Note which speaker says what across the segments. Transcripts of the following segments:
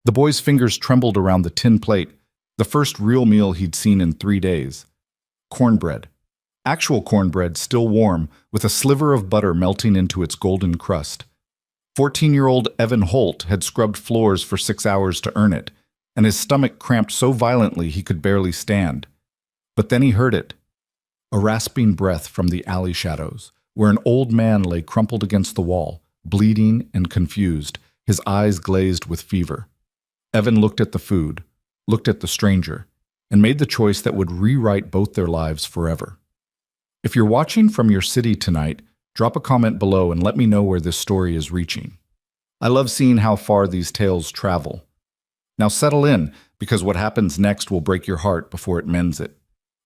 Speaker 1: The boy's fingers trembled around the tin plate, the first real meal he'd seen in 3 days. Cornbread. Actual cornbread, still warm, with a sliver of butter melting into its golden crust. 14-year-old Evan Holt had scrubbed floors for 6 hours to earn it, and his stomach cramped so violently he could barely stand. But then he heard it. A rasping breath from the alley shadows, where an old man lay crumpled against the wall, bleeding and confused, his eyes glazed with fever. Evan looked at the food, looked at the stranger, and made the choice that would rewrite both their lives forever. If you're watching from your city tonight, drop a comment below and let me know where this story is reaching. I love seeing how far these tales travel. Now settle in, because what happens next will break your heart before it mends it.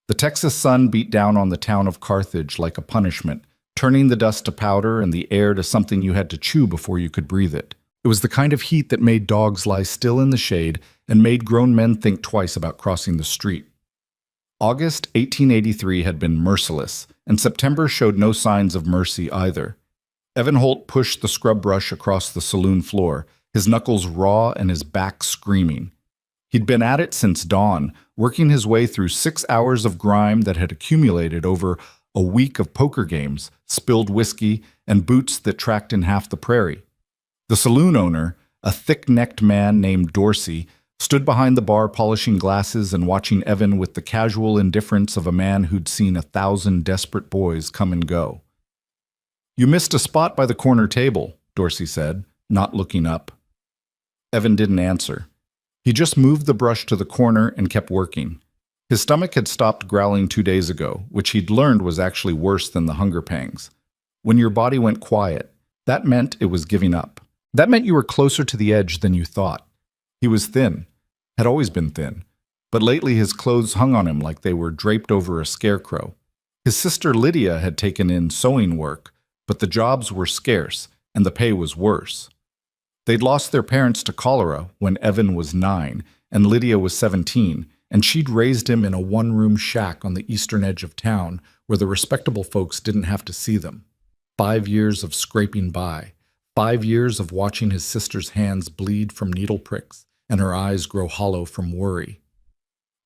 Speaker 1: The Texas sun beat down on the town of Carthage like a punishment, turning the dust to powder and the air to something you had to chew before you could breathe it. It was the kind of heat that made dogs lie still in the shade and made grown men think twice about crossing the street. August 1883 had been merciless, and September showed no signs of mercy either. Evan Holt pushed the scrub brush across the saloon floor, his knuckles raw and his back screaming. He'd been at it since dawn, working his way through 6 hours of grime that had accumulated over a week of poker games, spilled whiskey, and boots that tracked in half the prairie. The saloon owner, a thick-necked man named Dorsey, stood behind the bar polishing glasses and watching Evan with the casual indifference of a man who'd seen 1,000 desperate boys come and go. "You missed a spot by the corner table," Dorsey said, not looking up. Evan didn't answer. He just moved the brush to the corner and kept working. His stomach had stopped growling 2 days ago, which he'd learned was actually worse than the hunger pangs. When your body went quiet, that meant it was giving up. That meant you were closer to the edge than you thought. He was thin, had always been thin, but lately his clothes hung on him like they were draped over a scarecrow. His sister Lydia had taken in sewing work, but the jobs were scarce and the pay was worse. They'd lost their parents to cholera when Evan was 9 and Lydia was 17, and she'd raised him in a one-room shack on the eastern edge of town where the respectable folks didn't have to see them. 5 years of scraping by, 5 years of watching his sister's hands bleed from needle pricks and her eyes grow hollow from worry.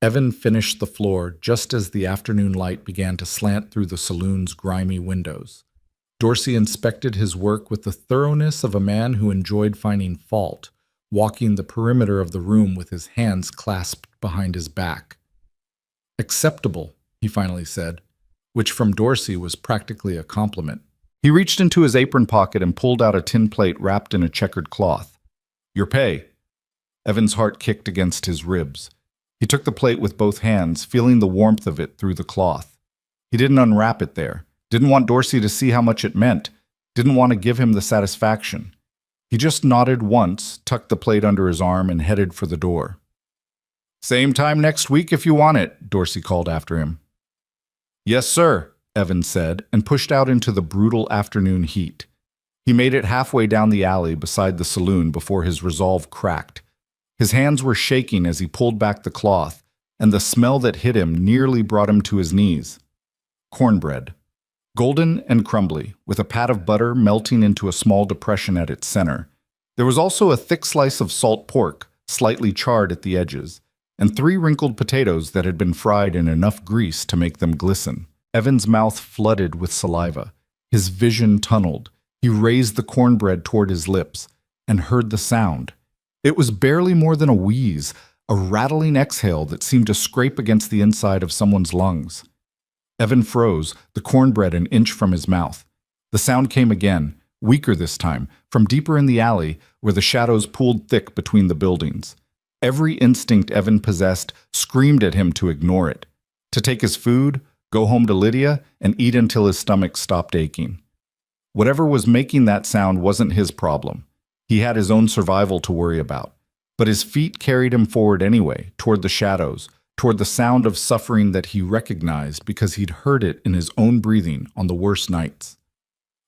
Speaker 1: Evan finished the floor just as the afternoon light began to slant through the saloon's grimy windows. Dorsey inspected his work with the thoroughness of a man who enjoyed finding fault, walking the perimeter of the room with his hands clasped behind his back. "Acceptable," he finally said, which from Dorsey was practically a compliment. He reached into his apron pocket and pulled out a tin plate wrapped in a checkered cloth. "Your pay." Evan's heart kicked against his ribs. He took the plate with both hands, feeling the warmth of it through the cloth. He didn't unwrap it there, didn't want Dorsey to see how much it meant, didn't want to give him the satisfaction. He just nodded once, tucked the plate under his arm, and headed for the door. "Same time next week if you want it," Dorsey called after him. "Yes, sir," Evan said, and pushed out into the brutal afternoon heat. He made it halfway down the alley beside the saloon before his resolve cracked. His hands were shaking as he pulled back the cloth, and the smell that hit him nearly brought him to his knees. Cornbread. Golden and crumbly, with a pat of butter melting into a small depression at its center. There was also a thick slice of salt pork, slightly charred at the edges, and 3 wrinkled potatoes that had been fried in enough grease to make them glisten. Evan's mouth flooded with saliva. His vision tunneled. He raised the cornbread toward his lips and heard the sound. It was barely more than a wheeze, a rattling exhale that seemed to scrape against the inside of someone's lungs. Evan froze, the cornbread an inch from his mouth. The sound came again, weaker this time, from deeper in the alley where the shadows pooled thick between the buildings. Every instinct Evan possessed screamed at him to ignore it, to take his food, go home to Lydia, and eat until his stomach stopped aching. Whatever was making that sound wasn't his problem. He had his own survival to worry about. But his feet carried him forward anyway, toward the shadows, toward the sound of suffering that he recognized because he'd heard it in his own breathing on the worst nights.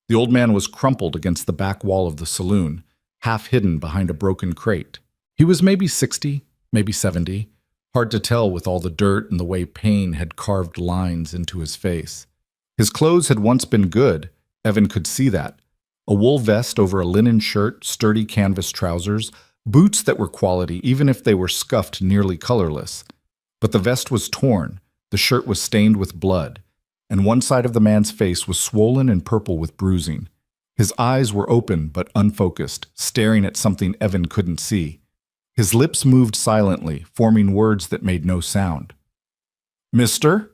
Speaker 1: The old man was crumpled against the back wall of the saloon, half hidden behind a broken crate. He was maybe 60, maybe 70, hard to tell with all the dirt and the way pain had carved lines into his face. His clothes had once been good, Evan could see that. A wool vest over a linen shirt, sturdy canvas trousers, Boots that were quality even if they were scuffed nearly colorless. But the vest was torn, the shirt was stained with blood, and one side of the man's face was swollen and purple with bruising. His eyes were open but unfocused, staring at something Evan couldn't see. His lips moved silently, forming words that made no sound. "Mister?"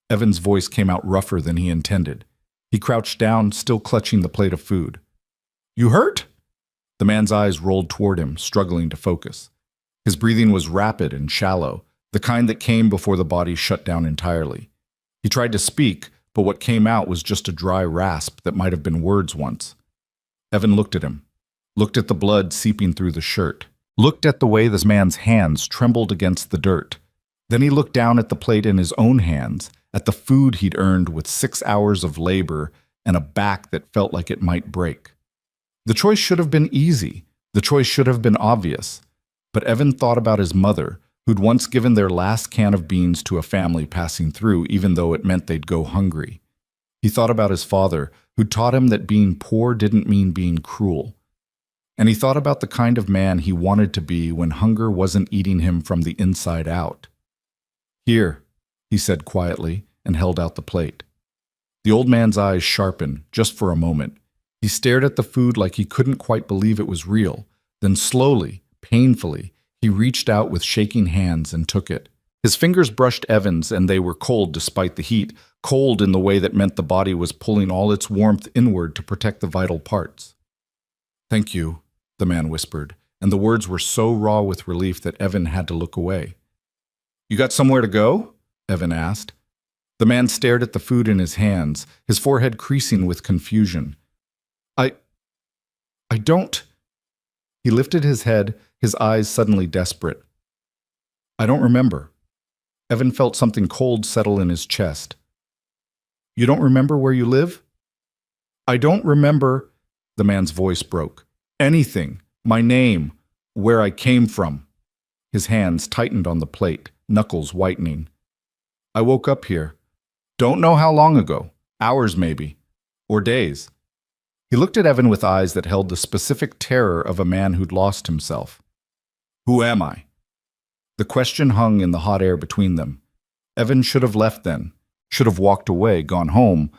Speaker 1: Evan's voice came out rougher than he intended. He crouched down, still clutching the plate of food. "You hurt?" The man's eyes rolled toward him, struggling to focus. His breathing was rapid and shallow, the kind that came before the body shut down entirely. He tried to speak, but what came out was just a dry rasp that might have been words once. Evan looked at him, looked at the blood seeping through the shirt, looked at the way this man's hands trembled against the dirt. Then he looked down at the plate in his own hands, at the food he'd earned with 6 hours of labor and a back that felt like it might break. The choice should have been easy. The choice should have been obvious. But Evan thought about his mother, who'd once given their last can of beans to a family passing through, even though it meant they'd go hungry. He thought about his father, who'd taught him that being poor didn't mean being cruel. And he thought about the kind of man he wanted to be when hunger wasn't eating him from the inside out. "Here," he said quietly, and held out the plate. The old man's eyes sharpened, just for a moment. He stared at the food like he couldn't quite believe it was real. Then slowly, painfully, he reached out with shaking hands and took it. His fingers brushed Evan's, and they were cold despite the heat, cold in the way that meant the body was pulling all its warmth inward to protect the vital parts. "Thank you," the man whispered, and the words were so raw with relief that Evan had to look away. "You got somewhere to go?" Evan asked. The man stared at the food in his hands, his forehead creasing with confusion. I don't." He lifted his head, his eyes suddenly desperate. "I don't remember." Evan felt something cold settle in his chest. "You don't remember where you live?" "I don't remember," the man's voice broke. "Anything. My name. Where I came from." His hands tightened on the plate, knuckles whitening. "I woke up here. Don't know how long ago. Hours maybe. Or days." He looked at Evan with eyes that held the specific terror of a man who'd lost himself. "Who am I?" The question hung in the hot air between them. Evan should have left then, should have walked away, gone home,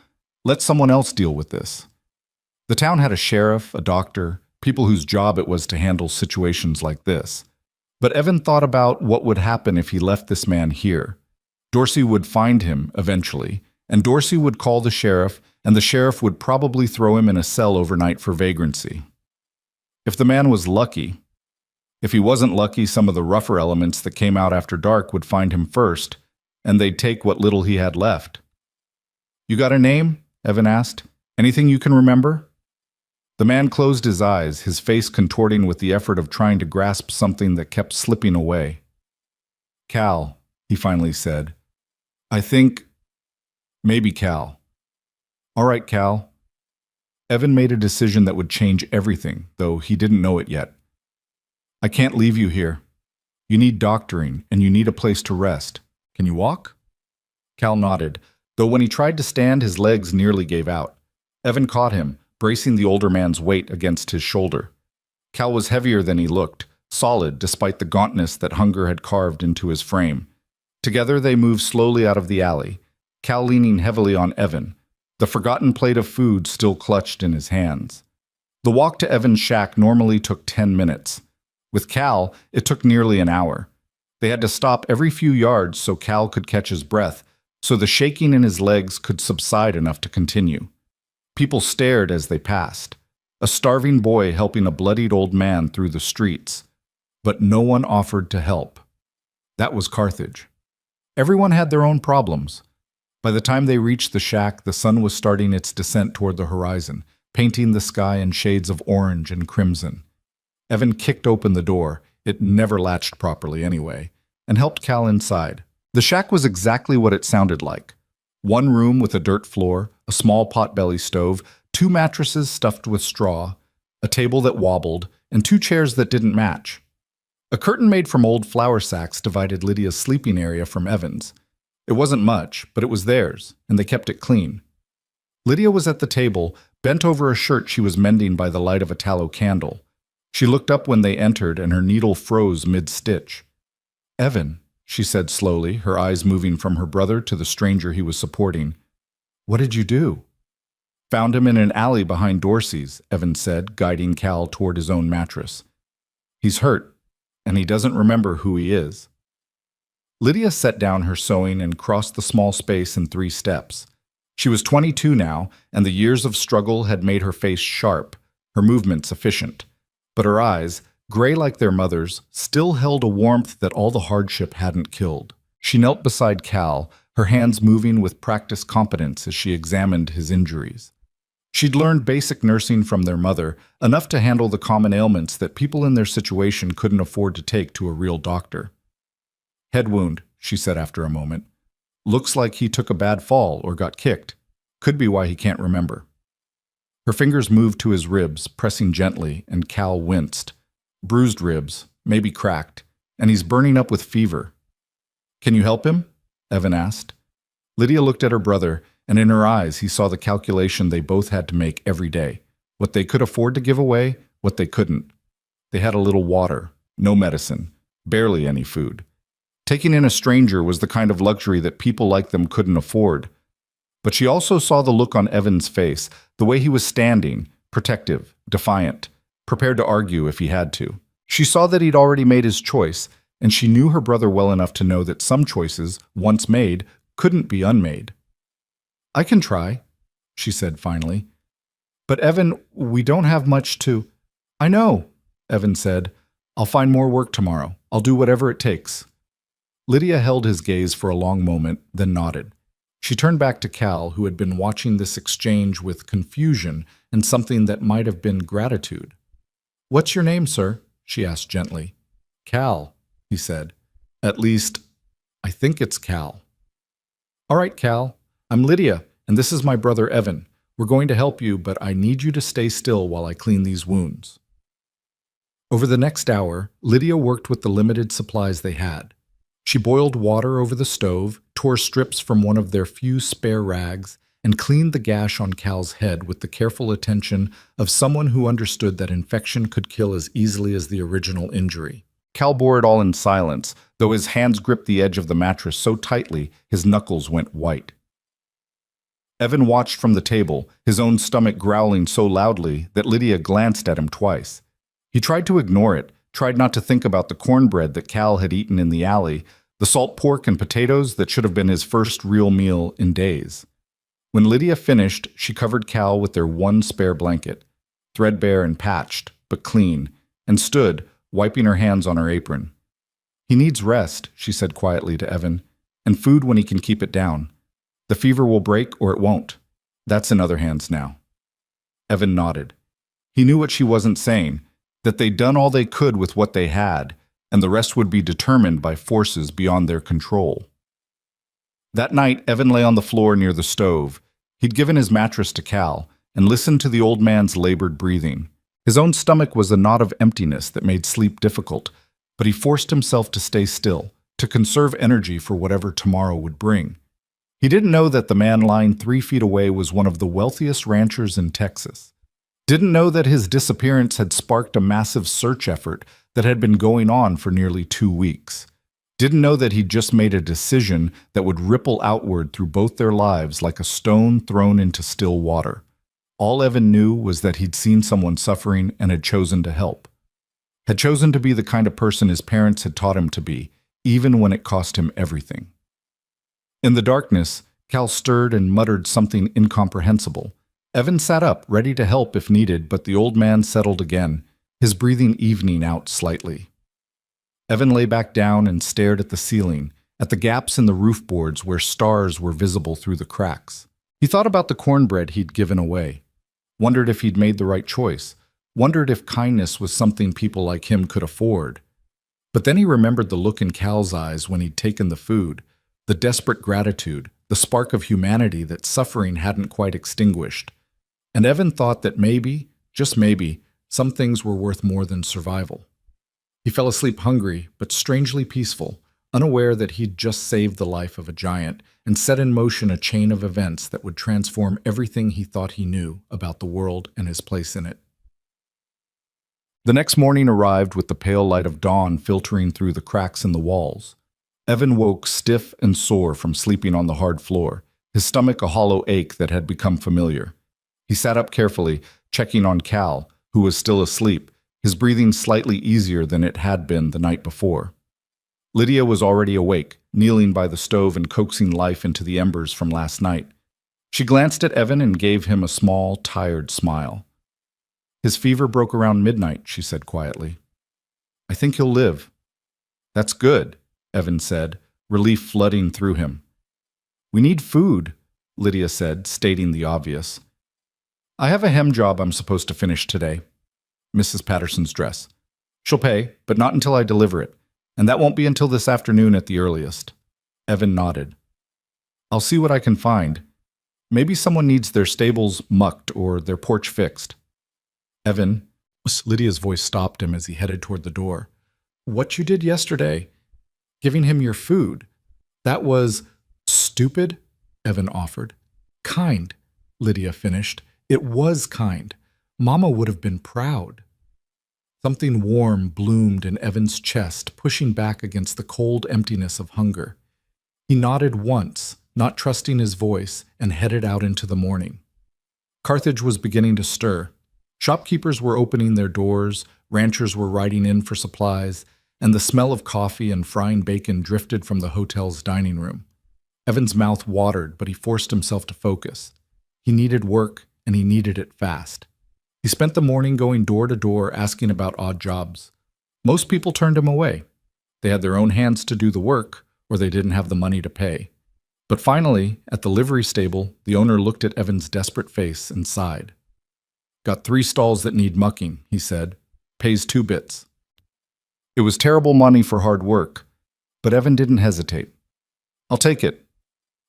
Speaker 1: let someone else deal with this. The town had a sheriff, a doctor, people whose job it was to handle situations like this. But Evan thought about what would happen if he left this man here. Dorsey would find him eventually, and Dorsey would call the sheriff, and the sheriff would probably throw him in a cell overnight for vagrancy. If the man was lucky. If he wasn't lucky, some of the rougher elements that came out after dark would find him first, and they'd take what little he had left. "You got a name?" Evan asked. "Anything you can remember?" The man closed his eyes, his face contorting with the effort of trying to grasp something that kept slipping away. "Cal," he finally said. "I think maybe Cal." "All right, Cal." Evan made a decision that would change everything, though he didn't know it yet. "I can't leave you here. You need doctoring, and you need a place to rest. Can you walk?" Cal nodded, though when he tried to stand, his legs nearly gave out. Evan caught him, bracing the older man's weight against his shoulder. Cal was heavier than he looked, solid despite the gauntness that hunger had carved into his frame. Together they moved slowly out of the alley, Cal leaning heavily on Evan, the forgotten plate of food still clutched in his hands. The walk to Evan's shack normally took 10 minutes. With Cal, it took nearly an hour. They had to stop every few yards so Cal could catch his breath, so the shaking in his legs could subside enough to continue. People stared as they passed. A starving boy helping a bloodied old man through the streets. But no one offered to help. That was Carthage. Everyone had their own problems. By the time they reached the shack, the sun was starting its descent toward the horizon, painting the sky in shades of orange and crimson. Evan kicked open the door, it never latched properly anyway, and helped Cal inside. The shack was exactly what it sounded like. One room with a dirt floor, a small potbelly stove, 2 mattresses stuffed with straw, a table that wobbled, and 2 chairs that didn't match. A curtain made from old flour sacks divided Lydia's sleeping area from Evan's. It wasn't much, but it was theirs, and they kept it clean. Lydia was at the table, bent over a shirt she was mending by the light of a tallow candle. She looked up when they entered and her needle froze mid-stitch. "Evan," she said slowly, her eyes moving from her brother to the stranger he was supporting. "What did you do?" "Found him in an alley behind Dorsey's," Evan said, guiding Cal toward his own mattress. "He's hurt, and he doesn't remember who he is." Lydia set down her sewing and crossed the small space in 3 steps. She was 22 now, and the years of struggle had made her face sharp, her movements efficient. But her eyes, gray like their mother's, still held a warmth that all the hardship hadn't killed. She knelt beside Cal, her hands moving with practiced competence as she examined his injuries. She'd learned basic nursing from their mother, enough to handle the common ailments that people in their situation couldn't afford to take to a real doctor. "Head wound," she said after a moment. "Looks like he took a bad fall or got kicked. Could be why he can't remember." Her fingers moved to his ribs, pressing gently, and Cal winced. Bruised ribs, maybe cracked, and he's burning up with fever. "Can you help him?" Evan asked. Lydia looked at her brother, and in her eyes he saw the calculation they both had to make every day. What they could afford to give away, what they couldn't. They had a little water, no medicine, barely any food. Taking in a stranger was the kind of luxury that people like them couldn't afford. But she also saw the look on Evan's face, the way he was standing, protective, defiant, prepared to argue if he had to. She saw that he'd already made his choice, and she knew her brother well enough to know that some choices, once made, couldn't be unmade. "I can try," she said finally. "But Evan, we don't have much to—" "I know," Evan said. "I'll find more work tomorrow. I'll do whatever it takes." Lydia held his gaze for a long moment, then nodded. She turned back to Cal, who had been watching this exchange with confusion and something that might have been gratitude. "What's your name, sir?" she asked gently. "Cal," he said. "At least, I think it's Cal." "All right, Cal. I'm Lydia, and this is my brother Evan. We're going to help you, but I need you to stay still while I clean these wounds." Over the next hour, Lydia worked with the limited supplies they had. She boiled water over the stove, tore strips from one of their few spare rags, and cleaned the gash on Cal's head with the careful attention of someone who understood that infection could kill as easily as the original injury. Cal bore it all in silence, though his hands gripped the edge of the mattress so tightly his knuckles went white. Evan watched from the table, his own stomach growling so loudly that Lydia glanced at him twice. He tried to ignore it, tried not to think about the cornbread that Cal had eaten in the alley, the salt pork and potatoes that should have been his first real meal in days. When Lydia finished, she covered Cal with their one spare blanket, threadbare and patched, but clean, and stood, wiping her hands on her apron. "He needs rest," she said quietly to Evan, "and food when he can keep it down. The fever will break or it won't. That's in other hands now." Evan nodded. He knew what she wasn't saying, that they'd done all they could with what they had, and the rest would be determined by forces beyond their control. That night, Evan lay on the floor near the stove. He'd given his mattress to Cal and listened to the old man's labored breathing. His own stomach was a knot of emptiness that made sleep difficult, but he forced himself to stay still, to conserve energy for whatever tomorrow would bring. He didn't know that the man lying 3 feet away was one of the wealthiest ranchers in Texas. Didn't know that his disappearance had sparked a massive search effort that had been going on for nearly 2 weeks. Didn't know that he'd just made a decision that would ripple outward through both their lives like a stone thrown into still water. All Evan knew was that he'd seen someone suffering and had chosen to help. Had chosen to be the kind of person his parents had taught him to be, even when it cost him everything. In the darkness, Cal stirred and muttered something incomprehensible. Evan sat up, ready to help if needed, but the old man settled again, his breathing evening out slightly. Evan lay back down and stared at the ceiling, at the gaps in the roof boards where stars were visible through the cracks. He thought about the cornbread he'd given away, wondered if he'd made the right choice, wondered if kindness was something people like him could afford. But then he remembered the look in Cal's eyes when he'd taken the food, the desperate gratitude, the spark of humanity that suffering hadn't quite extinguished. And Evan thought that maybe, just maybe, some things were worth more than survival. He fell asleep hungry, but strangely peaceful, unaware that he'd just saved the life of a giant and set in motion a chain of events that would transform everything he thought he knew about the world and his place in it. The next morning arrived with the pale light of dawn filtering through the cracks in the walls. Evan woke stiff and sore from sleeping on the hard floor, his stomach a hollow ache that had become familiar. He sat up carefully, checking on Cal, who was still asleep, his breathing slightly easier than it had been the night before. Lydia was already awake, kneeling by the stove and coaxing life into the embers from last night. She glanced at Evan and gave him a small, tired smile. "His fever broke around midnight," she said quietly. "I think he'll live." "That's good," Evan said, relief flooding through him. "We need food," Lydia said, stating the obvious. "I have a hem job I'm supposed to finish today. Mrs. Patterson's dress. She'll pay, but not until I deliver it, and that won't be until this afternoon at the earliest." Evan nodded. "I'll see what I can find. Maybe someone needs their stables mucked or their porch fixed." "Evan," Lydia's voice stopped him as he headed toward the door. "What you did yesterday, giving him your food, that was stupid," Evan offered. "Kind," Lydia finished. "It was kind. Mama would have been proud." Something warm bloomed in Evan's chest, pushing back against the cold emptiness of hunger. He nodded once, not trusting his voice, and headed out into the morning. Carthage was beginning to stir. Shopkeepers were opening their doors, ranchers were riding in for supplies, and the smell of coffee and frying bacon drifted from the hotel's dining room. Evan's mouth watered, but he forced himself to focus. He needed work, and he needed it fast. He spent the morning going door to door asking about odd jobs. Most people turned him away. They had their own hands to do the work, or they didn't have the money to pay. But finally, at the livery stable, the owner looked at Evan's desperate face and sighed. "Got 3 stalls that need mucking," he said. "Pays 2 bits." It was terrible money for hard work, but Evan didn't hesitate. "I'll take it."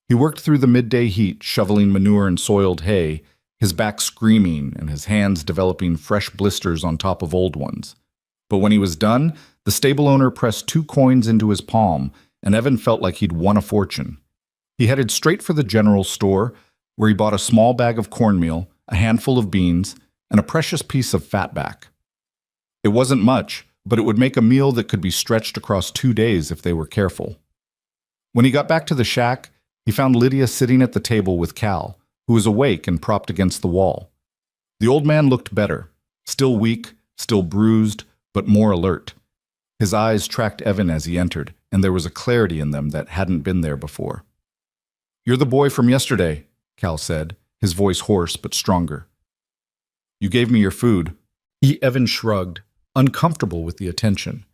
Speaker 1: He worked through the midday heat, shoveling manure and soiled hay, his back screaming and his hands developing fresh blisters on top of old ones. But when he was done, the stable owner pressed 2 coins into his palm, and Evan felt like he'd won a fortune. He headed straight for the general store, where he bought a small bag of cornmeal, a handful of beans, and a precious piece of fatback. It wasn't much, but it would make a meal that could be stretched across 2 days if they were careful. When he got back to the shack, he found Lydia sitting at the table with Cal, who was awake and propped against the wall. The old man looked better, still weak, still bruised, but more alert. His eyes tracked Evan as he entered, and there was a clarity in them that hadn't been there before. "You're the boy from yesterday," Cal said, his voice hoarse but stronger. "You gave me your food." Evan shrugged, uncomfortable with the attention.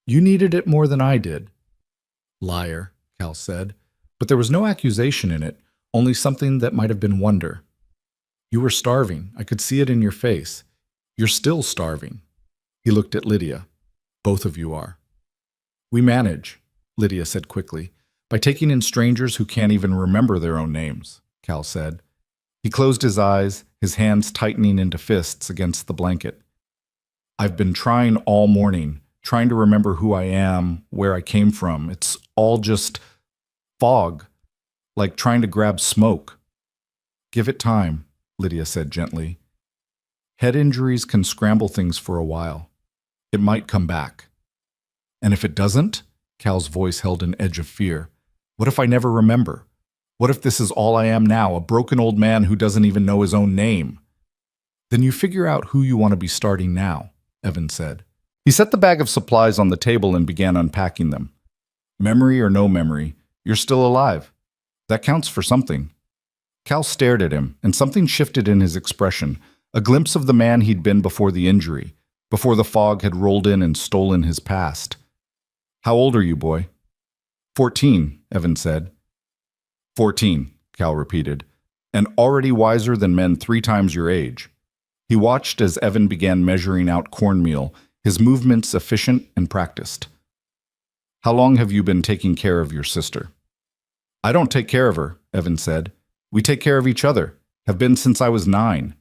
Speaker 1: "You needed it more than I did." "Liar," Cal said, but there was no accusation in it, only something that might have been wonder. "You were starving. I could see it in your face. You're still starving." He looked at Lydia. "Both of you are." "We manage," Lydia said quickly, "by taking in strangers who can't even remember their own names," Cal said. He closed his eyes, his hands tightening into fists against the blanket. "I've been trying all morning, trying to remember who I am, where I came from. It's all just fog, like trying to grab smoke." "Give it time," Lydia said gently. "Head injuries can scramble things for a while. It might come back." "And if it doesn't?" Cal's voice held an edge of fear. "What if I never remember? What if this is all I am now, a broken old man who doesn't even know his own name?" "Then you figure out who you want to be starting now," Evan said. He set the bag of supplies on the table and began unpacking them. "Memory or no memory, you're still alive. That counts for something." Cal stared at him, and something shifted in his expression, a glimpse of the man he'd been before the injury, before the fog had rolled in and stolen his past. "How old are you, boy?" 14, Evan said. 14, Cal repeated, "and already wiser than men 3 times your age." He watched as Evan began measuring out cornmeal, his movements efficient and practiced. "How long have you been taking care of your sister?" "I don't take care of her," Evan said. "We take care of each other, have been since I was 9.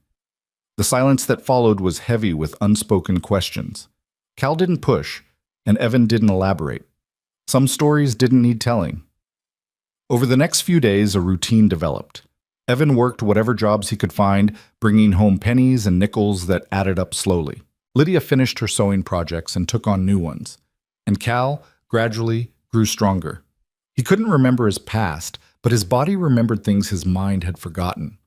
Speaker 1: The silence that followed was heavy with unspoken questions. Cal didn't push, and Evan didn't elaborate. Some stories didn't need telling. Over the next few days, a routine developed. Evan worked whatever jobs he could find, bringing home pennies and nickels that added up slowly. Lydia finished her sewing projects and took on new ones, and Cal gradually grew stronger. He couldn't remember his past, but his body remembered things his mind had forgotten.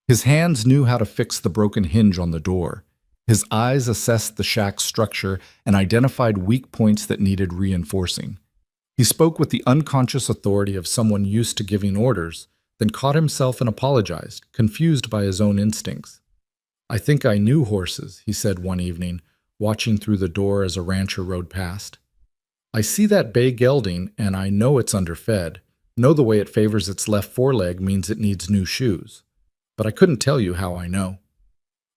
Speaker 1: His hands knew how to fix the broken hinge on the door. His eyes assessed the shack's structure and identified weak points that needed reinforcing. He spoke with the unconscious authority of someone used to giving orders, then caught himself and apologized, confused by his own instincts. "I think I knew horses," he said one evening, watching through the door as a rancher rode past. "I see that bay gelding, and I know it's underfed, know the way it favors its left foreleg means it needs new shoes. But I couldn't tell you how I know."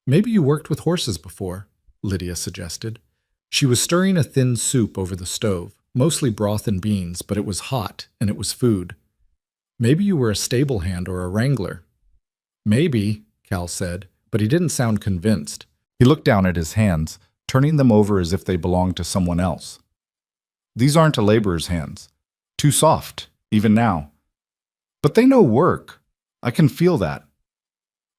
Speaker 1: "Maybe you worked with horses before," Lydia suggested. She was stirring a thin soup over the stove, mostly broth and beans, but it was hot, and it was food. "Maybe you were a stable hand or a wrangler." "Maybe," Cal said, but he didn't sound convinced. He looked down at his hands, turning them over as if they belonged to someone else. "These aren't a laborer's hands. Too soft, even now. But they know work. I can feel that."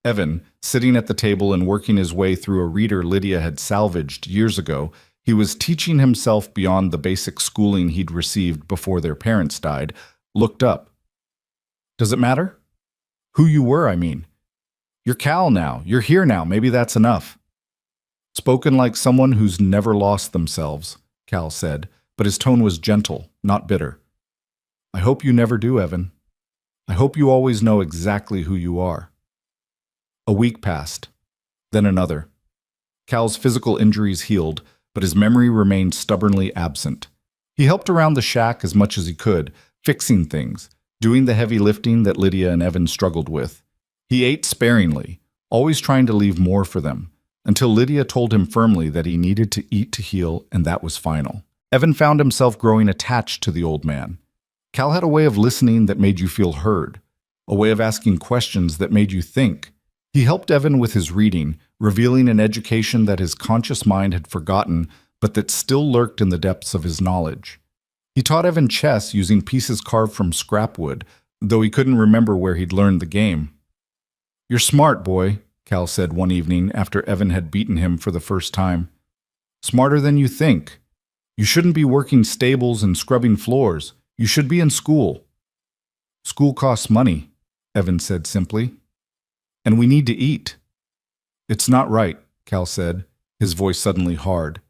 Speaker 1: Evan, sitting at the table and working his way through a reader Lydia had salvaged years ago, he was teaching himself beyond the basic schooling he'd received before their parents died, looked up. "Does it matter? Who you were, I mean. You're Cal now. You're here now. Maybe that's enough." "Spoken like someone who's never lost themselves," Cal said, but his tone was gentle, not bitter. "I hope you never do, Evan. I hope you always know exactly who you are." A week passed, then another. Cal's physical injuries healed, but his memory remained stubbornly absent. He helped around the shack as much as he could, fixing things, doing the heavy lifting that Lydia and Evan struggled with. He ate sparingly, always trying to leave more for them, until Lydia told him firmly that he needed to eat to heal, and that was final. Evan found himself growing attached to the old man. Cal had a way of listening that made you feel heard, a way of asking questions that made you think. He helped Evan with his reading, revealing an education that his conscious mind had forgotten, but that still lurked in the depths of his knowledge. He taught Evan chess using pieces carved from scrap wood, though he couldn't remember where he'd learned the game. "You're smart, boy," Cal said one evening after Evan had beaten him for the first time. "Smarter than you think. You shouldn't be working stables and scrubbing floors. You should be in school." "School costs money," Evan said simply. "And we need to eat." "It's not right," Cal said, his voice suddenly hard.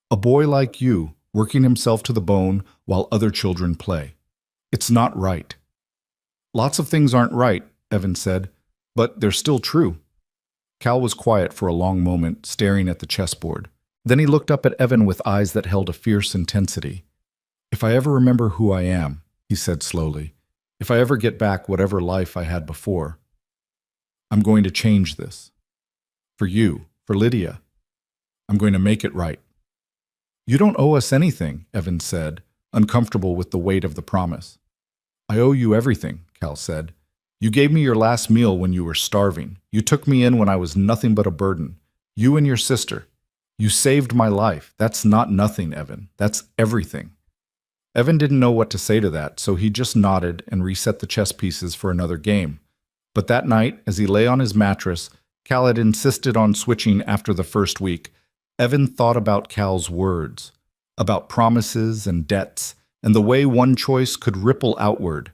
Speaker 1: "A boy like you, working himself to the bone while other children play. It's not right." "Lots of things aren't right," Evan said, "but they're still true." Cal was quiet for a long moment, staring at the chessboard. Then he looked up at Evan with eyes that held a fierce intensity. "If I ever remember who I am," he said slowly, "if I ever get back whatever life I had before, I'm going to change this. For you, for Lydia. I'm going to make it right." "You don't owe us anything," Evan said, uncomfortable with the weight of the promise. "I owe you everything," Cal said. "You gave me your last meal when you were starving. You took me in when I was nothing but a burden. You and your sister. You saved my life. That's not nothing, Evan. That's everything." Evan didn't know what to say to that, so he just nodded and reset the chess pieces for another game. But that night, as he lay on his mattress, Cal had insisted on switching after the first week. Evan thought about Cal's words, about promises and debts, and the way one choice could ripple outward.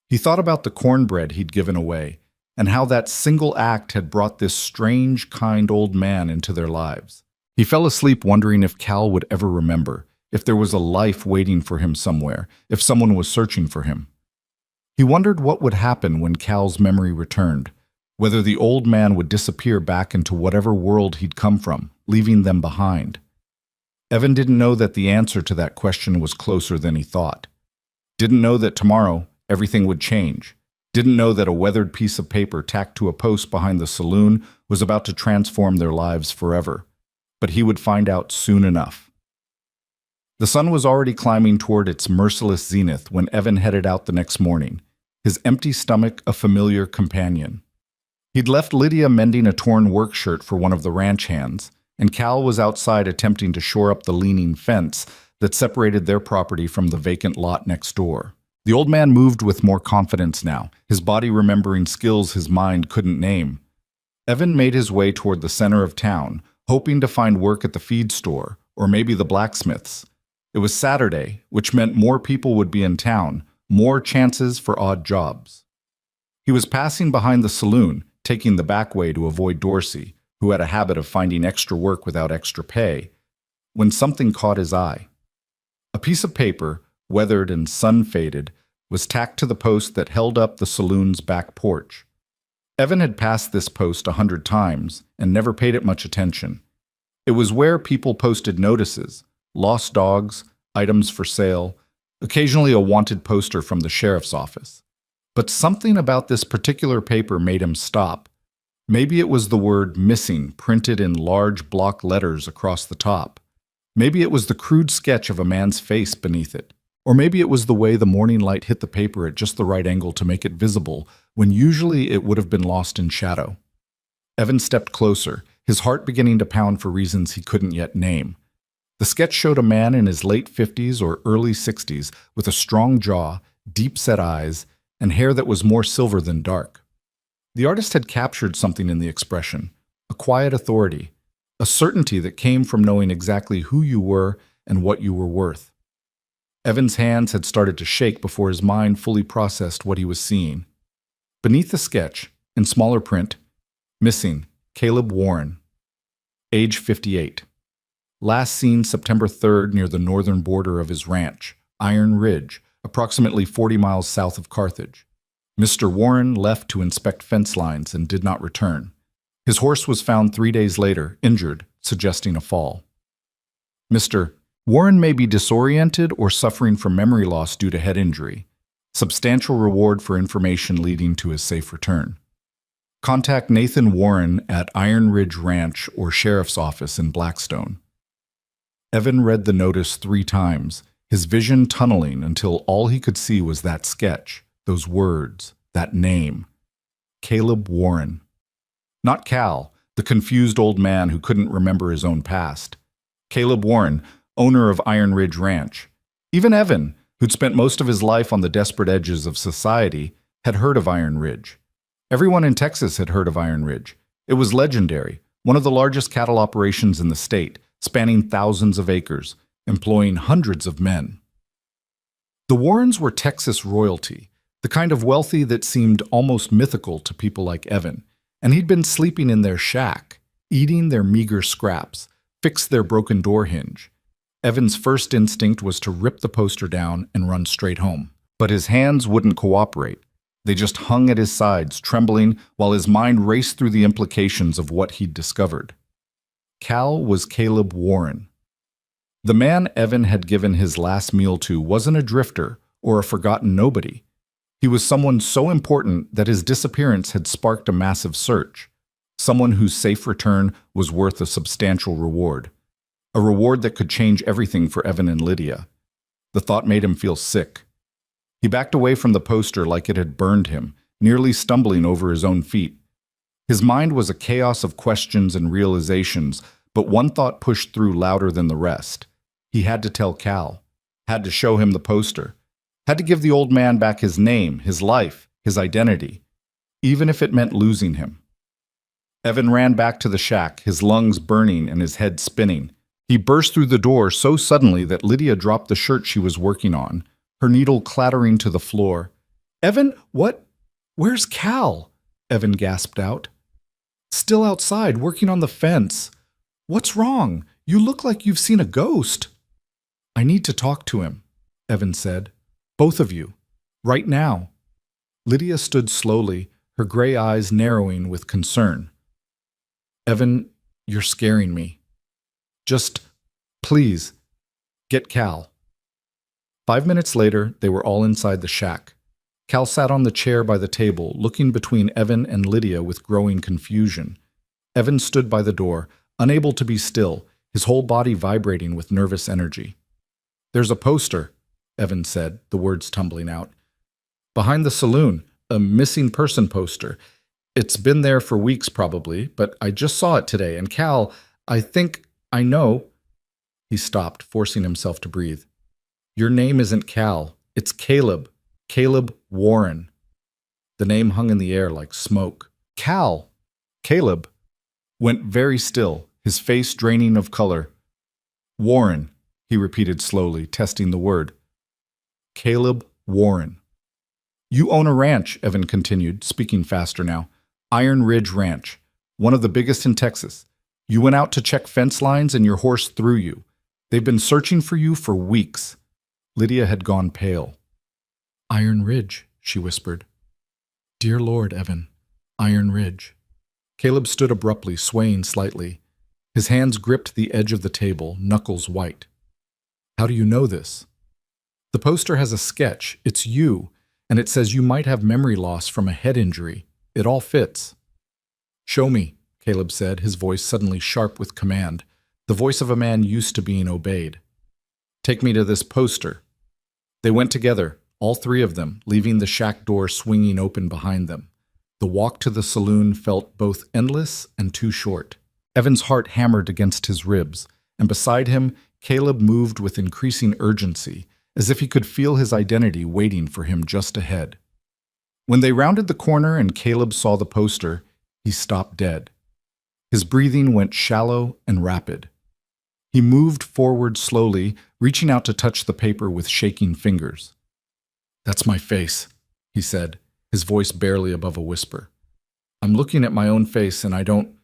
Speaker 1: He thought about the cornbread he'd given away, and how that single act had brought this strange, kind old man into their lives. He fell asleep wondering if Cal would ever remember, if there was a life waiting for him somewhere, if someone was searching for him. He wondered what would happen when Cal's memory returned, whether the old man would disappear back into whatever world he'd come from, leaving them behind. Evan didn't know that the answer to that question was closer than he thought. Didn't know that tomorrow everything would change. Didn't know that a weathered piece of paper tacked to a post behind the saloon was about to transform their lives forever. But he would find out soon enough. The sun was already climbing toward its merciless zenith when Evan headed out the next morning, his empty stomach a familiar companion. He'd left Lydia mending a torn work shirt for one of the ranch hands, and Cal was outside attempting to shore up the leaning fence that separated their property from the vacant lot next door. The old man moved with more confidence now, his body remembering skills his mind couldn't name. Evan made his way toward the center of town, hoping to find work at the feed store or maybe the blacksmith's. It was Saturday, which meant more people would be in town, more chances for odd jobs. He was passing behind the saloon, taking the back way to avoid Dorsey, who had a habit of finding extra work without extra pay, when something caught his eye. A piece of paper, weathered and sun-faded, was tacked to the post that held up the saloon's back porch. Evan had passed this post 100 times and never paid it much attention. It was where people posted notices, lost dogs, items for sale, occasionally a wanted poster from the sheriff's office. But something about this particular paper made him stop. Maybe it was the word missing printed in large block letters across the top. Maybe it was the crude sketch of a man's face beneath it. Or maybe it was the way the morning light hit the paper at just the right angle to make it visible, when usually it would have been lost in shadow. Evan stepped closer, his heart beginning to pound for reasons he couldn't yet name. The sketch showed a man in his late 50s or early 60s with a strong jaw, deep-set eyes, and hair that was more silver than dark. The artist had captured something in the expression, a quiet authority, a certainty that came from knowing exactly who you were and what you were worth. Evan's hands had started to shake before his mind fully processed what he was seeing. Beneath the sketch, in smaller print, missing, Caleb Warren, age 58. Last seen September 3rd near the northern border of his ranch, Iron Ridge, approximately 40 miles south of Carthage. Mr. Warren left to inspect fence lines and did not return. His horse was found 3 days later, injured, suggesting a fall. Mr. Warren may be disoriented or suffering from memory loss due to head injury. Substantial reward for information leading to his safe return. Contact Nathan Warren at Iron Ridge Ranch or Sheriff's Office in Blackstone. Evan read the notice 3 times, his vision tunneling until all he could see was that sketch, those words, that name. Caleb Warren. Not Cal, the confused old man who couldn't remember his own past. Caleb Warren, owner of Iron Ridge Ranch. Even Evan, who'd spent most of his life on the desperate edges of society, had heard of Iron Ridge. Everyone in Texas had heard of Iron Ridge. It was legendary, one of the largest cattle operations in the state, spanning thousands of acres, employing hundreds of men. The Warrens were Texas royalty, the kind of wealthy that seemed almost mythical to people like Evan, and he'd been sleeping in their shack, eating their meager scraps, fixed their broken door hinge. Evan's first instinct was to rip the poster down and run straight home. But his hands wouldn't cooperate. They just hung at his sides, trembling, while his mind raced through the implications of what he'd discovered. Cal was Caleb Warren. The man Evan had given his last meal to wasn't a drifter or a forgotten nobody. He was someone so important that his disappearance had sparked a massive search. Someone whose safe return was worth a substantial reward. A reward that could change everything for Evan and Lydia. The thought made him feel sick. He backed away from the poster like it had burned him, nearly stumbling over his own feet. His mind was a chaos of questions and realizations, but one thought pushed through louder than the rest. He had to tell Cal, had to show him the poster, had to give the old man back his name, his life, his identity, even if it meant losing him. Evan ran back to the shack, his lungs burning and his head spinning. He burst through the door so suddenly that Lydia dropped the shirt she was working on, her needle clattering to the floor. "Evan, what? Where's Cal?" Evan gasped out. "Still outside, working on the fence. What's wrong? You look like you've seen a ghost." "I need to talk to him," Evan said. "Both of you. Right now." Lydia stood slowly, her gray eyes narrowing with concern. "Evan, you're scaring me. Just, please, get Cal." 5 minutes later, they were all inside the shack. Cal sat on the chair by the table, looking between Evan and Lydia with growing confusion. Evan stood by the door, unable to be still, his whole body vibrating with nervous energy. "There's a poster," Evan said, the words tumbling out. "Behind the saloon, a missing person poster. It's been there for weeks probably, but I just saw it today, and Cal, I think I know." He stopped, forcing himself to breathe. "Your name isn't Cal, it's Caleb. Caleb Warren." The name hung in the air like smoke. Cal, Caleb, went very still, his face draining of color. Warren, he repeated slowly, testing the word. Caleb Warren. You own a ranch, Evan continued, speaking faster now. Iron Ridge Ranch, one of the biggest in Texas. You went out to check fence lines and your horse threw you. They've been searching for you for weeks. Lydia had gone pale. Iron Ridge, she whispered. Dear Lord, Evan, Iron Ridge. Caleb stood abruptly, swaying slightly. His hands gripped the edge of the table, knuckles white. How do you know this? The poster has a sketch. It's you, and it says you might have memory loss from a head injury. It all fits. Show me, Caleb said, his voice suddenly sharp with command, the voice of a man used to being obeyed. Take me to this poster. They went together, all three of them, leaving the shack door swinging open behind them. The walk to the saloon felt both endless and too short. Evan's heart hammered against his ribs, and beside him, Caleb moved with increasing urgency, as if he could feel his identity waiting for him just ahead. When they rounded the corner and Caleb saw the poster, he stopped dead. His breathing went shallow and rapid. He moved forward slowly, reaching out to touch the paper with shaking fingers. That's my face, he said, his voice barely above a whisper. I'm looking at my own face and I don't...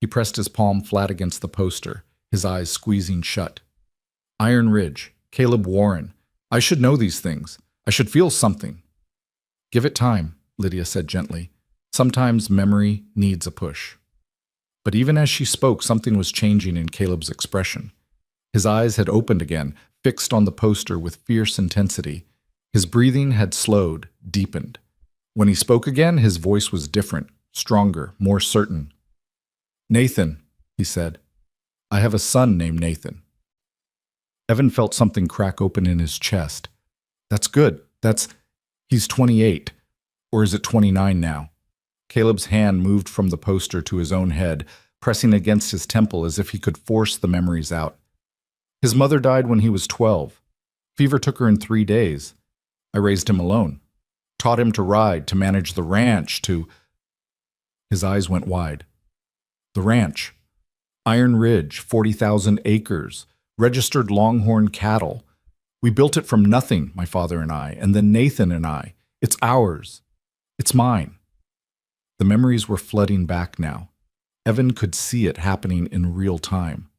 Speaker 1: He pressed his palm flat against the poster, his eyes squeezing shut. Iron Ridge, Caleb Warren. I should know these things. I should feel something. Give it time, Lydia said gently. Sometimes memory needs a push. But even as she spoke, something was changing in Caleb's expression. His eyes had opened again, fixed on the poster with fierce intensity. His breathing had slowed, deepened. When he spoke again, his voice was different, stronger, more certain. Nathan, he said. I have a son named Nathan. Evan felt something crack open in his chest. That's good. He's 28. Or is it 29 now? Caleb's hand moved from the poster to his own head, pressing against his temple as if he could force the memories out. His mother died when he was 12. Fever took her in 3 days. I raised him alone. Taught him to ride, to manage the ranch, to... His eyes went wide. The ranch. Iron Ridge, 40,000 acres, registered longhorn cattle. We built it from nothing, my father and I, and then Nathan and I. It's ours. It's mine. The memories were flooding back now. Evan could see it happening in real time.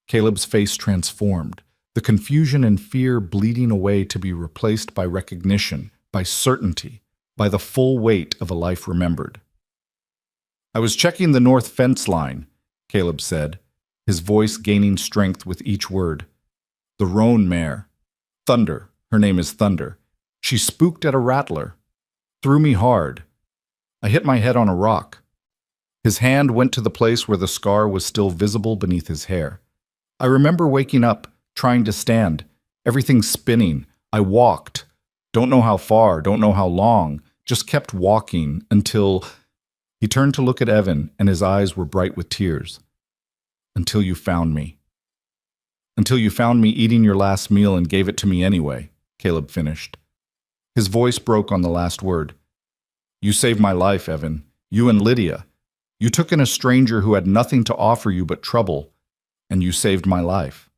Speaker 1: Caleb's face transformed, the confusion and fear bleeding away to be replaced by recognition, by certainty, by the full weight of a life remembered. I was checking the north fence line, Caleb said, his voice gaining strength with each word. The roan mare. Thunder. Her name is Thunder. She spooked at a rattler. Threw me hard. I hit my head on a rock. His hand went to the place where the scar was still visible beneath his hair. I remember waking up, trying to stand, everything spinning. I walked. Don't know how far, don't know how long, just kept walking until... He turned to look at Evan, and his eyes were bright with tears. Until you found me. Until you found me eating your last meal and gave it to me anyway, Caleb finished. His voice broke on the last word. You saved my life, Evan. You and Lydia. You took in a stranger who had nothing to offer you but trouble, and you saved my life.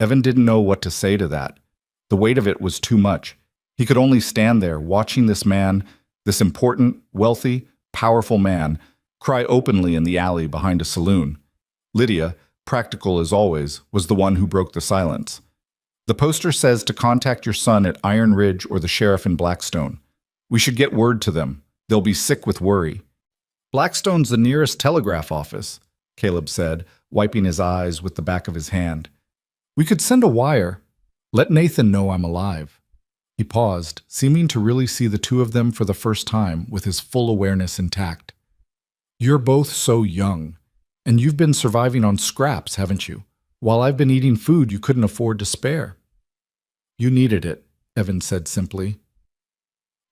Speaker 1: Evan didn't know what to say to that. The weight of it was too much. He could only stand there, watching this man, this important, wealthy, powerful man, cry openly in the alley behind a saloon. Lydia, practical as always, was the one who broke the silence. The poster says to contact your son at Iron Ridge or the sheriff in Blackstone. We should get word to them. They'll be sick with worry. Blackstone's the nearest telegraph office, Caleb said, wiping his eyes with the back of his hand. We could send a wire. Let Nathan know I'm alive. He paused, seeming to really see the two of them for the first time with his full awareness intact. You're both so young, and you've been surviving on scraps, haven't you? While I've been eating food you couldn't afford to spare. You needed it, Evan said simply.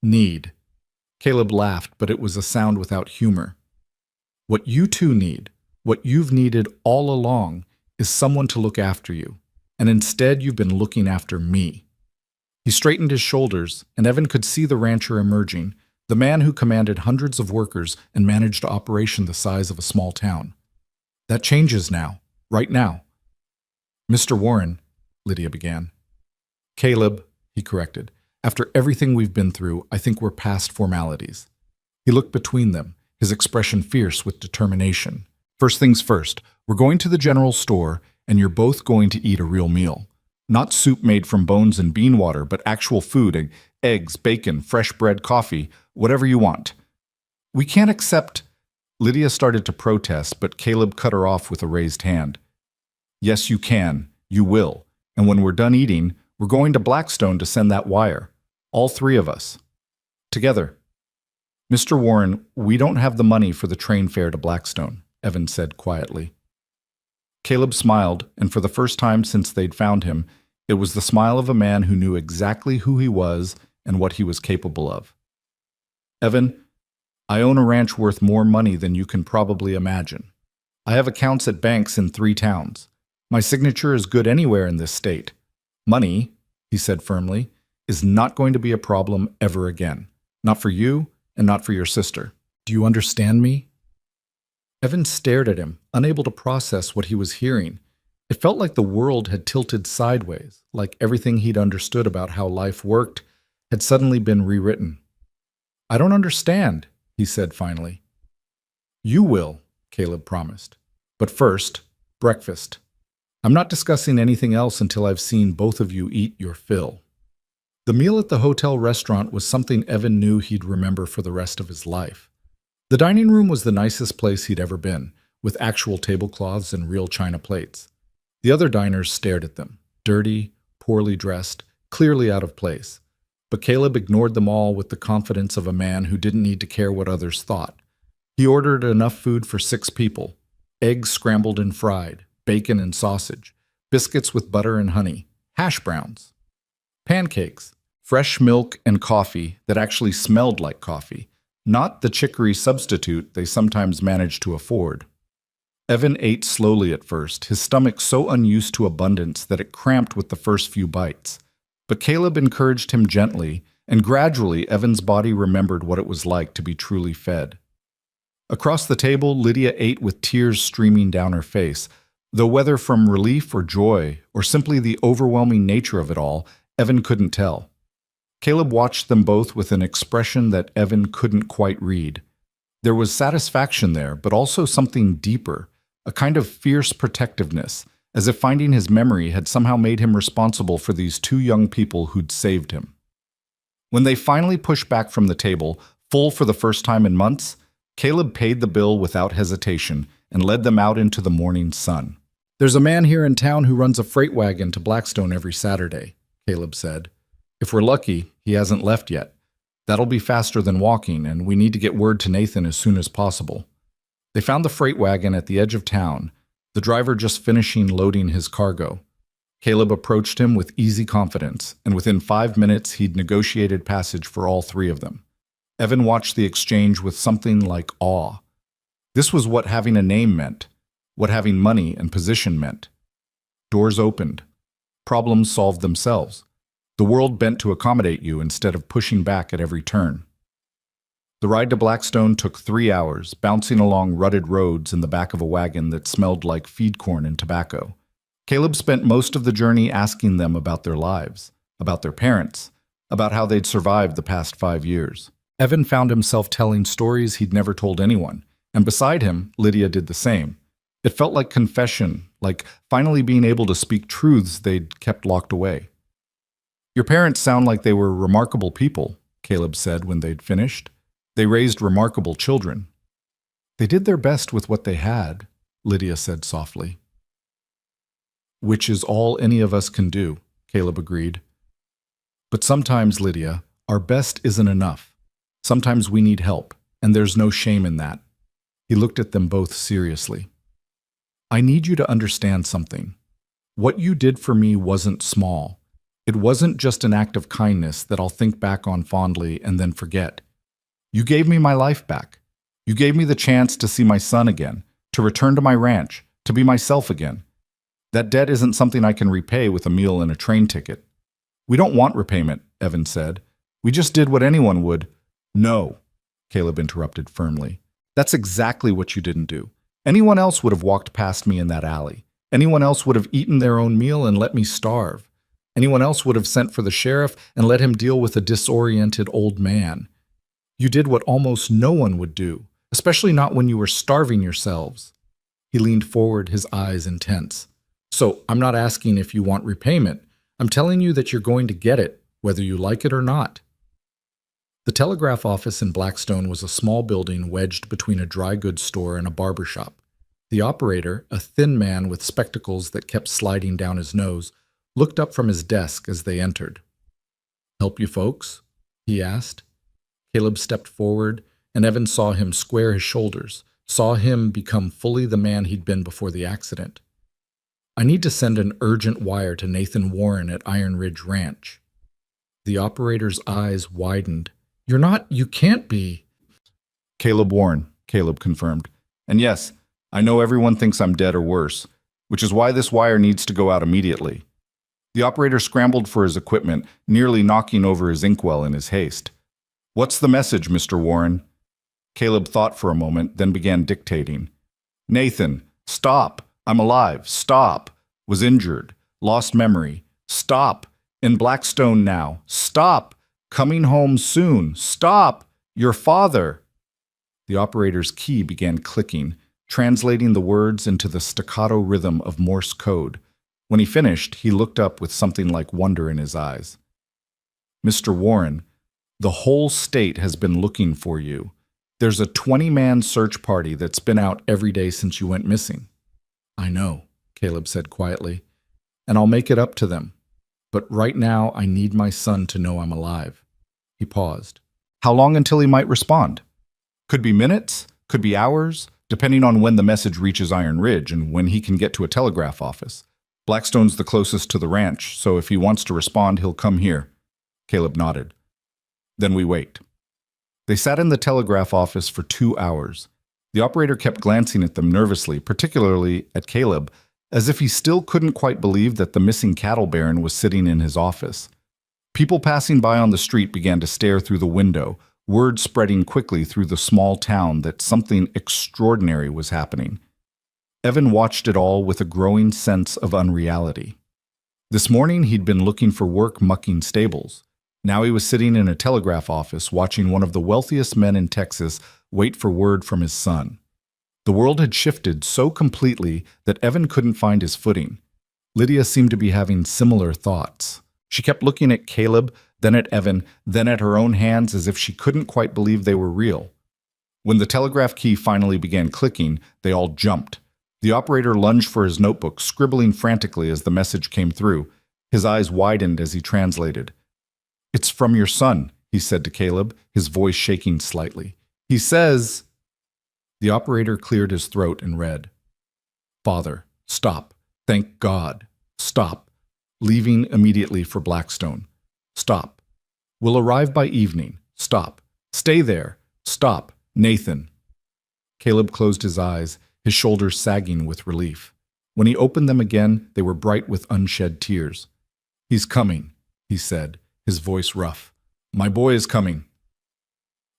Speaker 1: Need. Caleb laughed, but it was a sound without humor. What you two need, what you've needed all along, is someone to look after you, and instead you've been looking after me. He straightened his shoulders, and Evan could see the rancher emerging, the man who commanded hundreds of workers and managed an operation the size of a small town. That changes now, right now. Mr. Warren, Lydia began. Caleb, he corrected. After everything we've been through, I think we're past formalities. He looked between them, his expression fierce with determination. First things first, we're going to the general store, and you're both going to eat a real meal. Not soup made from bones and bean water, but actual food, eggs, bacon, fresh bread, coffee, whatever you want. We can't accept... Lydia started to protest, but Caleb cut her off with a raised hand. Yes, you can. You will. And when we're done eating, we're going to Blackstone to send that wire. All three of us. Together. Mr. Warren, we don't have the money for the train fare to Blackstone, Evan said quietly. Caleb smiled, and for the first time since they'd found him, it was the smile of a man who knew exactly who he was and what he was capable of. Evan, I own a ranch worth more money than you can probably imagine. I have accounts at banks in 3 towns. My signature is good anywhere in this state. Money, he said firmly, is not going to be a problem ever again. Not for you, and not for your sister. Do you understand me? Evan stared at him, unable to process what he was hearing. It felt like the world had tilted sideways, like everything he'd understood about how life worked had suddenly been rewritten. I don't understand, he said finally. You will, Caleb promised. But first, breakfast. I'm not discussing anything else until I've seen both of you eat your fill. The meal at the hotel restaurant was something Evan knew he'd remember for the rest of his life. The dining room was the nicest place he'd ever been, with actual tablecloths and real china plates. The other diners stared at them, dirty, poorly dressed, clearly out of place. But Caleb ignored them all with the confidence of a man who didn't need to care what others thought. He ordered enough food for 6 people, eggs scrambled and fried, bacon and sausage, biscuits with butter and honey, hash browns, pancakes, fresh milk and coffee that actually smelled like coffee, not the chicory substitute they sometimes managed to afford. Evan ate slowly at first, his stomach so unused to abundance that it cramped with the first few bites. But Caleb encouraged him gently, and gradually Evan's body remembered what it was like to be truly fed. Across the table, Lydia ate with tears streaming down her face, though whether from relief or joy, or simply the overwhelming nature of it all, Evan couldn't tell. Caleb watched them both with an expression that Evan couldn't quite read. There was satisfaction there, but also something deeper, a kind of fierce protectiveness, as if finding his memory had somehow made him responsible for these 2 young people who'd saved him. When they finally pushed back from the table, full for the first time in months, Caleb paid the bill without hesitation and led them out into the morning sun. There's a man here in town who runs a freight wagon to Blackstone every Saturday, Caleb said. If we're lucky, he hasn't left yet. That'll be faster than walking, and we need to get word to Nathan as soon as possible. They found the freight wagon at the edge of town, the driver just finishing loading his cargo. Caleb approached him with easy confidence, and within 5 minutes he'd negotiated passage for all 3 of them. Evan watched the exchange with something like awe. This was what having a name meant, what having money and position meant. Doors opened. Problems solved themselves. The world bent to accommodate you instead of pushing back at every turn. The ride to Blackstone took 3 hours, bouncing along rutted roads in the back of a wagon that smelled like feed corn and tobacco. Caleb spent most of the journey asking them about their lives, about their parents, about how they'd survived the past 5 years. Evan found himself telling stories he'd never told anyone, and beside him, Lydia did the same. It felt like confession, like finally being able to speak truths they'd kept locked away. Your parents sound like they were remarkable people, Caleb said when they'd finished. They raised remarkable children. They did their best with what they had, Lydia said softly. Which is all any of us can do, Caleb agreed. But sometimes, Lydia, our best isn't enough. Sometimes we need help, and there's no shame in that. He looked at them both seriously. I need you to understand something. What you did for me wasn't small. It wasn't just an act of kindness that I'll think back on fondly and then forget. You gave me my life back. You gave me the chance to see my son again, to return to my ranch, to be myself again. That debt isn't something I can repay with a meal and a train ticket. We don't want repayment, Evan said. We just did what anyone would. No, Caleb interrupted firmly. That's exactly what you didn't do. Anyone else would have walked past me in that alley. Anyone else would have eaten their own meal and let me starve. Anyone else would have sent for the sheriff and let him deal with a disoriented old man. You did what almost no one would do, especially not when you were starving yourselves." He leaned forward, his eyes intense. "So I'm not asking if you want repayment. I'm telling you that you're going to get it, whether you like it or not." The telegraph office in Blackstone was a small building wedged between a dry goods store and a barber shop. The operator, a thin man with spectacles that kept sliding down his nose, looked up from his desk as they entered. "Help you folks?" he asked. Caleb stepped forward, and Evan saw him square his shoulders, saw him become fully the man he'd been before the accident. "I need to send an urgent wire to Nathan Warren at Iron Ridge Ranch." The operator's eyes widened. You can't be." "Caleb Warren," Caleb confirmed. "And yes, I know everyone thinks I'm dead or worse, which is why this wire needs to go out immediately." The operator scrambled for his equipment, nearly knocking over his inkwell in his haste. "What's the message, Mr. Warren?" Caleb thought for a moment, then began dictating. "Nathan, stop. I'm alive. Stop. Was injured. Lost memory. Stop. In Blackstone now. Stop. Coming home soon. Stop. Your father." The operator's key began clicking, translating the words into the staccato rhythm of Morse code. When he finished, he looked up with something like wonder in his eyes. "Mr. Warren, the whole state has been looking for you. There's a 20-man search party that's been out every day since you went missing." "I know," Caleb said quietly, "and I'll make it up to them. But right now, I need my son to know I'm alive." He paused. "How long until he might respond?" "Could be minutes, could be hours, depending on when the message reaches Iron Ridge and when he can get to a telegraph office. Blackstone's the closest to the ranch, so if he wants to respond, he'll come here." Caleb nodded. "Then we wait." They sat in the telegraph office for 2 hours. The operator kept glancing at them nervously, particularly at Caleb, as if he still couldn't quite believe that the missing cattle baron was sitting in his office. People passing by on the street began to stare through the window, word spreading quickly through the small town that something extraordinary was happening. Evan watched it all with a growing sense of unreality. This morning he'd been looking for work mucking stables. Now he was sitting in a telegraph office watching one of the wealthiest men in Texas wait for word from his son. The world had shifted so completely that Evan couldn't find his footing. Lydia seemed to be having similar thoughts. She kept looking at Caleb, then at Evan, then at her own hands as if she couldn't quite believe they were real. When the telegraph key finally began clicking, they all jumped. The operator lunged for his notebook, scribbling frantically as the message came through. His eyes widened as he translated. "It's from your son," he said to Caleb, his voice shaking slightly. "He says—" The operator cleared his throat and read, "Father, stop. Thank God. Stop. Leaving immediately for Blackstone. Stop. Will arrive by evening. Stop. Stay there. Stop. Nathan." Caleb closed his eyes, his shoulders sagging with relief. When he opened them again, they were bright with unshed tears. "He's coming," he said, his voice rough. "My boy is coming."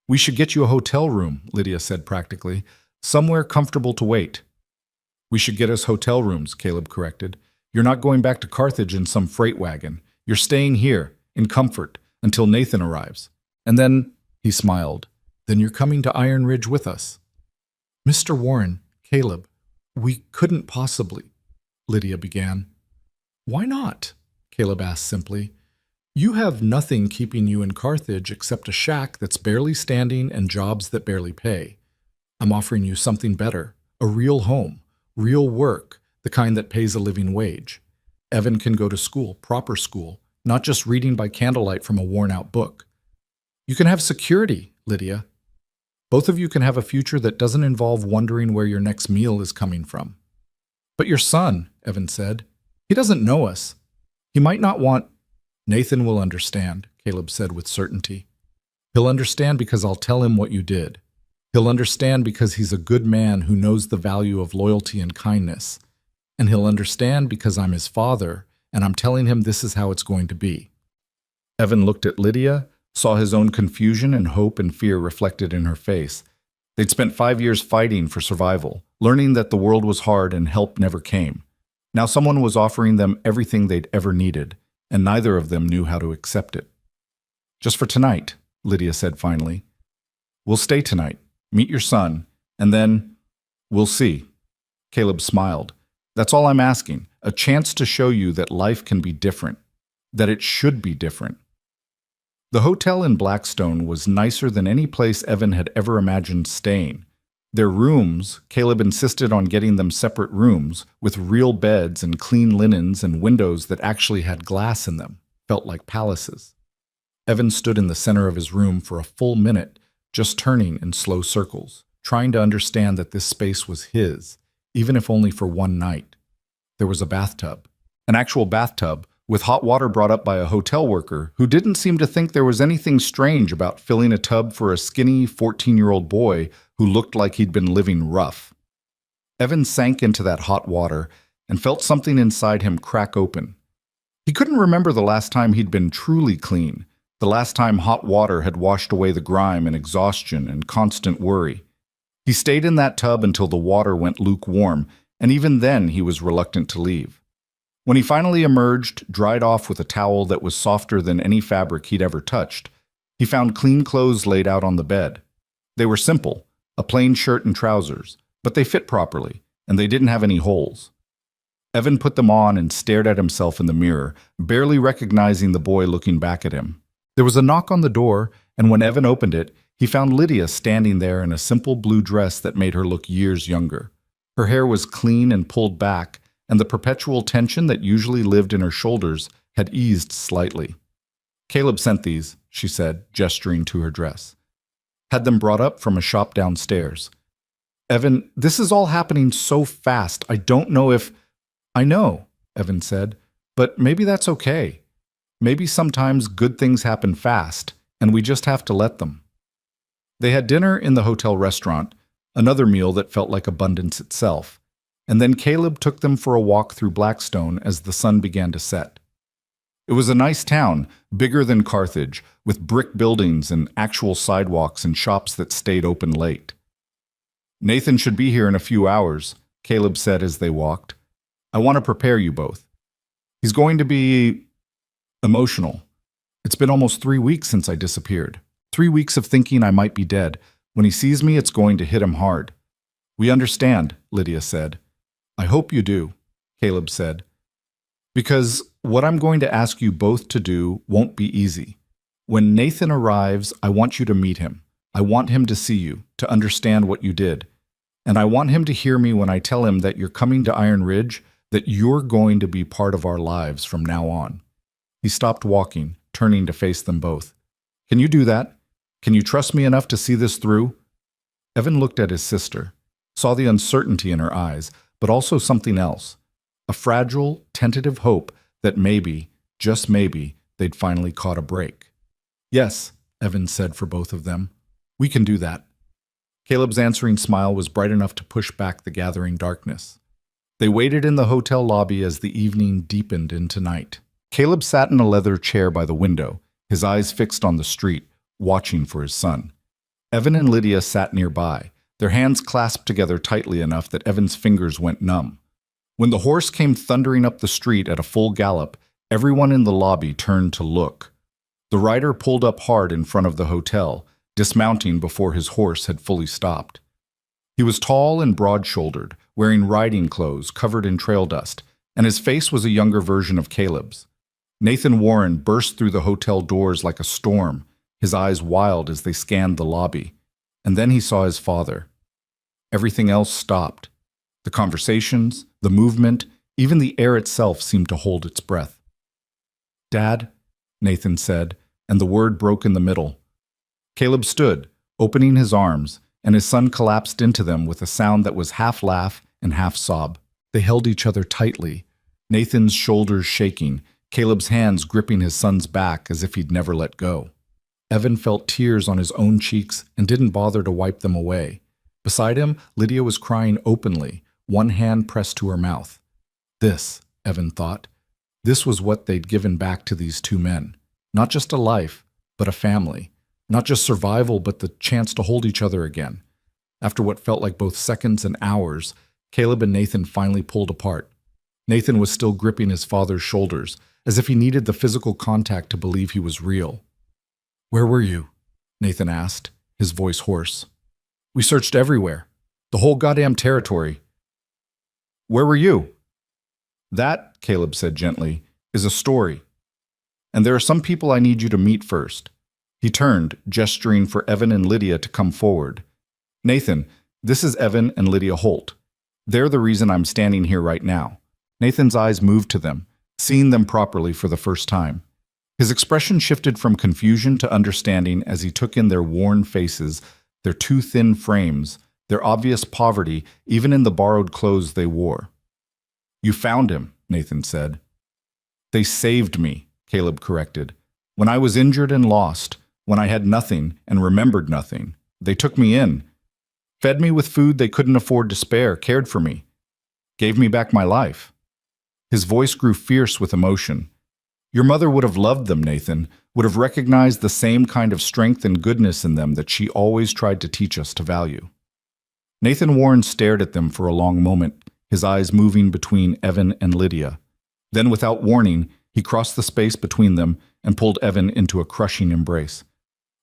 Speaker 1: "We should get you a hotel room," Lydia said practically. "Somewhere comfortable to wait." "We should get us hotel rooms," Caleb corrected. "You're not going back to Carthage in some freight wagon. You're staying here, in comfort, until Nathan arrives. And then," he smiled, "then you're coming to Iron Ridge with us." "Mr. Warren, Caleb, we couldn't possibly," Lydia began. "Why not?" Caleb asked simply. "You have nothing keeping you in Carthage except a shack that's barely standing and jobs that barely pay. I'm offering you something better, a real home, real work, the kind that pays a living wage. Evan can go to school, proper school, not just reading by candlelight from a worn-out book. You can have security, Lydia. Both of you can have a future that doesn't involve wondering where your next meal is coming from." "But your son," Evan said, "he doesn't know us. He might not want—" "Nathan will understand," Caleb said with certainty. "He'll understand because I'll tell him what you did. He'll understand because he's a good man who knows the value of loyalty and kindness. And he'll understand because I'm his father, and I'm telling him this is how it's going to be." Evan looked at Lydia, saw his own confusion and hope and fear reflected in her face. They'd spent 5 years fighting for survival, learning that the world was hard and help never came. Now someone was offering them everything they'd ever needed, and neither of them knew how to accept it. "Just for tonight," Lydia said finally. "We'll stay tonight, meet your son, and then we'll see." Caleb smiled. "That's all I'm asking, a chance to show you that life can be different, that it should be different." The hotel in Blackstone was nicer than any place Evan had ever imagined staying. Their rooms, Caleb insisted on getting them separate rooms, with real beds and clean linens and windows that actually had glass in them, felt like palaces. Evan stood in the center of his room for a full minute, just turning in slow circles, trying to understand that this space was his, even if only for one night. There was a bathtub, an actual bathtub, with hot water brought up by a hotel worker who didn't seem to think there was anything strange about filling a tub for a skinny 14-year-old boy who looked like he'd been living rough. Evan sank into that hot water and felt something inside him crack open. He couldn't remember the last time he'd been truly clean, the last time hot water had washed away the grime and exhaustion and constant worry. He stayed in that tub until the water went lukewarm, and even then he was reluctant to leave. When he finally emerged, dried off with a towel that was softer than any fabric he'd ever touched, he found clean clothes laid out on the bed. They were simple, a plain shirt and trousers, but they fit properly, and they didn't have any holes. Evan put them on and stared at himself in the mirror, barely recognizing the boy looking back at him. There was a knock on the door, and when Evan opened it, he found Lydia standing there in a simple blue dress that made her look years younger. Her hair was clean and pulled back, and the perpetual tension that usually lived in her shoulders had eased slightly. "Caleb sent these," she said, gesturing to her dress. "Had them brought up from a shop downstairs." "Evan, this is all happening so fast. I don't know if—" "I know," Evan said, "but maybe that's okay. Maybe sometimes good things happen fast, and we just have to let them." They had dinner in the hotel restaurant, another meal that felt like abundance itself, and then Caleb took them for a walk through Blackstone as the sun began to set. It was a nice town, bigger than Carthage, with brick buildings and actual sidewalks and shops that stayed open late. "Nathan should be here in a few hours," Caleb said as they walked. "I want to prepare you both. He's going to be emotional. It's been almost 3 weeks since I disappeared. 3 weeks of thinking I might be dead. When he sees me, it's going to hit him hard." "We understand," Lydia said. "I hope you do," Caleb said. "Because what I'm going to ask you both to do won't be easy. When Nathan arrives, I want you to meet him. I want him to see you, to understand what you did. And I want him to hear me when I tell him that you're coming to Iron Ridge, that you're going to be part of our lives from now on." He stopped walking, turning to face them both. "Can you do that? Can you trust me enough to see this through?" Evan looked at his sister, saw the uncertainty in her eyes, but also something else, a fragile, tentative hope that maybe, just maybe, they'd finally caught a break. "Yes," Evan said for both of them. "We can do that." Caleb's answering smile was bright enough to push back the gathering darkness. They waited in the hotel lobby as the evening deepened into night. Caleb sat in a leather chair by the window, his eyes fixed on the street, watching for his son. Evan and Lydia sat nearby, their hands clasped together tightly enough that Evan's fingers went numb. When the horse came thundering up the street at a full gallop, everyone in the lobby turned to look. The rider pulled up hard in front of the hotel, dismounting before his horse had fully stopped. He was tall and broad-shouldered, wearing riding clothes covered in trail dust, and his face was a younger version of Caleb's. Nathan Warren burst through the hotel doors like a storm, his eyes wild as they scanned the lobby. And then he saw his father. Everything else stopped. The conversations, the movement, even the air itself seemed to hold its breath. "Dad," Nathan said, and the word broke in the middle. Caleb stood, opening his arms, and his son collapsed into them with a sound that was half laugh and half sob. They held each other tightly, Nathan's shoulders shaking, Caleb's hands gripping his son's back as if he'd never let go. Evan felt tears on his own cheeks and didn't bother to wipe them away. Beside him, Lydia was crying openly, one hand pressed to her mouth. This, Evan thought, this was what they'd given back to these two men. Not just a life, but a family. Not just survival, but the chance to hold each other again. After what felt like both seconds and hours, Caleb and Nathan finally pulled apart. Nathan was still gripping his father's shoulders, as if he needed the physical contact to believe he was real. "Where were you?" Nathan asked, his voice hoarse. "We searched everywhere. The whole goddamn territory." "Where were you?" "That," Caleb said gently, "is a story. And there are some people I need you to meet first." He turned, gesturing for Evan and Lydia to come forward. "Nathan, this is Evan and Lydia Holt. They're the reason I'm standing here right now." Nathan's eyes moved to them, seeing them properly for the first time. His expression shifted from confusion to understanding as he took in their worn faces, their too thin frames, their obvious poverty, even in the borrowed clothes they wore. "You found him," Nathan said. "They saved me," Caleb corrected. "When I was injured and lost, when I had nothing and remembered nothing, they took me in, fed me with food they couldn't afford to spare, cared for me, gave me back my life." His voice grew fierce with emotion. "Your mother would have loved them, Nathan, would have recognized the same kind of strength and goodness in them that she always tried to teach us to value." Nathan Warren stared at them for a long moment, his eyes moving between Evan and Lydia. Then, without warning, he crossed the space between them and pulled Evan into a crushing embrace.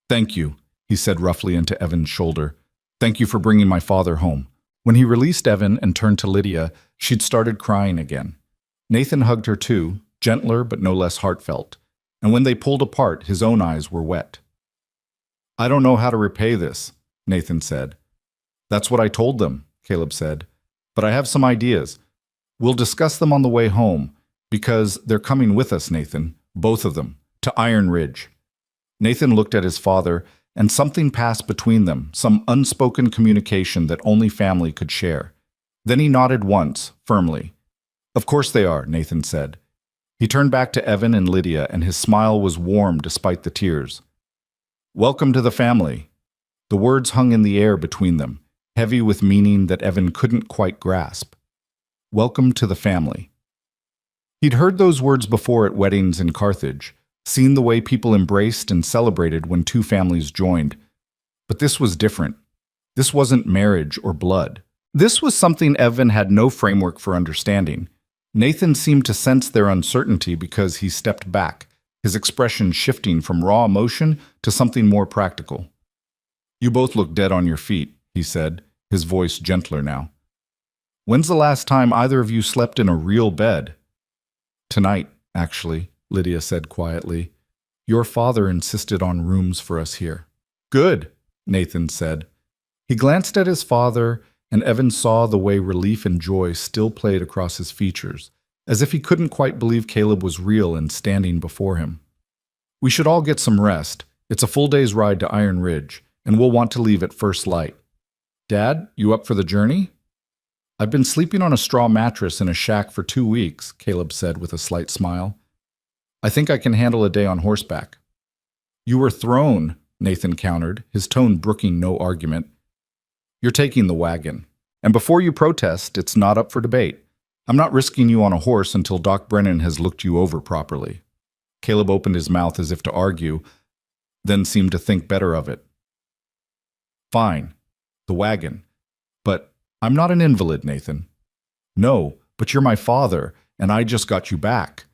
Speaker 1: "Thank you," he said roughly into Evan's shoulder. "Thank you for bringing my father home." When he released Evan and turned to Lydia, she'd started crying again. Nathan hugged her too, gentler but no less heartfelt, and when they pulled apart, his own eyes were wet. "I don't know how to repay this," Nathan said. "That's what I told them," Caleb said. "But I have some ideas. We'll discuss them on the way home, because they're coming with us, Nathan, both of them, to Iron Ridge." Nathan looked at his father, and something passed between them, some unspoken communication that only family could share. Then he nodded once, firmly. "Of course they are," Nathan said. He turned back to Evan and Lydia, and his smile was warm despite the tears. "Welcome to the family." The words hung in the air between them, heavy with meaning that Evan couldn't quite grasp. "Welcome to the family." He'd heard those words before at weddings in Carthage, seen the way people embraced and celebrated when two families joined. But this was different. This wasn't marriage or blood. This was something Evan had no framework for understanding. Nathan seemed to sense their uncertainty because he stepped back, his expression shifting from raw emotion to something more practical. "You both look dead on your feet," he said, his voice gentler now. "When's the last time either of you slept in a real bed?" "Tonight, actually," Lydia said quietly. "Your father insisted on rooms for us here." "Good," Nathan said. He glanced at his father, and Evan saw the way relief and joy still played across his features, as if he couldn't quite believe Caleb was real and standing before him. "We should all get some rest. It's a full day's ride to Iron Ridge, and we'll want to leave at first light. Dad, you up for the journey?" "I've been sleeping on a straw mattress in a shack for 2 weeks," Caleb said with a slight smile. "I think I can handle a day on horseback." "You were thrown," Nathan countered, his tone brooking no argument. "You're taking the wagon. And before you protest, it's not up for debate. I'm not risking you on a horse until Doc Brennan has looked you over properly." Caleb opened his mouth as if to argue, then seemed to think better of it. "Fine, the wagon. But I'm not an invalid, Nathan." "No, but you're my father, and I just got you back."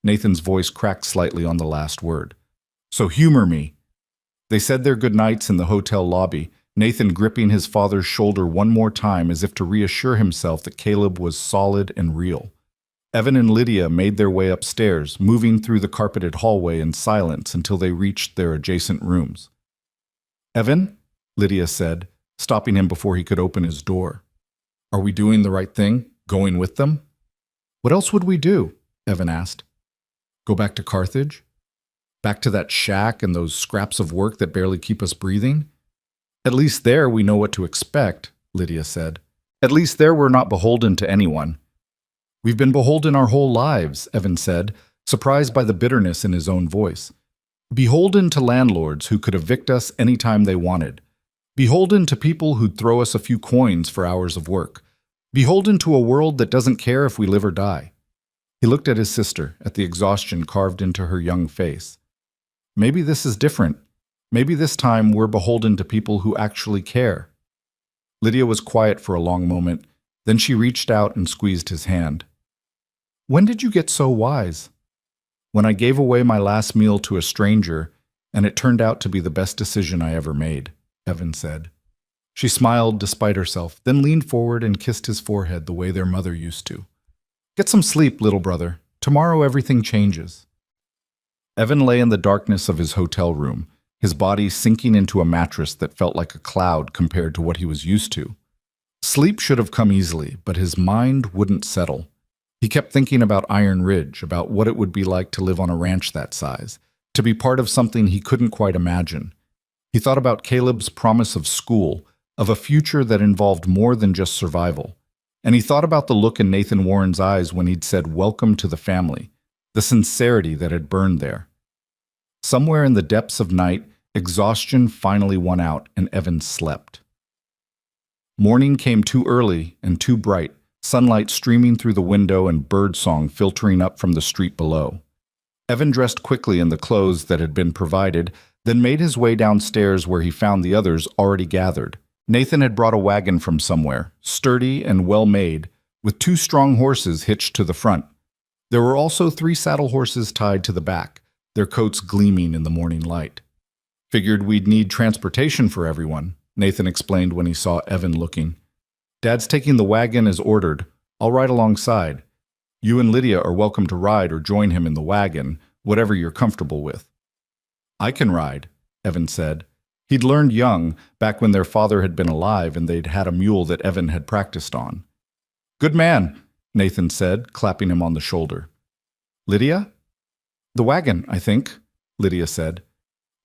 Speaker 1: Nathan's voice cracked slightly on the last word. "So humor me." They said their goodnights in the hotel lobby, Nathan gripping his father's shoulder one more time as if to reassure himself that Caleb was solid and real. Evan and Lydia made their way upstairs, moving through the carpeted hallway in silence until they reached their adjacent rooms. "Evan," Lydia said, stopping him before he could open his door. "Are we doing the right thing, going with them?" "What else would we do?" Evan asked. "Go back to Carthage? Back to that shack and those scraps of work that barely keep us breathing?" "At least there we know what to expect," Lydia said. "At least there we're not beholden to anyone." "We've been beholden our whole lives," Evan said, surprised by the bitterness in his own voice. "Beholden to landlords who could evict us any time they wanted. Beholden to people who'd throw us a few coins for hours of work. Beholden to a world that doesn't care if we live or die." He looked at his sister, at the exhaustion carved into her young face. "Maybe this is different. Maybe this time we're beholden to people who actually care." Lydia was quiet for a long moment, then she reached out and squeezed his hand. When did you get so wise? When I gave away my last meal to a stranger, and it turned out to be the best decision I ever made, Evan said. She smiled despite herself, then leaned forward and kissed his forehead the way their mother used to. Get some sleep, little brother. Tomorrow everything changes. Evan lay in the darkness of his hotel room, his body sinking into a mattress that felt like a cloud compared to what he was used to. Sleep should have come easily, but his mind wouldn't settle. He kept thinking about Iron Ridge, about what it would be like to live on a ranch that size, to be part of something he couldn't quite imagine. He thought about Caleb's promise of school, of a future that involved more than just survival. And he thought about the look in Nathan Warren's eyes when he'd said, "Welcome to the family," the sincerity that had burned there. Somewhere in the depths of night, exhaustion finally won out and Evan slept. Morning came too early and too bright, sunlight streaming through the window and birdsong filtering up from the street below. Evan dressed quickly in the clothes that had been provided, then made his way downstairs where he found the others already gathered. Nathan had brought a wagon from somewhere, sturdy and well-made, with 2 strong horses hitched to the front. There were also 3 saddle horses tied to the back, their coats gleaming in the morning light. Figured we'd need transportation for everyone, Nathan explained when he saw Evan looking. Dad's taking the wagon as ordered. I'll ride alongside. You and Lydia are welcome to ride or join him in the wagon, whatever you're comfortable with. I can ride, Evan said. He'd learned young, back when their father had been alive and they'd had a mule that Evan had practiced on. Good man, Nathan said, clapping him on the shoulder. Lydia? The wagon, I think, Lydia said.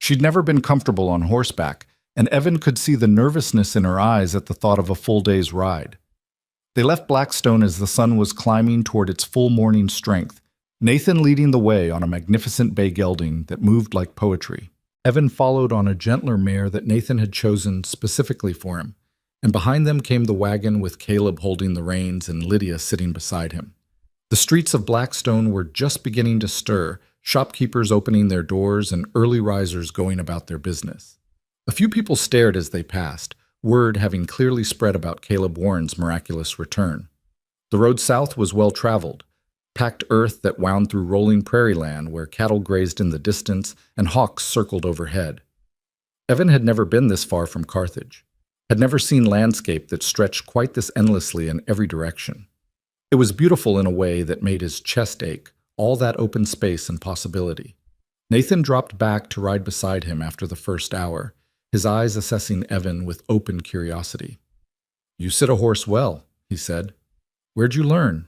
Speaker 1: She'd never been comfortable on horseback, and Evan could see the nervousness in her eyes at the thought of a full day's ride. They left Blackstone as the sun was climbing toward its full morning strength, Nathan leading the way on a magnificent bay gelding that moved like poetry. Evan followed on a gentler mare that Nathan had chosen specifically for him, and behind them came the wagon with Caleb holding the reins and Lydia sitting beside him. The streets of Blackstone were just beginning to stir, shopkeepers opening their doors and early risers going about their business. A few people stared as they passed, word having clearly spread about Caleb Warren's miraculous return. The road south was well traveled, packed earth that wound through rolling prairie land where cattle grazed in the distance and hawks circled overhead. Evan had never been this far from Carthage, had never seen landscape that stretched quite this endlessly in every direction. It was beautiful in a way that made his chest ache, all that open space and possibility. Nathan dropped back to ride beside him after the first hour, his eyes assessing Evan with open curiosity. You sit a horse well, he said. Where'd you learn?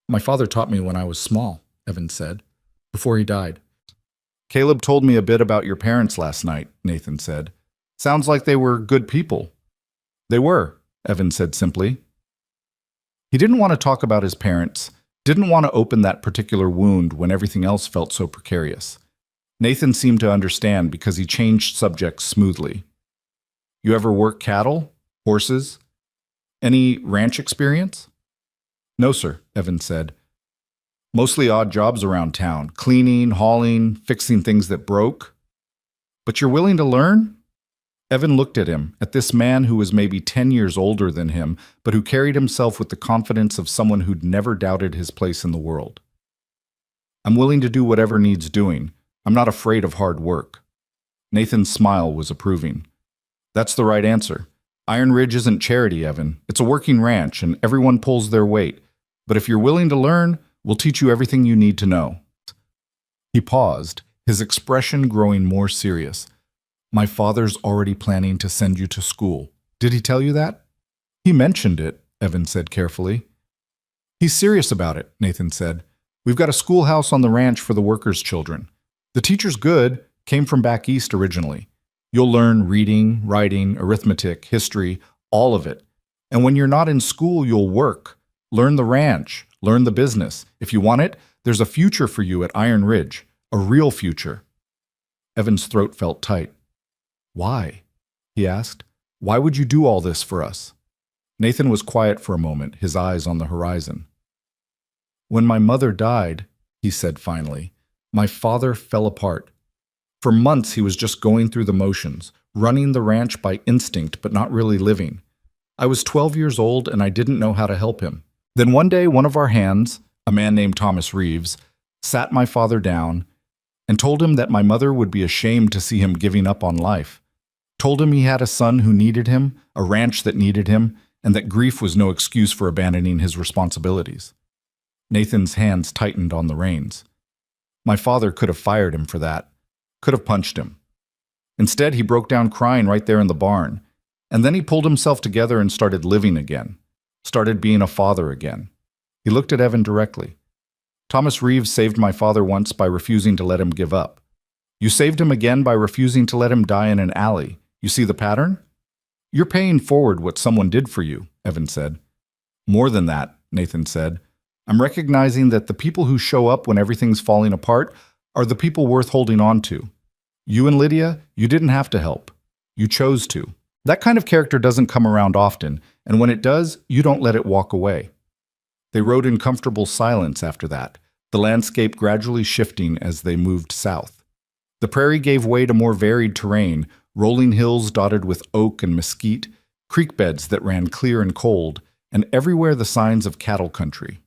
Speaker 1: My father taught me when I was small, Evan said, before he died. Caleb told me a bit about your parents last night, Nathan said. Sounds like they were good people. They were, Evan said simply. He didn't want to talk about his parents, didn't want to open that particular wound when everything else felt so precarious. Nathan seemed to understand because he changed subjects smoothly. You ever work cattle? Horses? Any ranch experience? No, sir, Evan said. Mostly odd jobs around town, cleaning, hauling, fixing things that broke. But you're willing to learn? Evan looked at him, at this man who was maybe 10 years older than him, but who carried himself with the confidence of someone who'd never doubted his place in the world. I'm willing to do whatever needs doing. I'm not afraid of hard work. Nathan's smile was approving. That's the right answer. Iron Ridge isn't charity, Evan. It's a working ranch, and everyone pulls their weight. But if you're willing to learn, we'll teach you everything you need to know. He paused, his expression growing more serious. My father's already planning to send you to school. Did he tell you that? He mentioned it, Evan said carefully. He's serious about it, Nathan said. We've got a schoolhouse on the ranch for the workers' children. The teacher's good, came from back east originally. You'll learn reading, writing, arithmetic, history, all of it. And when you're not in school, you'll work. Learn the ranch, learn the business. If you want it, there's a future for you at Iron Ridge, a real future. Evan's throat felt tight. Why? He asked. Why would you do all this for us? Nathan was quiet for a moment, his eyes on the horizon. When my mother died, he said finally, my father fell apart. For months he was just going through the motions, running the ranch by instinct but not really living. I was 12 years old and I didn't know how to help him. Then one day, one of our hands, a man named Thomas Reeves, sat my father down and told him that my mother would be ashamed to see him giving up on life. Told him he had a son who needed him, a ranch that needed him, and that grief was no excuse for abandoning his responsibilities. Nathan's hands tightened on the reins. My father could have fired him for that, could have punched him. Instead, he broke down crying right there in the barn, and then he pulled himself together and started living again, started being a father again. He looked at Evan directly. Thomas Reeves saved my father once by refusing to let him give up. You saved him again by refusing to let him die in an alley. You see the pattern? You're paying forward what someone did for you, Evan said. More than that, Nathan said. I'm recognizing that the people who show up when everything's falling apart are the people worth holding on to. You and Lydia, you didn't have to help. You chose to. That kind of character doesn't come around often, and when it does, you don't let it walk away. They rode in comfortable silence after that, the landscape gradually shifting as they moved south. The prairie gave way to more varied terrain, rolling hills dotted with oak and mesquite, creek beds that ran clear and cold, and everywhere the signs of cattle country.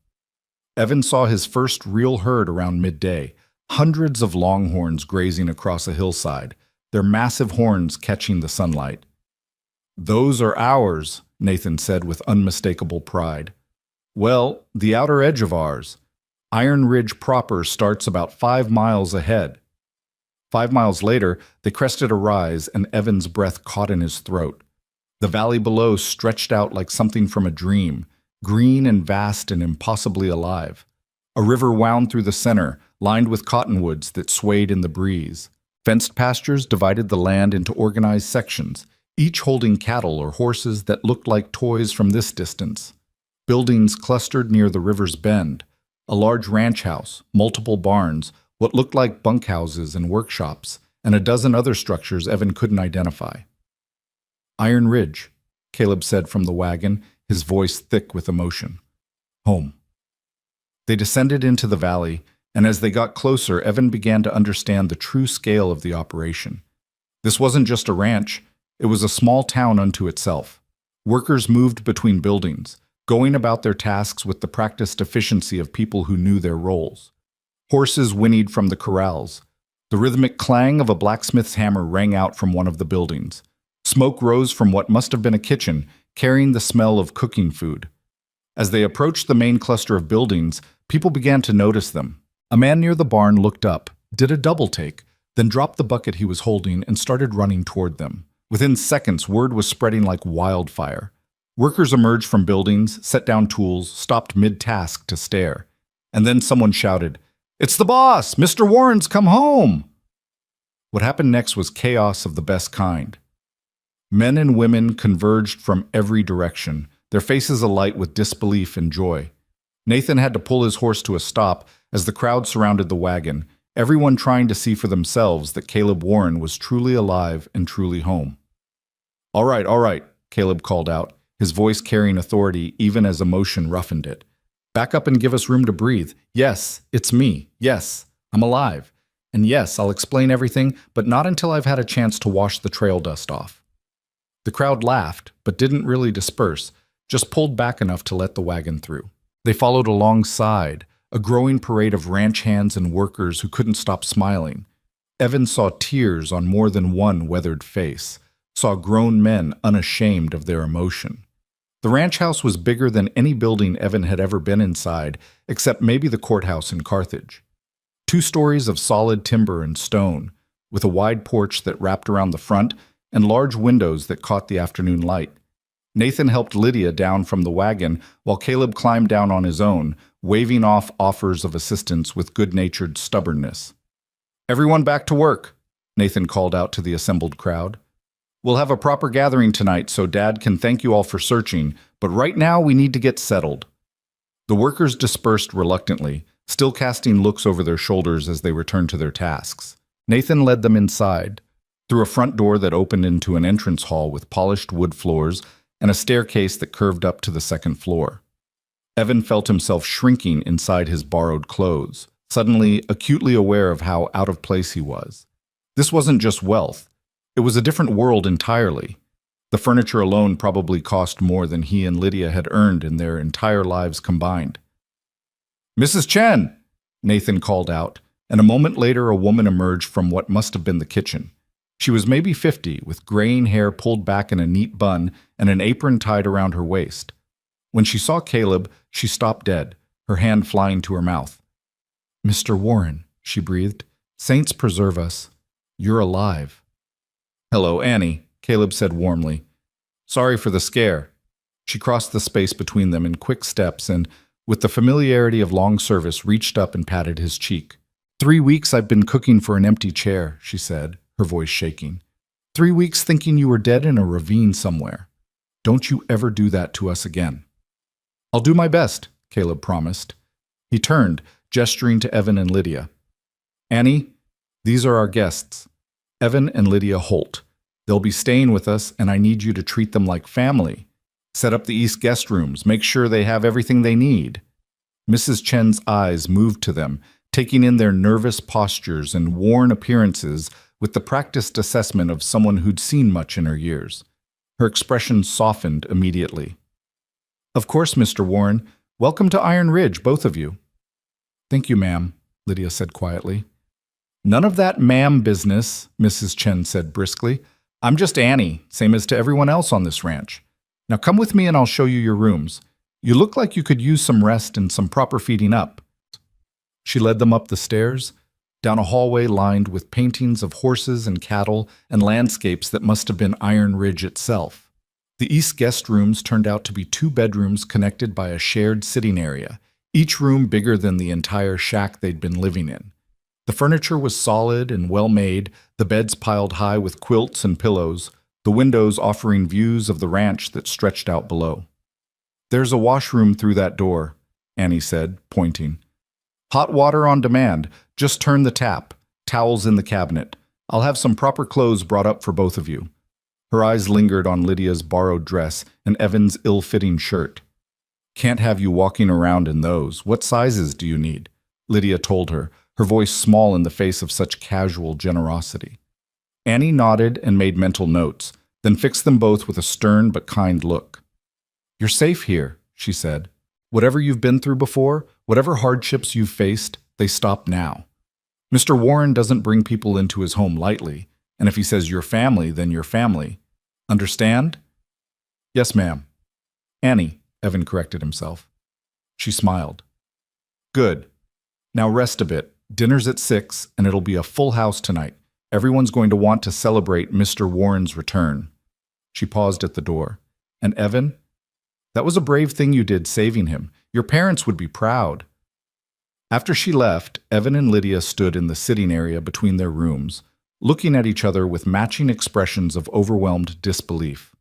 Speaker 1: Evan saw his first real herd around midday, hundreds of longhorns grazing across a hillside, their massive horns catching the sunlight. Those are ours, Nathan said with unmistakable pride. Well, the outer edge of ours. Iron Ridge proper starts about 5 miles ahead. 5 miles later, they crested a rise and Evan's breath caught in his throat. The valley below stretched out like something from a dream, green and vast and impossibly alive. A river wound through the center, lined with cottonwoods that swayed in the breeze. Fenced pastures divided the land into organized sections, each holding cattle or horses that looked like toys from this distance. Buildings clustered near the river's bend, a large ranch house, multiple barns, what looked like bunkhouses and workshops, and a dozen other structures Evan couldn't identify. Iron Ridge, Caleb said from the wagon, his voice thick with emotion. Home. They descended into the valley, and as they got closer, Evan began to understand the true scale of the operation. This wasn't just a ranch, it was a small town unto itself. Workers moved between buildings, going about their tasks with the practiced efficiency of people who knew their roles. Horses whinnied from the corrals. The rhythmic clang of a blacksmith's hammer rang out from one of the buildings. Smoke rose from what must have been a kitchen, carrying the smell of cooking food. As they approached the main cluster of buildings, people began to notice them. A man near the barn looked up, did a double take, then dropped the bucket he was holding and started running toward them. Within seconds, word was spreading like wildfire. Workers emerged from buildings, set down tools, stopped mid-task to stare. And then someone shouted, "It's the boss! Mr. Warren's come home!" What happened next was chaos of the best kind. Men and women converged from every direction, their faces alight with disbelief and joy. Nathan had to pull his horse to a stop as the crowd surrounded the wagon, everyone trying to see for themselves that Caleb Warren was truly alive and truly home. All right, Caleb called out, his voice carrying authority even as emotion roughened it. Back up and give us room to breathe. Yes, it's me. Yes, I'm alive. And yes, I'll explain everything, but not until I've had a chance to wash the trail dust off. The crowd laughed, but didn't really disperse, just pulled back enough to let the wagon through. They followed alongside, a growing parade of ranch hands and workers who couldn't stop smiling. Evan saw tears on more than one weathered face, saw grown men unashamed of their emotion. The ranch house was bigger than any building Evan had ever been inside, except maybe the courthouse in Carthage. 2 stories of solid timber and stone, with a wide porch that wrapped around the front and large windows that caught the afternoon light. Nathan helped Lydia down from the wagon while Caleb climbed down on his own, waving off offers of assistance with good-natured stubbornness. "Everyone back to work," Nathan called out to the assembled crowd. "We'll have a proper gathering tonight so Dad can thank you all for searching, but right now we need to get settled." The workers dispersed reluctantly, still casting looks over their shoulders as they returned to their tasks. Nathan led them inside, through a front door that opened into an entrance hall with polished wood floors and a staircase that curved up to the second floor. Evan felt himself shrinking inside his borrowed clothes, suddenly acutely aware of how out of place he was. This wasn't just wealth. It was a different world entirely. The furniture alone probably cost more than he and Lydia had earned in their entire lives combined. "Mrs. Chen!" Nathan called out, and a moment later a woman emerged from what must have been the kitchen. She was maybe 50, with graying hair pulled back in a neat bun and an apron tied around her waist. When she saw Caleb, she stopped dead, her hand flying to her mouth. "Mr. Warren," she breathed, "saints preserve us. You're alive." "Hello, Annie," Caleb said warmly. "Sorry for the scare." She crossed the space between them in quick steps and, with the familiarity of long service, reached up and patted his cheek. 3 weeks I've been cooking for an empty chair," she said, her voice shaking. 3 weeks thinking you were dead in a ravine somewhere. Don't you ever do that to us again." "I'll do my best," Caleb promised. He turned, gesturing to Evan and Lydia. "Annie, these are our guests. Evan and Lydia Holt. They'll be staying with us, and I need you to treat them like family. Set up the East guest rooms, make sure they have everything they need." Mrs. Chen's eyes moved to them, taking in their nervous postures and worn appearances with the practiced assessment of someone who'd seen much in her years. Her expression softened immediately. "Of course, Mr. Warren. Welcome to Iron Ridge, both of you." "Thank you, ma'am," Lydia said quietly. "None of that ma'am business," Mrs. Chen said briskly. "I'm just Annie, same as to everyone else on this ranch. Now come with me and I'll show you your rooms. You look like you could use some rest and some proper feeding up." She led them up the stairs, down a hallway lined with paintings of horses and cattle and landscapes that must have been Iron Ridge itself. The East guest rooms turned out to be 2 bedrooms connected by a shared sitting area, each room bigger than the entire shack they'd been living in. The furniture was solid and well-made, the beds piled high with quilts and pillows, the windows offering views of the ranch that stretched out below. "There's a washroom through that door," Annie said, pointing. "Hot water on demand. Just turn the tap. Towels in the cabinet. I'll have some proper clothes brought up for both of you." Her eyes lingered on Lydia's borrowed dress and Evan's ill-fitting shirt. "Can't have you walking around in those. What sizes do you need?" Lydia told her, her voice small in the face of such casual generosity. Annie nodded and made mental notes, then fixed them both with a stern but kind look. "You're safe here," she said. "Whatever you've been through before, whatever hardships you've faced, they stop now. Mr. Warren doesn't bring people into his home lightly, and if he says you're family, then you're family. Understand?" "Yes, ma'am." "Annie," Evan corrected himself. She smiled. "Good. Now rest a bit. Dinner's at 6, and it'll be a full house tonight. Everyone's going to want to celebrate Mr. Warren's return." She paused at the door. "And Evan, that was a brave thing you did saving him. Your parents would be proud." After she left, Evan and Lydia stood in the sitting area between their rooms, looking at each other with matching expressions of overwhelmed disbelief.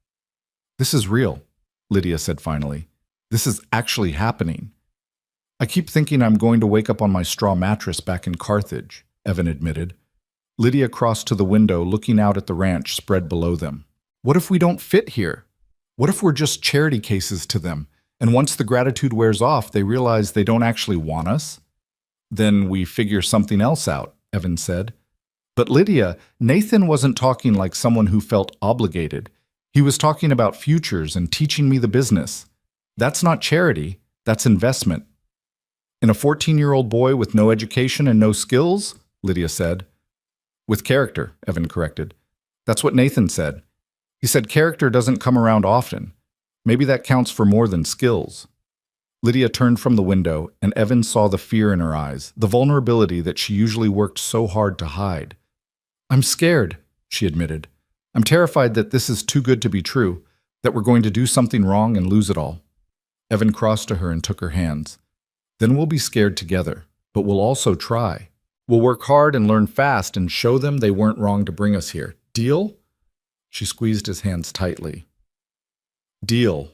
Speaker 1: "This is real," Lydia said finally. "This is actually happening." "I keep thinking I'm going to wake up on my straw mattress back in Carthage," Evan admitted. Lydia crossed to the window, looking out at the ranch spread below them. "What if we don't fit here? What if we're just charity cases to them, and once the gratitude wears off, they realize they don't actually want us?" "Then we figure something else out," Evan said. "But Lydia, Nathan wasn't talking like someone who felt obligated. He was talking about futures and teaching me the business. That's not charity, that's investment." "In a 14-year-old boy with no education and no skills?" Lydia said. "With character," Evan corrected. "That's what Nathan said. He said character doesn't come around often. Maybe that counts for more than skills." Lydia turned from the window, and Evan saw the fear in her eyes, the vulnerability that she usually worked so hard to hide. "I'm scared," she admitted. "I'm terrified that this is too good to be true, that we're going to do something wrong and lose it all." Evan crossed to her and took her hands. "Then we'll be scared together, but we'll also try. We'll work hard and learn fast and show them they weren't wrong to bring us here. Deal?" She squeezed his hands tightly. "Deal."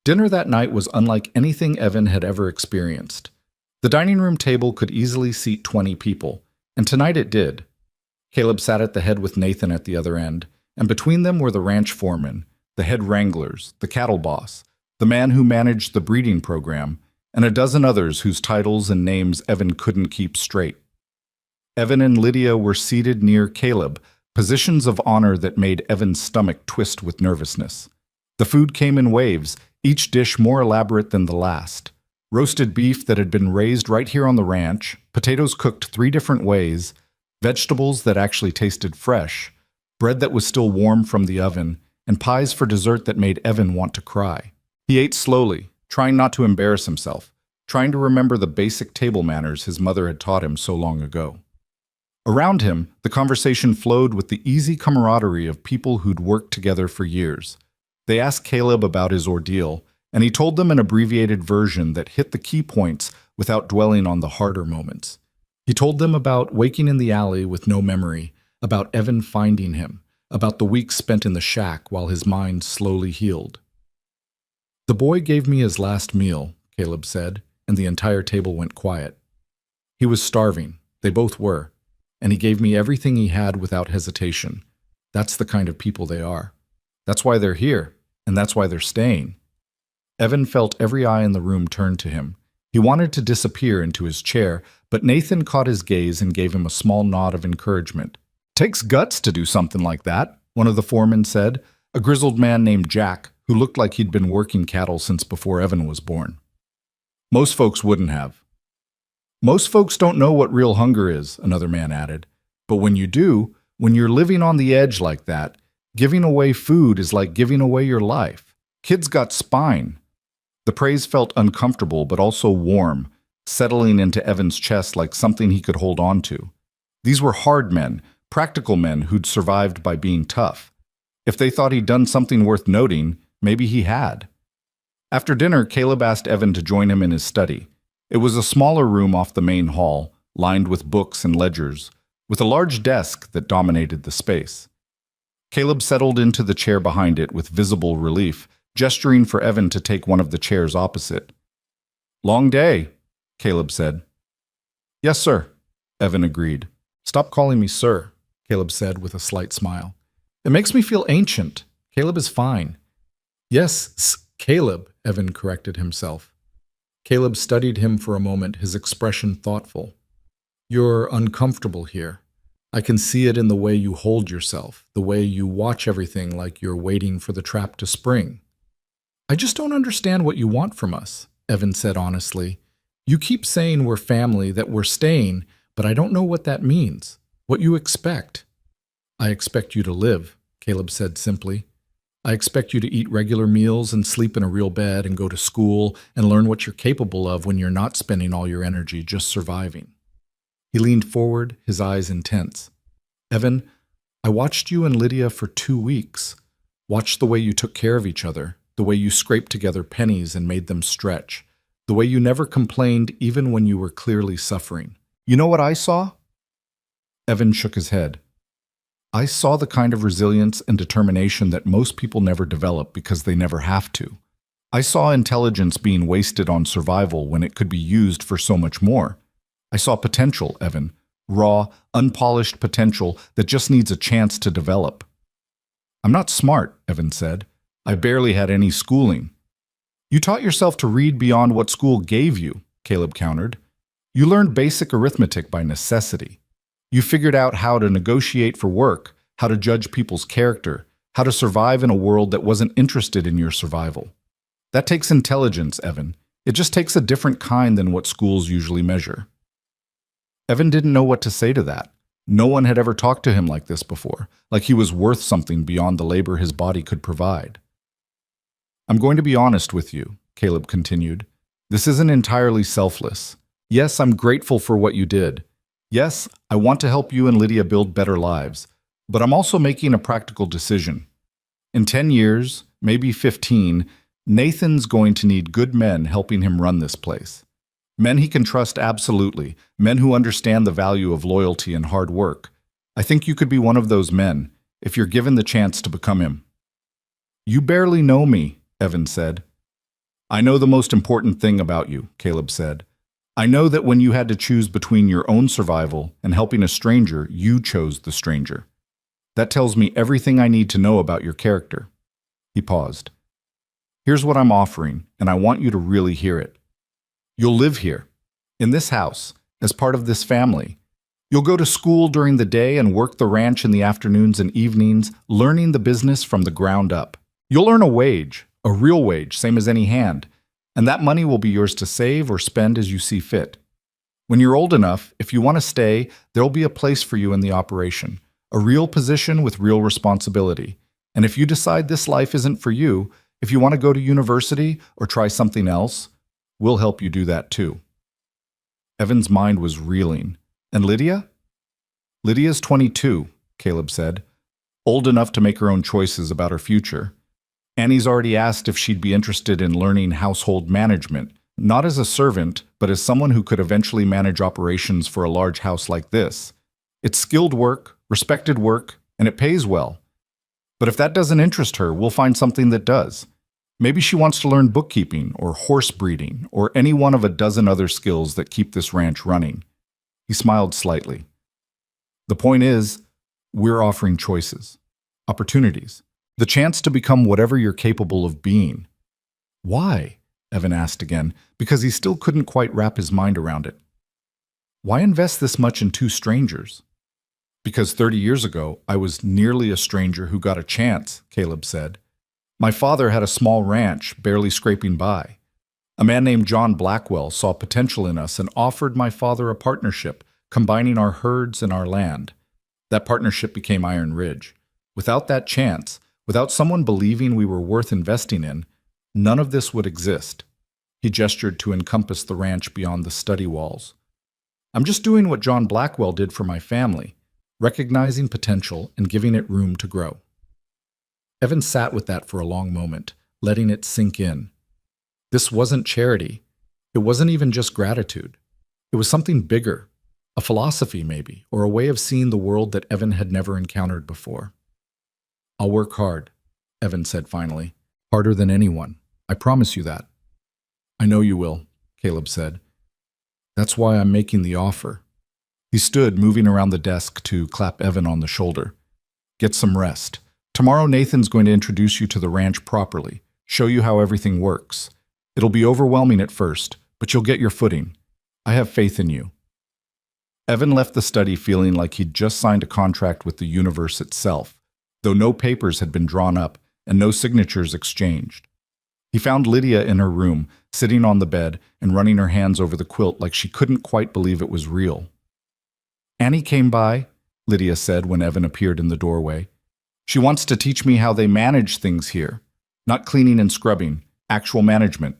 Speaker 1: Dinner that night was unlike anything Evan had ever experienced. The dining room table could easily seat 20 people, and tonight it did. Caleb sat at the head with Nathan at the other end, and between them were the ranch foreman, the head wranglers, the cattle boss, the man who managed the breeding program, and a dozen others whose titles and names Evan couldn't keep straight. Evan and Lydia were seated near Caleb, Positions of honor that made Evan's stomach twist with nervousness. The food came in waves, each dish more elaborate than the last. Roasted beef that had been raised right here on the ranch, potatoes cooked 3 different ways, vegetables that actually tasted fresh, bread that was still warm from the oven, and pies for dessert that made Evan want to cry. He ate slowly, trying not to embarrass himself, trying to remember the basic table manners his mother had taught him so long ago. Around him, the conversation flowed with the easy camaraderie of people who'd worked together for years. They asked Caleb about his ordeal, and he told them an abbreviated version that hit the key points without dwelling on the harder moments. He told them about waking in the alley with no memory, about Evan finding him, about the weeks spent in the shack while his mind slowly healed. "The boy gave me his last meal," Caleb said, and the entire table went quiet. "He was starving, they both were, and he gave me everything he had without hesitation. That's the kind of people they are. That's why they're here, and that's why they're staying." Evan felt every eye in the room turn to him. He wanted to disappear into his chair, but Nathan caught his gaze and gave him a small nod of encouragement. "Takes guts to do something like that," one of the foremen said, a grizzled man named Jack, who looked like he'd been working cattle since before Evan was born. "Most folks wouldn't have." "Most folks don't know what real hunger is," another man added. "But when you do, when you're living on the edge like that, giving away food is like giving away your life. Kids got spine." The praise felt uncomfortable but also warm, settling into Evan's chest like something he could hold on to. These were hard men, practical men who'd survived by being tough. If they thought he'd done something worth noting, maybe he had. After dinner, Caleb asked Evan to join him in his study. It was a smaller room off the main hall, lined with books and ledgers, with a large desk that dominated the space. Caleb settled into the chair behind it with visible relief, gesturing for Evan to take one of the chairs opposite. "Long day," Caleb said. "Yes, sir," Evan agreed. "Stop calling me sir," Caleb said with a slight smile. "It makes me feel ancient. Caleb is fine." "Yes, Caleb," Evan corrected himself. Caleb studied him for a moment, his expression thoughtful. "You're uncomfortable here. I can see it in the way you hold yourself, the way you watch everything like you're waiting for the trap to spring." "I just don't understand what you want from us," Evan said honestly. "You keep saying we're family, that we're staying, but I don't know what that means, what you expect." "I expect you to live," Caleb said simply. "I expect you to eat regular meals and sleep in a real bed and go to school and learn what you're capable of when you're not spending all your energy just surviving." He leaned forward, his eyes intense. "Evan, I watched you and Lydia for 2 weeks. Watched the way you took care of each other, the way you scraped together pennies and made them stretch, the way you never complained even when you were clearly suffering. You know what I saw?" Evan shook his head. "I saw the kind of resilience and determination that most people never develop because they never have to. I saw intelligence being wasted on survival when it could be used for so much more. I saw potential, Evan, raw, unpolished potential that just needs a chance to develop." "I'm not smart," Evan said. "I barely had any schooling." "You taught yourself to read beyond what school gave you," Caleb countered. "You learned basic arithmetic by necessity. You figured out how to negotiate for work, how to judge people's character, how to survive in a world that wasn't interested in your survival. That takes intelligence, Evan. It just takes a different kind than what schools usually measure." Evan didn't know what to say to that. No one had ever talked to him like this before, like he was worth something beyond the labor his body could provide. "I'm going to be honest with you," Caleb continued. "This isn't entirely selfless. Yes, I'm grateful for what you did. Yes, I want to help you and Lydia build better lives, but I'm also making a practical decision. In 10 years, maybe 15, Nathan's going to need good men helping him run this place. Men he can trust absolutely, men who understand the value of loyalty and hard work. I think you could be one of those men, if you're given the chance to become him." "You barely know me," Evan said. "I know the most important thing about you," Caleb said. "I know that when you had to choose between your own survival and helping a stranger, you chose the stranger. That tells me everything I need to know about your character." He paused. "Here's what I'm offering, and I want you to really hear it. You'll live here, in this house, as part of this family. You'll go to school during the day and work the ranch in the afternoons and evenings, learning the business from the ground up. You'll earn a wage, a real wage, same as any hand, and that money will be yours to save or spend as you see fit. When you're old enough, if you want to stay, there'll be a place for you in the operation, a real position with real responsibility. And if you decide this life isn't for you, if you want to go to university or try something else, we'll help you do that too. Evan's mind was reeling. And Lydia? Lydia's 22, Caleb said, old enough to make her own choices about her future. Annie's already asked if she'd be interested in learning household management, not as a servant, but as someone who could eventually manage operations for a large house like this. It's skilled work, respected work, and it pays well. But if that doesn't interest her, we'll find something that does. Maybe she wants to learn bookkeeping or horse breeding or any one of a dozen other skills that keep this ranch running. He smiled slightly. The point is, we're offering choices, opportunities, the chance to become whatever you're capable of being. Why? Evan asked again, because he still couldn't quite wrap his mind around it. Why invest this much in two strangers? Because 30 years ago, I was nearly a stranger who got a chance, Caleb said. My father had a small ranch, barely scraping by. A man named John Blackwell saw potential in us and offered my father a partnership, combining our herds and our land. That partnership became Iron Ridge. Without that chance, without someone believing we were worth investing in, none of this would exist. He gestured to encompass the ranch beyond the study walls. I'm just doing what John Blackwell did for my family, recognizing potential and giving it room to grow. Evan sat with that for a long moment, letting it sink in. This wasn't charity. It wasn't even just gratitude. It was something bigger, a philosophy maybe, or a way of seeing the world that Evan had never encountered before. I'll work hard, Evan said finally. Harder than anyone. I promise you that. I know you will, Caleb said. That's why I'm making the offer. He stood, moving around the desk to clap Evan on the shoulder. Get some rest. Tomorrow Nathan's going to introduce you to the ranch properly, show you how everything works. It'll be overwhelming at first, but you'll get your footing. I have faith in you. Evan left the study feeling like he'd just signed a contract with the universe itself, though no papers had been drawn up and no signatures exchanged. He found Lydia in her room, sitting on the bed and running her hands over the quilt like she couldn't quite believe it was real. Annie came by, Lydia said when Evan appeared in the doorway. She wants to teach me how they manage things here. Not cleaning and scrubbing, actual management.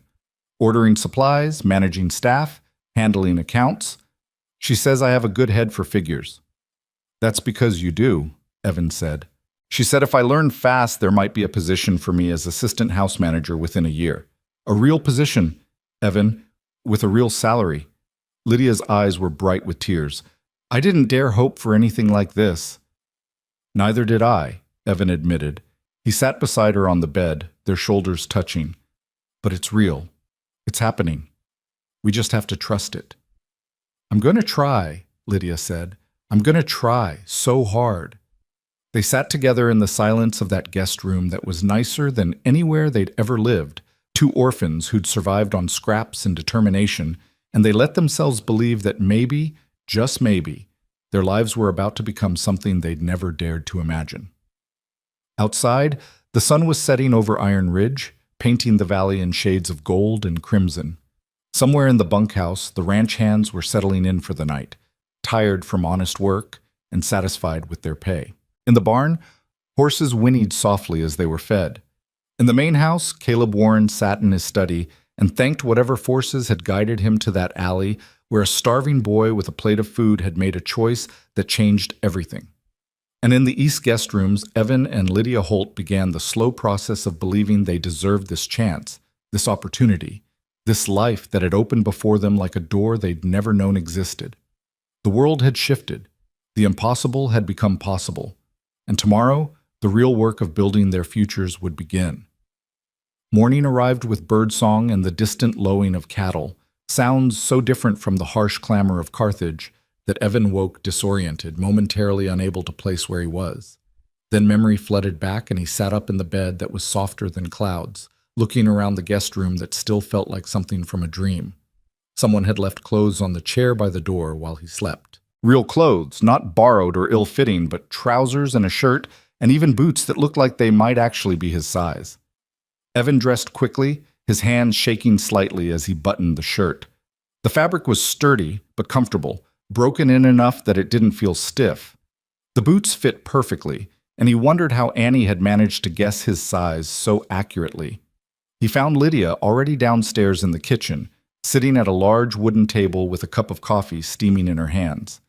Speaker 1: Ordering supplies, managing staff, handling accounts. She says I have a good head for figures. That's because you do, Evan said. She said if I learn fast, there might be a position for me as assistant house manager within a year. A real position, Evan, with a real salary. Lydia's eyes were bright with tears. I didn't dare hope for anything like this. Neither did I, Evan admitted. He sat beside her on the bed, their shoulders touching. But it's real. It's happening. We just have to trust it. I'm going to try, Lydia said. I'm going to try so hard. They sat together in the silence of that guest room that was nicer than anywhere they'd ever lived, two orphans who'd survived on scraps and determination, and they let themselves believe that maybe, just maybe, their lives were about to become something they'd never dared to imagine. Outside, the sun was setting over Iron Ridge, painting the valley in shades of gold and crimson. Somewhere in the bunkhouse, the ranch hands were settling in for the night, tired from honest work and satisfied with their pay. In the barn, horses whinnied softly as they were fed. In the main house, Caleb Warren sat in his study and thanked whatever forces had guided him to that alley where a starving boy with a plate of food had made a choice that changed everything. And in the East guest rooms, Evan and Lydia Holt began the slow process of believing they deserved this chance, this opportunity, this life that had opened before them like a door they'd never known existed. The world had shifted. The impossible had become possible. And tomorrow, the real work of building their futures would begin. Morning arrived with birdsong and the distant lowing of cattle, sounds so different from the harsh clamor of Carthage that Evan woke disoriented, momentarily unable to place where he was. Then memory flooded back and he sat up in the bed that was softer than clouds, looking around the guest room that still felt like something from a dream. Someone had left clothes on the chair by the door while he slept. Real clothes, not borrowed or ill-fitting, but trousers and a shirt, and even boots that looked like they might actually be his size. Evan dressed quickly, his hands shaking slightly as he buttoned the shirt. The fabric was sturdy but comfortable, broken in enough that it didn't feel stiff. The boots fit perfectly, and he wondered how Annie had managed to guess his size so accurately. He found Lydia already downstairs in the kitchen, sitting at a large wooden table with a cup of coffee steaming in her hands.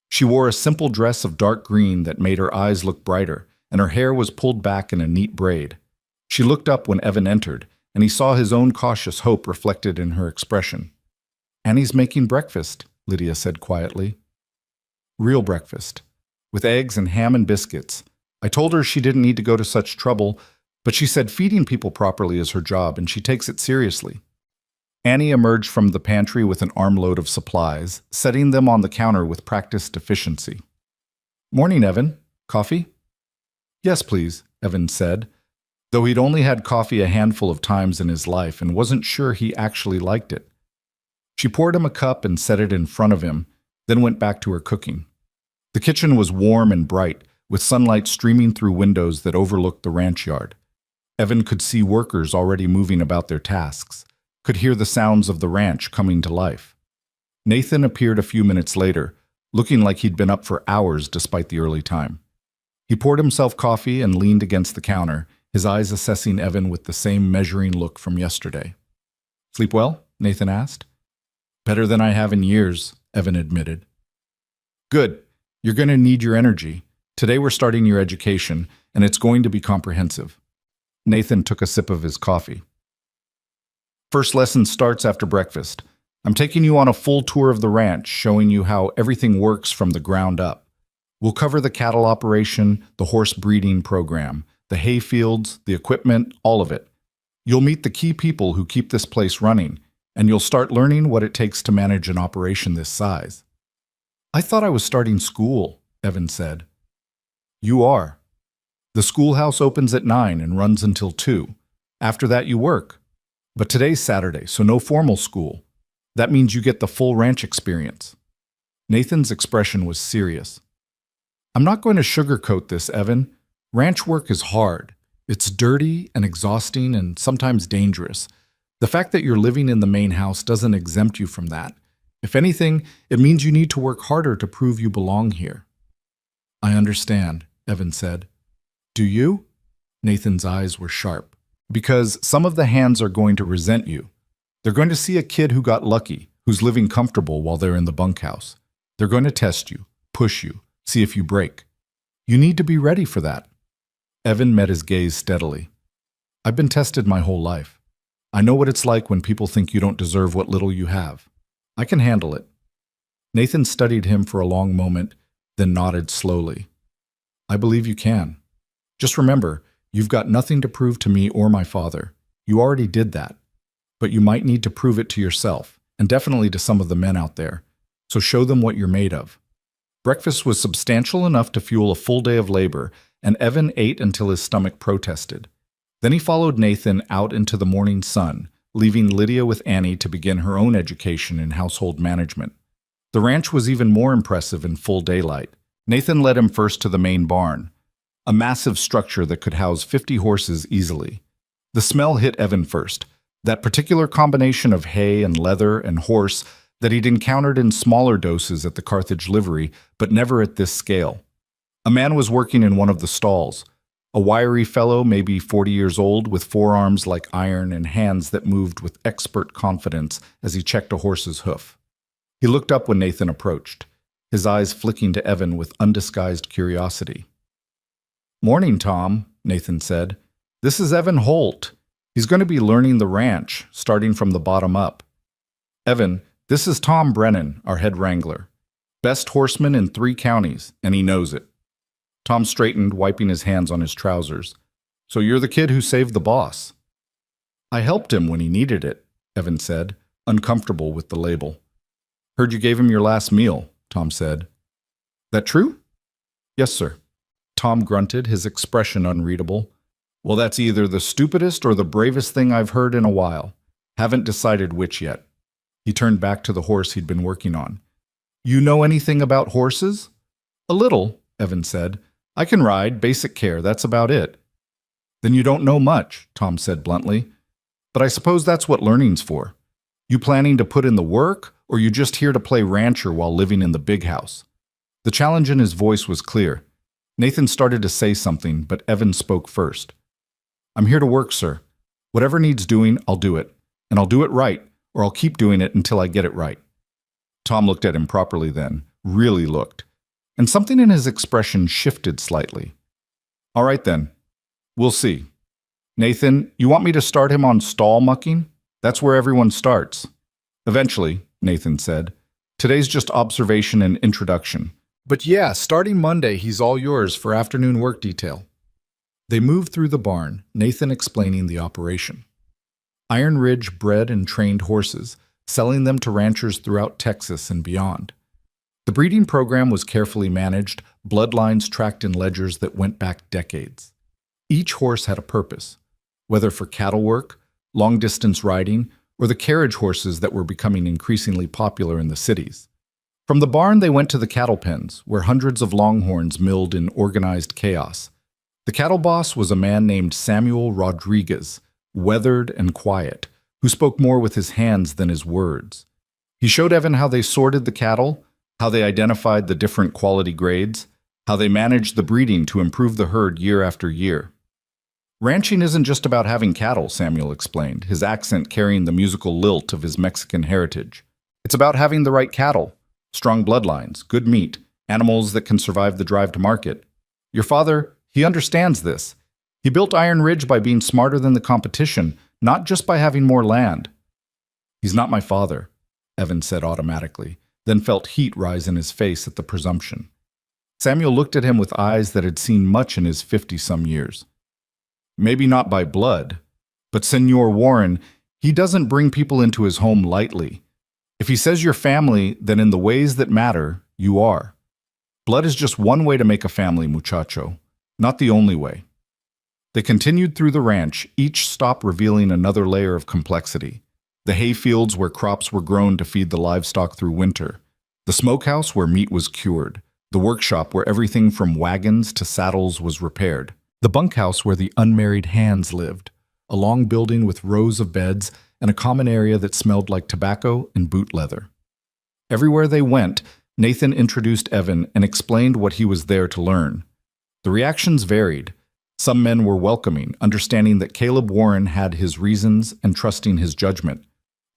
Speaker 1: She wore a simple dress of dark green that made her eyes look brighter, and her hair was pulled back in a neat braid. She looked up when Evan entered, and he saw his own cautious hope reflected in her expression. "Annie's making breakfast," Lydia said quietly. "Real breakfast, with eggs and ham and biscuits. I told her she didn't need to go to such trouble, but she said feeding people properly is her job, and she takes it seriously." Annie emerged from the pantry with an armload of supplies, setting them on the counter with practiced efficiency. "Morning, Evan. Coffee?" "Yes, please," Evan said, though he'd only had coffee a handful of times in his life and wasn't sure he actually liked it. She poured him a cup and set it in front of him, then went back to her cooking. The kitchen was warm and bright, with sunlight streaming through windows that overlooked the ranch yard. Evan could see workers already moving about their tasks, could hear the sounds of the ranch coming to life. Nathan appeared a few minutes later, looking like he'd been up for hours despite the early time. He poured himself coffee and leaned against the counter, his eyes assessing Evan with the same measuring look from yesterday. "Sleep well?" Nathan asked. "Better than I have in years," Evan admitted. "Good. You're going to need your energy. Today we're starting your education, and it's going to be comprehensive." Nathan took a sip of his coffee. "First lesson starts after breakfast. I'm taking you on a full tour of the ranch, showing you how everything works from the ground up. We'll cover the cattle operation, the horse breeding program, the hay fields, the equipment, all of it. You'll meet the key people who keep this place running, and you'll start learning what it takes to manage an operation this size." "I thought I was starting school," Evan said. "You are. The schoolhouse opens at 9 and runs until 2. After that you work. But today's Saturday, so no formal school. That means you get the full ranch experience." Nathan's expression was serious. "I'm not going to sugarcoat this, Evan. Ranch work is hard. It's dirty and exhausting and sometimes dangerous. The fact that you're living in the main house doesn't exempt you from that. If anything, it means you need to work harder to prove you belong here." "I understand," Evan said. "Do you?" Nathan's eyes were sharp. "Because some of the hands are going to resent you. They're going to see a kid who got lucky, who's living comfortable while they're in the bunkhouse. They're going to test you, push you, see if you break. You need to be ready for that." Evan met his gaze steadily. "I've been tested my whole life. I know what it's like when people think you don't deserve what little you have. I can handle it." Nathan studied him for a long moment, then nodded slowly. "I believe you can. Just remember, you've got nothing to prove to me or my father. You already did that. But you might need to prove it to yourself, and definitely to some of the men out there. So show them what you're made of." Breakfast was substantial enough to fuel a full day of labor, and Evan ate until his stomach protested. Then he followed Nathan out into the morning sun, leaving Lydia with Annie to begin her own education in household management. The ranch was even more impressive in full daylight. Nathan led him first to the main barn, a massive structure that could house 50 horses easily. The smell hit Evan first, that particular combination of hay and leather and horse that he'd encountered in smaller doses at the Carthage livery, but never at this scale. A man was working in one of the stalls, a wiry fellow, maybe 40 years old, with forearms like iron and hands that moved with expert confidence as he checked a horse's hoof. He looked up when Nathan approached, his eyes flicking to Evan with undisguised curiosity. "Morning, Tom," Nathan said. "This is Evan Holt. He's going to be learning the ranch, starting from the bottom up. Evan, this is Tom Brennan, our head wrangler. Best horseman in 3 counties, and he knows it." Tom straightened, wiping his hands on his trousers. "So you're the kid who saved the boss." "I helped him when he needed it," Evan said, uncomfortable with the label. "Heard you gave him your last meal," Tom said. "That true?" "Yes, sir." Tom grunted, his expression unreadable. "Well, that's either the stupidest or the bravest thing I've heard in a while. Haven't decided which yet." He turned back to the horse he'd been working on. You know anything about horses? A little, Evan said. I can ride, basic care, that's about it. Then you don't know much, Tom said bluntly. But I suppose that's what learning's for. You planning to put in the work, or you just here to play rancher while living in the big house? The challenge in his voice was clear. Nathan started to say something, but Evan spoke first. I'm here to work, sir. Whatever needs doing, I'll do it. And I'll do it right, or I'll keep doing it until I get it right. Tom looked at him properly then, really looked. And something in his expression shifted slightly. All right then. We'll see. Nathan, you want me to start him on stall mucking? That's where everyone starts. Eventually, Nathan said. Today's just observation and introduction. But yeah, starting Monday, he's all yours for afternoon work detail. They moved through the barn, Nathan explaining the operation. Iron Ridge bred and trained horses, selling them to ranchers throughout Texas and beyond. The breeding program was carefully managed, bloodlines tracked in ledgers that went back decades. Each horse had a purpose, whether for cattle work, long-distance riding, or the carriage horses that were becoming increasingly popular in the cities. From the barn, they went to the cattle pens, where hundreds of longhorns milled in organized chaos. The cattle boss was a man named Samuel Rodriguez, weathered and quiet, who spoke more with his hands than his words. He showed Evan how they sorted the cattle, how they identified the different quality grades, how they managed the breeding to improve the herd year after year. Ranching isn't just about having cattle, Samuel explained, his accent carrying the musical lilt of his Mexican heritage. It's about having the right cattle, strong bloodlines, good meat, animals that can survive the drive to market. Your father, he understands this. He built Iron Ridge by being smarter than the competition, not just by having more land. He's not my father, Evan said automatically, then felt heat rise in his face at the presumption. Samuel looked at him with eyes that had seen much in his 50-some years. Maybe not by blood, but Senor Warren, he doesn't bring people into his home lightly. If he says you're family, then in the ways that matter, you are. Blood is just one way to make a family, muchacho, not the only way. They continued through the ranch, each stop revealing another layer of complexity. The hayfields where crops were grown to feed the livestock through winter. The smokehouse where meat was cured. The workshop where everything from wagons to saddles was repaired. The bunkhouse where the unmarried hands lived. A long building with rows of beds and a common area that smelled like tobacco and boot leather. Everywhere they went, Nathan introduced Evan and explained what he was there to learn. The reactions varied. Some men were welcoming, understanding that Caleb Warren had his reasons and trusting his judgment.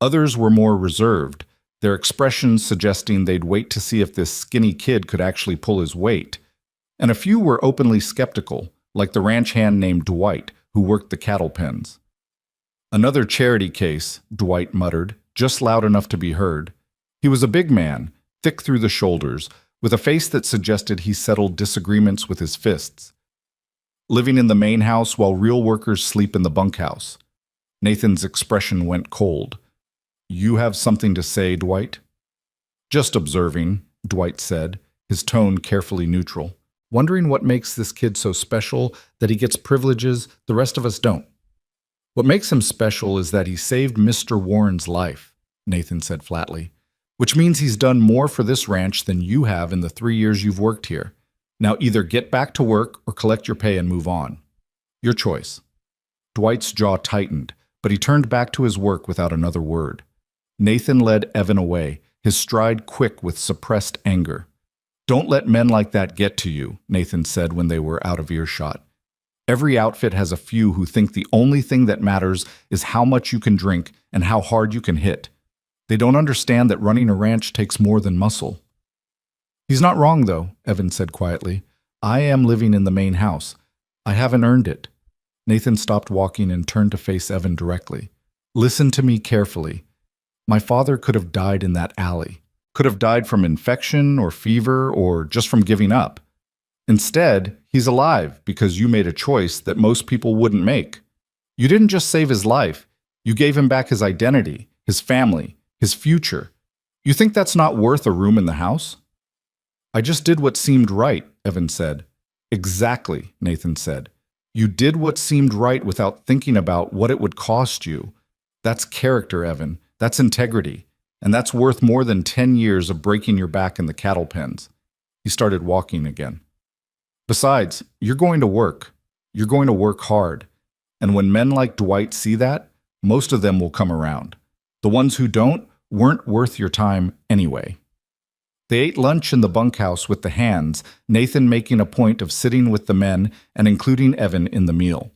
Speaker 1: Others were more reserved, their expressions suggesting they'd wait to see if this skinny kid could actually pull his weight. And a few were openly skeptical, like the ranch hand named Dwight, who worked the cattle pens. Another charity case, Dwight muttered, just loud enough to be heard. He was a big man, thick through the shoulders, with a face that suggested he settled disagreements with his fists. Living in the main house while real workers sleep in the bunkhouse. Nathan's expression went cold. You have something to say, Dwight? Just observing, Dwight said, his tone carefully neutral. Wondering what makes this kid so special that he gets privileges the rest of us don't. What makes him special is that he saved Mr. Warren's life, Nathan said flatly, which means he's done more for this ranch than you have in the 3 years you've worked here. Now either get back to work or collect your pay and move on. Your choice. Dwight's jaw tightened, but he turned back to his work without another word. Nathan led Evan away, his stride quick with suppressed anger. Don't let men like that get to you, Nathan said when they were out of earshot. Every outfit has a few who think the only thing that matters is how much you can drink and how hard you can hit. They don't understand that running a ranch takes more than muscle. He's not wrong, though, Evan said quietly. I am living in the main house. I haven't earned it. Nathan stopped walking and turned to face Evan directly. Listen to me carefully. My father could have died in that alley. Could have died from infection or fever or just from giving up. Instead, he's alive because you made a choice that most people wouldn't make. You didn't just save his life. You gave him back his identity, his family, his future. You think that's not worth a room in the house? I just did what seemed right, Evan said. Exactly, Nathan said. You did what seemed right without thinking about what it would cost you. That's character, Evan. That's integrity. And that's worth more than 10 years of breaking your back in the cattle pens. He started walking again. Besides, you're going to work. You're going to work hard. And when men like Dwight see that, most of them will come around. The ones who don't weren't worth your time anyway. They ate lunch in the bunkhouse with the hands, Nathan making a point of sitting with the men and including Evan in the meal.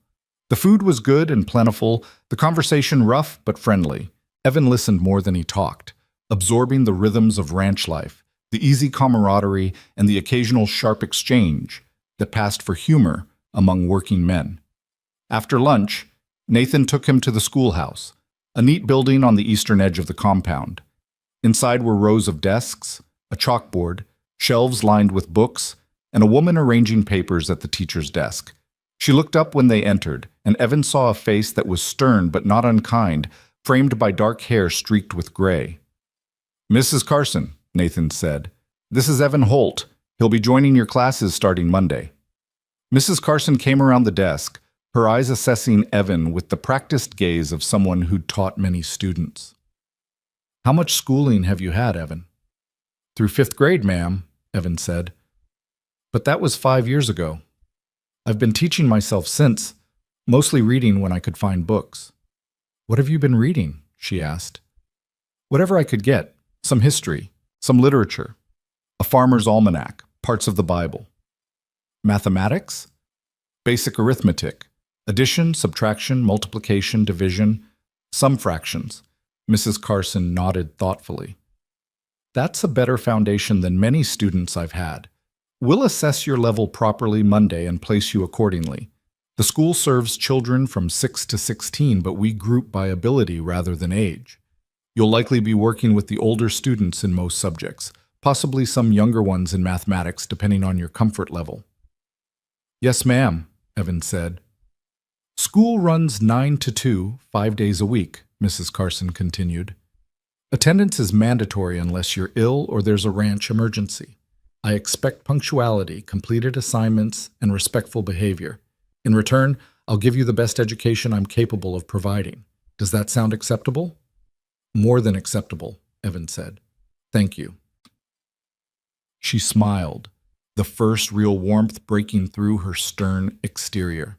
Speaker 1: The food was good and plentiful, the conversation rough but friendly. Evan listened more than he talked, absorbing the rhythms of ranch life, the easy camaraderie, and the occasional sharp exchange that passed for humor among working men. After lunch, Nathan took him to the schoolhouse, a neat building on the eastern edge of the compound. Inside were rows of desks, a chalkboard, shelves lined with books, and a woman arranging papers at the teacher's desk. She looked up when they entered, and Evan saw a face that was stern but not unkind, framed by dark hair streaked with gray. "Mrs. Carson," Nathan said, "this is Evan Holt. He'll be joining your classes starting Monday." Mrs. Carson came around the desk, her eyes assessing Evan with the practiced gaze of someone who'd taught many students. "How much schooling have you had, Evan?" "Through 5th grade, ma'am," Evan said. "But that was 5 years ago. I've been teaching myself since, mostly reading when I could find books." "What have you been reading?" she asked. "Whatever I could get, some history, some literature, a farmer's almanac, parts of the Bible." "Mathematics?" "Basic arithmetic, addition, subtraction, multiplication, division, some fractions." Mrs. Carson nodded thoughtfully. "That's a better foundation than many students I've had. We'll assess your level properly Monday and place you accordingly. The school serves children from 6 to 16, but we group by ability rather than age. You'll likely be working with the older students in most subjects, possibly some younger ones in mathematics depending on your comfort level." "Yes, ma'am," Evan said. "School runs 9 to 2, 5 days a week," Mrs. Carson continued. "Attendance is mandatory unless you're ill or there's a ranch emergency. I expect punctuality, completed assignments, and respectful behavior. In return, I'll give you the best education I'm capable of providing. Does that sound acceptable?" "More than acceptable," Evan said. "Thank you." She smiled, the first real warmth breaking through her stern exterior.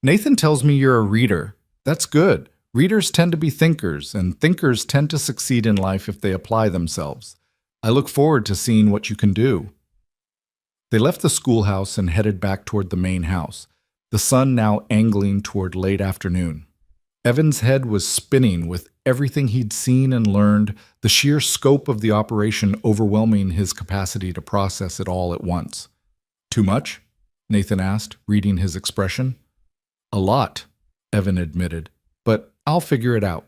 Speaker 1: "Nathan tells me you're a reader. That's good. Readers tend to be thinkers, and thinkers tend to succeed in life if they apply themselves. I look forward to seeing what you can do." They left the schoolhouse and headed back toward the main house, the sun now angling toward late afternoon. Evan's head was spinning with everything he'd seen and learned, the sheer scope of the operation overwhelming his capacity to process it all at once. "Too much?" Nathan asked, reading his expression. "A lot," Evan admitted, "but I'll figure it out."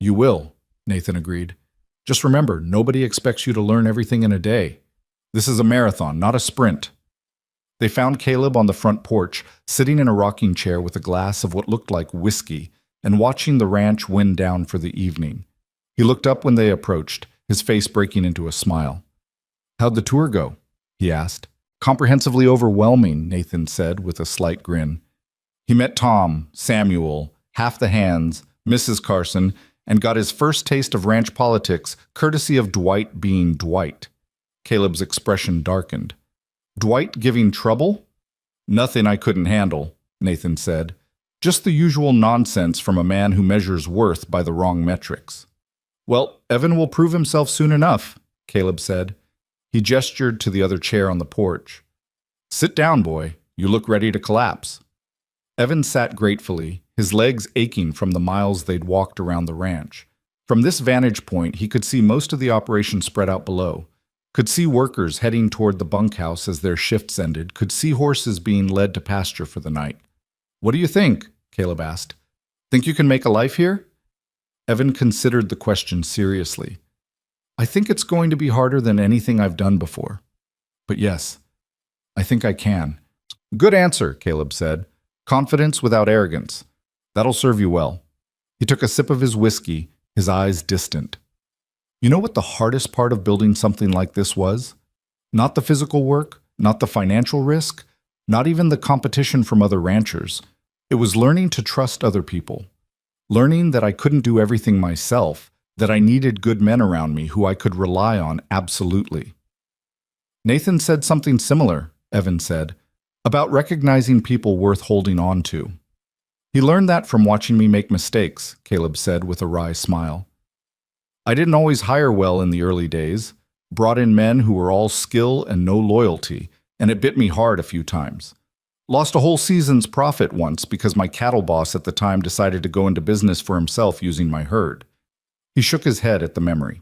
Speaker 1: "You will," Nathan agreed. "Just remember, nobody expects you to learn everything in a day. This is a marathon, not a sprint." They found Caleb on the front porch, sitting in a rocking chair with a glass of what looked like whiskey, and watching the ranch wind down for the evening. He looked up when they approached, his face breaking into a smile. "How'd the tour go?" he asked. "Comprehensively overwhelming," Nathan said with a slight grin. He met Tom, Samuel, half the hands, Mrs. Carson, and got his first taste of ranch politics, courtesy of Dwight being Dwight. Caleb's expression darkened. "Dwight giving trouble?" "Nothing I couldn't handle," Nathan said. "Just the usual nonsense from a man who measures worth by the wrong metrics." "Well, Evan will prove himself soon enough," Caleb said. He gestured to the other chair on the porch. "Sit down, boy. You look ready to collapse." Evan sat gratefully, his legs aching from the miles they'd walked around the ranch. From this vantage point, he could see most of the operation spread out below, could see workers heading toward the bunkhouse as their shifts ended, could see horses being led to pasture for the night. "What do you think?" Caleb asked. "Think you can make a life here?" Evan considered the question seriously. "I think it's going to be harder than anything I've done before. But yes, I think I can." "Good answer," Caleb said. "Confidence without arrogance. That'll serve you well." He took a sip of his whiskey, his eyes distant. "You know what the hardest part of building something like this was? Not the physical work, not the financial risk, not even the competition from other ranchers. It was learning to trust other people. Learning that I couldn't do everything myself, that I needed good men around me who I could rely on absolutely. Nathan said something similar, Evan said, about recognizing people worth holding on to. He learned that from watching me make mistakes, Caleb said with a wry smile. I didn't always hire well in the early days, brought in men who were all skill and no loyalty, and it bit me hard a few times. Lost a whole season's profit once because my cattle boss at the time decided to go into business for himself using my herd. He shook his head at the memory.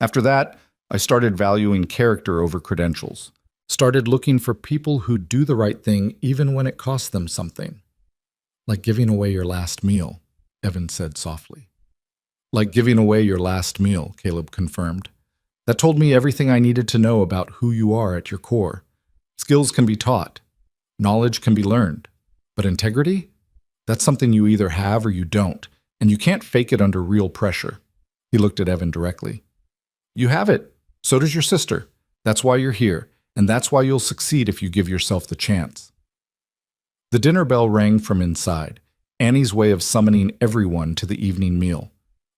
Speaker 1: After that, I started valuing character over credentials. Started looking for people who do the right thing even when it costs them something. Like giving away your last meal, Evan said softly. Like giving away your last meal, Caleb confirmed. That told me everything I needed to know about who you are at your core. Skills can be taught. Knowledge can be learned. But integrity? That's something you either have or you don't, and you can't fake it under real pressure. He looked at Evan directly. You have it. So does your sister. That's why you're here, and that's why you'll succeed if you give yourself the chance. The dinner bell rang from inside, Annie's way of summoning everyone to the evening meal.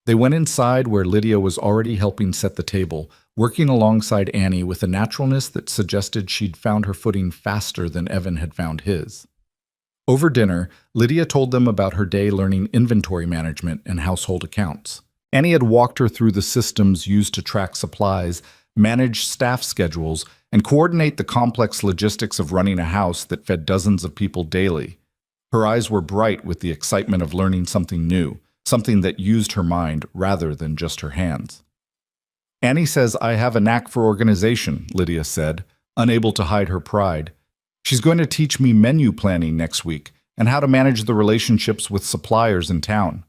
Speaker 1: They went inside where Lydia was already helping set the table, working alongside Annie with a naturalness that suggested she'd found her footing faster than Evan had found his. Over dinner, Lydia told them about her day learning inventory management and household accounts. Annie had walked her through the systems used to track supplies, manage staff schedules, and coordinate the complex logistics of running a house that fed dozens of people daily. Her eyes were bright with the excitement of learning something new, something that used her mind rather than just her hands. Annie says I have a knack for organization, Lydia said, unable to hide her pride. She's going to teach me menu planning next week and how to manage the relationships with suppliers in town.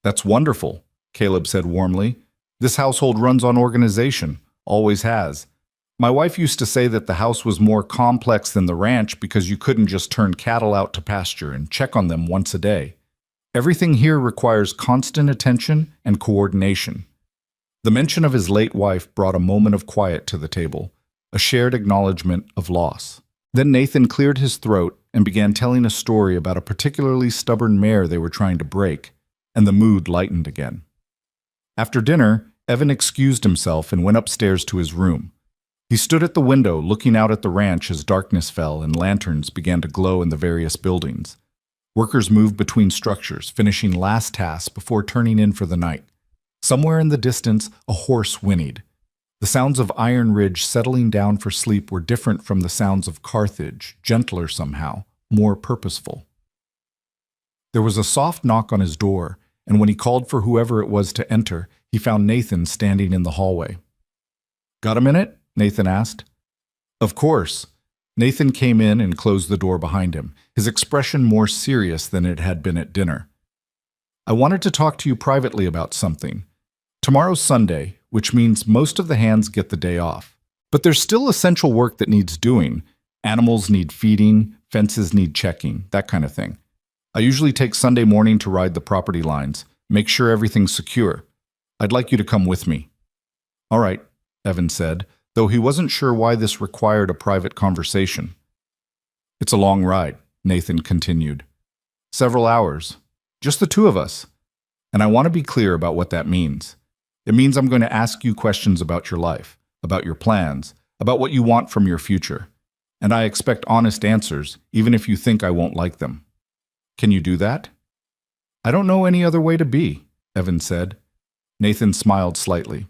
Speaker 1: That's wonderful, Caleb said warmly. This household runs on organization, always has. My wife used to say that the house was more complex than the ranch because you couldn't just turn cattle out to pasture and check on them once a day. Everything here requires constant attention and coordination. The mention of his late wife brought a moment of quiet to the table, a shared acknowledgement of loss. Then Nathan cleared his throat and began telling a story about a particularly stubborn mare they were trying to break, and the mood lightened again. After dinner, Evan excused himself and went upstairs to his room. He stood at the window looking out at the ranch as darkness fell and lanterns began to glow in the various buildings. Workers moved between structures, finishing last tasks before turning in for the night. Somewhere in the distance, a horse whinnied. The sounds of Iron Ridge settling down for sleep were different from the sounds of Carthage, gentler somehow, more purposeful. There was a soft knock on his door, and when he called for whoever it was to enter, he found Nathan standing in the hallway. "Got a minute?" Nathan asked. Of course. Nathan came in and closed the door behind him, his expression more serious than it had been at dinner. I wanted to talk to you privately about something. Tomorrow's Sunday, which means most of the hands get the day off. But there's still essential work that needs doing. Animals need feeding, fences need checking, that kind of thing. I usually take Sunday morning to ride the property lines, make sure everything's secure. I'd like you to come with me. All right, Evan said, though he wasn't sure why this required a private conversation. It's a long ride, Nathan continued. Several hours. Just the two of us. And I want to be clear about what that means. It means I'm going to ask you questions about your life, about your plans, about what you want from your future. And I expect honest answers, even if you think I won't like them. Can you do that? I don't know any other way to be, Evan said. Nathan smiled slightly.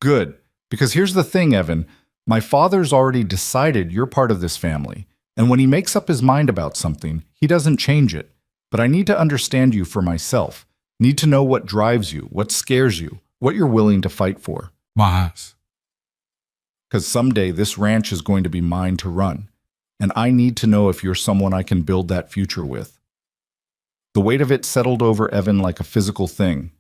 Speaker 1: Good. Because here's the thing, Evan, my father's already decided you're part of this family, and when he makes up his mind about something, he doesn't change it. But I need to understand you for myself, need to know what drives you, what scares you, what you're willing to fight for.
Speaker 2: Because
Speaker 1: someday this ranch is going to be mine to run, and I need to know if you're someone I can build that future with. The weight of it settled over Evan like a physical thing.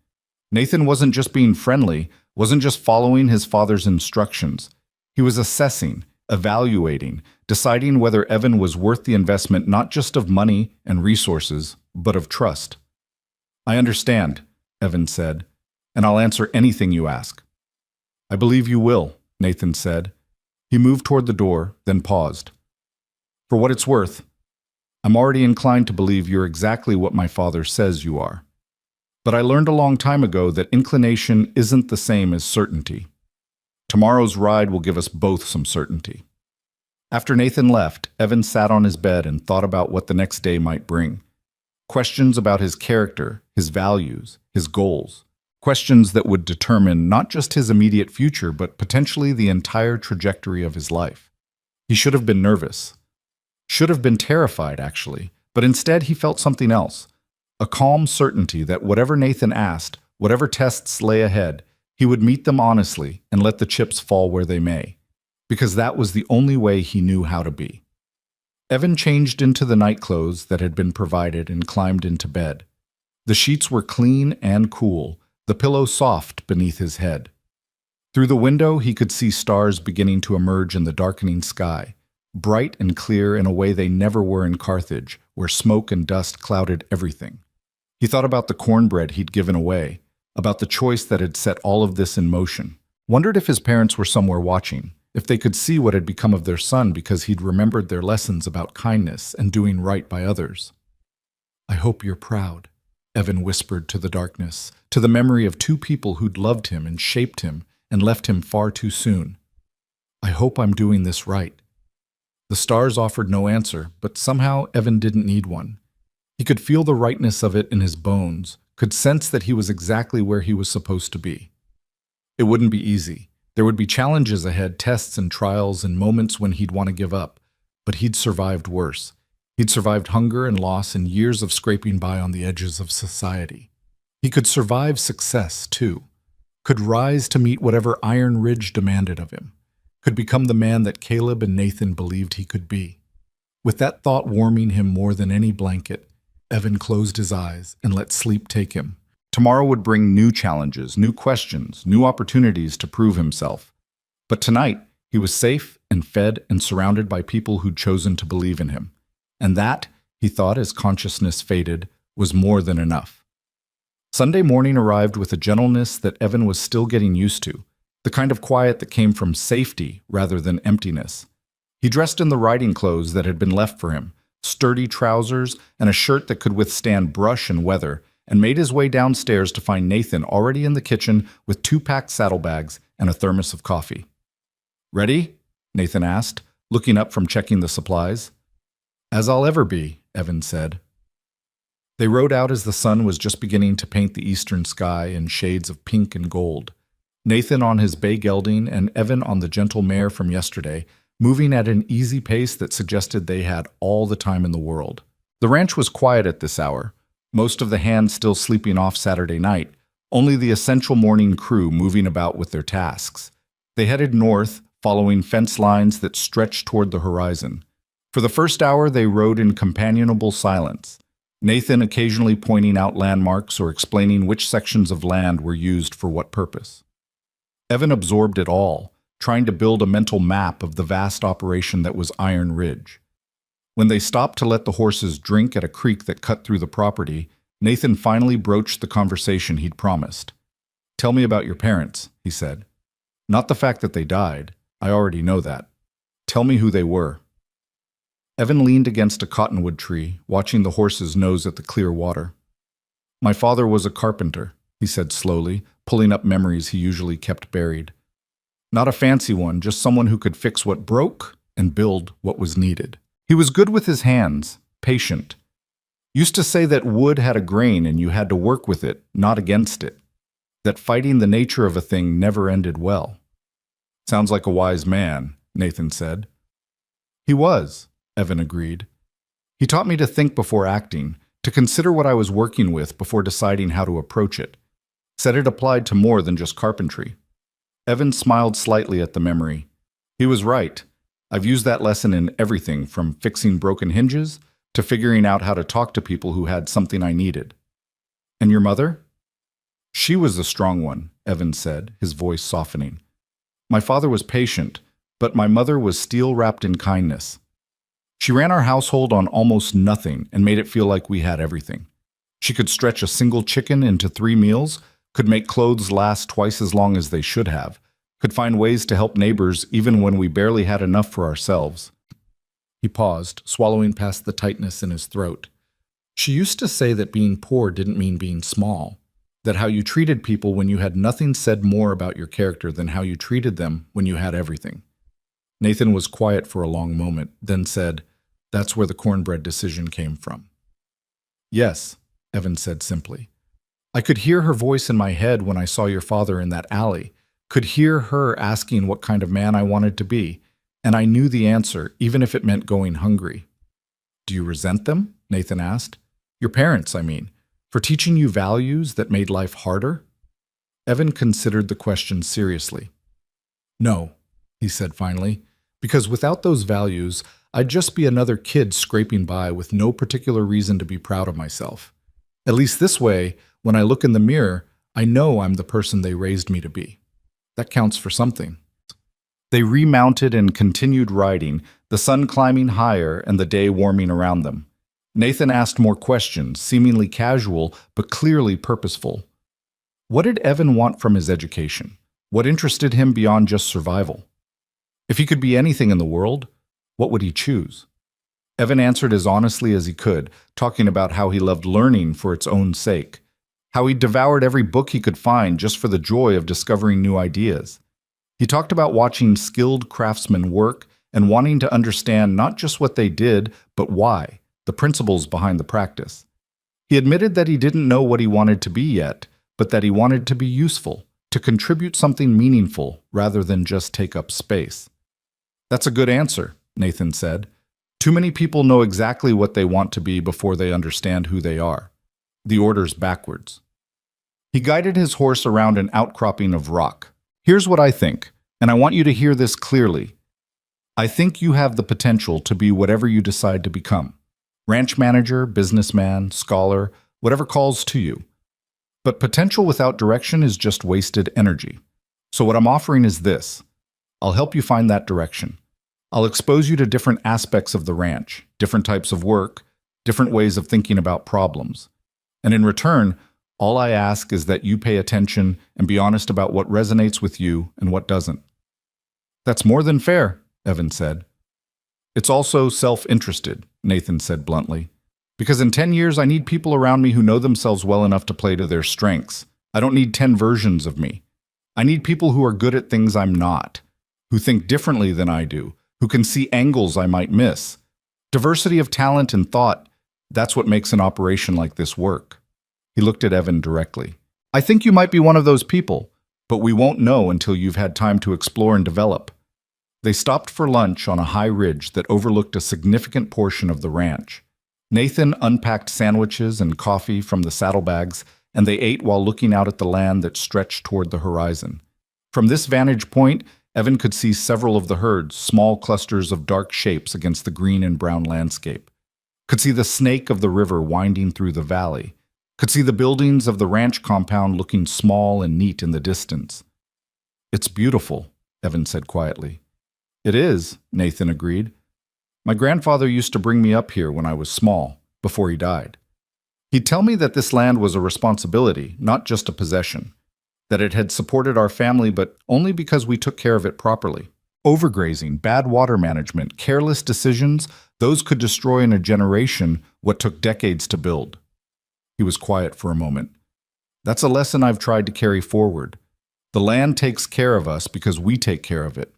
Speaker 1: Nathan wasn't just being friendly, wasn't just following his father's instructions. He was assessing, evaluating, deciding whether Evan was worth the investment not just of money and resources, but of trust. I understand, Evan said, and I'll answer anything you ask. I believe you will, Nathan said. He moved toward the door, then paused. For what it's worth, I'm already inclined to believe you're exactly what my father says you are. But I learned a long time ago that inclination isn't the same as certainty. Tomorrow's ride will give us both some certainty. After Nathan left, Evan sat on his bed and thought about what the next day might bring. Questions about his character, his values, his goals. Questions that would determine not just his immediate future, but potentially the entire trajectory of his life. He should have been nervous. Should have been terrified, actually. But instead, he felt something else. A calm certainty that whatever Nathan asked, whatever tests lay ahead, he would meet them honestly and let the chips fall where they may. Because that was the only way he knew how to be. Evan changed into the nightclothes that had been provided and climbed into bed. The sheets were clean and cool, the pillow soft beneath his head. Through the window, he could see stars beginning to emerge in the darkening sky, bright and clear in a way they never were in Carthage, where smoke and dust clouded everything. He thought about the cornbread he'd given away, about the choice that had set all of this in motion. Wondered if his parents were somewhere watching, if they could see what had become of their son because he'd remembered their lessons about kindness and doing right by others. "I hope you're proud," Evan whispered to the darkness, to the memory of two people who'd loved him and shaped him and left him far too soon. "I hope I'm doing this right." The stars offered no answer, but somehow Evan didn't need one. He could feel the rightness of it in his bones, could sense that he was exactly where he was supposed to be. It wouldn't be easy. There would be challenges ahead, tests and trials and moments when he'd want to give up, but he'd survived worse. He'd survived hunger and loss and years of scraping by on the edges of society. He could survive success, too. Could rise to meet whatever Iron Ridge demanded of him. Could become the man that Caleb and Nathan believed he could be. With that thought warming him more than any blanket, Evan closed his eyes and let sleep take him. Tomorrow would bring new challenges, new questions, new opportunities to prove himself. But tonight, he was safe and fed and surrounded by people who'd chosen to believe in him. And that, he thought as consciousness faded, was more than enough. Sunday morning arrived with a gentleness that Evan was still getting used to, the kind of quiet that came from safety rather than emptiness. He dressed in the riding clothes that had been left for him, sturdy trousers and a shirt that could withstand brush and weather, and made his way downstairs to find Nathan already in the kitchen with 2 packed saddlebags and a thermos of coffee. "Ready?" Nathan asked, looking up from checking the supplies. "As I'll ever be," Evan said. They rode out as the sun was just beginning to paint the eastern sky in shades of pink and gold. Nathan on his bay gelding and Evan on the gentle mare from yesterday, moving at an easy pace that suggested they had all the time in the world. The ranch was quiet at this hour, most of the hands still sleeping off Saturday night, only the essential morning crew moving about with their tasks. They headed north, following fence lines that stretched toward the horizon. For the first hour, they rode in companionable silence, Nathan occasionally pointing out landmarks or explaining which sections of land were used for what purpose. Evan absorbed it all, trying to build a mental map of the vast operation that was Iron Ridge. When they stopped to let the horses drink at a creek that cut through the property, Nathan finally broached the conversation he'd promised. "Tell me about your parents," he said. "Not the fact that they died. I already know that. Tell me who they were." Evan leaned against a cottonwood tree, watching the horses nose at the clear water. "My father was a carpenter," he said slowly, pulling up memories he usually kept buried. "Not a fancy one, just someone who could fix what broke and build what was needed. He was good with his hands, patient. Used to say that wood had a grain and you had to work with it, not against it. That fighting the nature of a thing never ended well." "Sounds like a wise man," Nathan said. "He was," Evan agreed. "He taught me to think before acting, to consider what I was working with before deciding how to approach it. Said it applied to more than just carpentry." Evan smiled slightly at the memory. He was right. I've used that lesson in everything from fixing broken hinges to figuring out how to talk to people who had something I needed. "And your mother?" "She was the strong one," Evan said, his voice softening. "My father was patient, but my mother was steel-wrapped in kindness. She ran our household on almost nothing and made it feel like we had everything. She could stretch a single chicken into 3 meals, could make clothes last twice as long as they should have, could find ways to help neighbors even when we barely had enough for ourselves." He paused, swallowing past the tightness in his throat. "She used to say that being poor didn't mean being small. That how you treated people when you had nothing said more about your character than how you treated them when you had everything. Nathan was quiet for a long moment, then said, "That's where the cornbread decision came from." "Yes," Evan said simply. "I could hear her voice in my head when I saw your father in that alley, could hear her asking what kind of man I wanted to be, and I knew the answer, even if it meant going hungry." "Do you resent them?" Nathan asked. "Your parents, I mean, for teaching you values that made life harder?" Evan considered the question seriously. "No," he said finally, "because without those values, I'd just be another kid scraping by with no particular reason to be proud of myself. At least this way, when I look in the mirror, I know I'm the person they raised me to be. That counts for something." They remounted and continued riding, the sun climbing higher and the day warming around them. Nathan asked more questions, seemingly casual but clearly purposeful. What did Evan want from his education? What interested him beyond just survival? If he could be anything in the world, what would he choose? Evan answered as honestly as he could, talking about how he loved learning for its own sake, how he devoured every book he could find just for the joy of discovering new ideas. He talked about watching skilled craftsmen work and wanting to understand not just what they did, but why, the principles behind the practice. He admitted that he didn't know what he wanted to be yet, but that he wanted to be useful, to contribute something meaningful rather than just take up space. "That's a good answer," Nathan said. "Too many people know exactly what they want to be before they understand who they are. The order's backwards." He guided his horse around an outcropping of rock. "Here's what I think, and I want you to hear this clearly. I think you have the potential to be whatever you decide to become. Ranch manager, businessman, scholar, whatever calls to you. But potential without direction is just wasted energy. So what I'm offering is this. I'll help you find that direction. I'll expose you to different aspects of the ranch, different types of work, different ways of thinking about problems. And in return, all I ask is that you pay attention and be honest about what resonates with you and what doesn't." "That's more than fair," Evan said. "It's also self-interested," Nathan said bluntly. "Because in 10 years I need people around me who know themselves well enough to play to their strengths. I don't need 10 versions of me. I need people who are good at things I'm not, who think differently than I do, who can see angles I might miss. Diversity of talent and thought, that's what makes an operation like this work." He looked at Evan directly. "I think you might be one of those people, but we won't know until you've had time to explore and develop." They stopped for lunch on a high ridge that overlooked a significant portion of the ranch. Nathan unpacked sandwiches and coffee from the saddlebags, and they ate while looking out at the land that stretched toward the horizon. From this vantage point, Evan could see several of the herds, small clusters of dark shapes against the green and brown landscape. Could see the snake of the river winding through the valley. Could see the buildings of the ranch compound looking small and neat in the distance. "It's beautiful," Evan said quietly. "It is," Nathan agreed. "My grandfather used to bring me up here when I was small, before he died. He'd tell me that this land was a responsibility, not just a possession. That it had supported our family, but only because we took care of it properly. Overgrazing, bad water management, careless decisions, those could destroy in a generation what took decades to build." He was quiet for a moment. "That's a lesson I've tried to carry forward. The land takes care of us because we take care of it.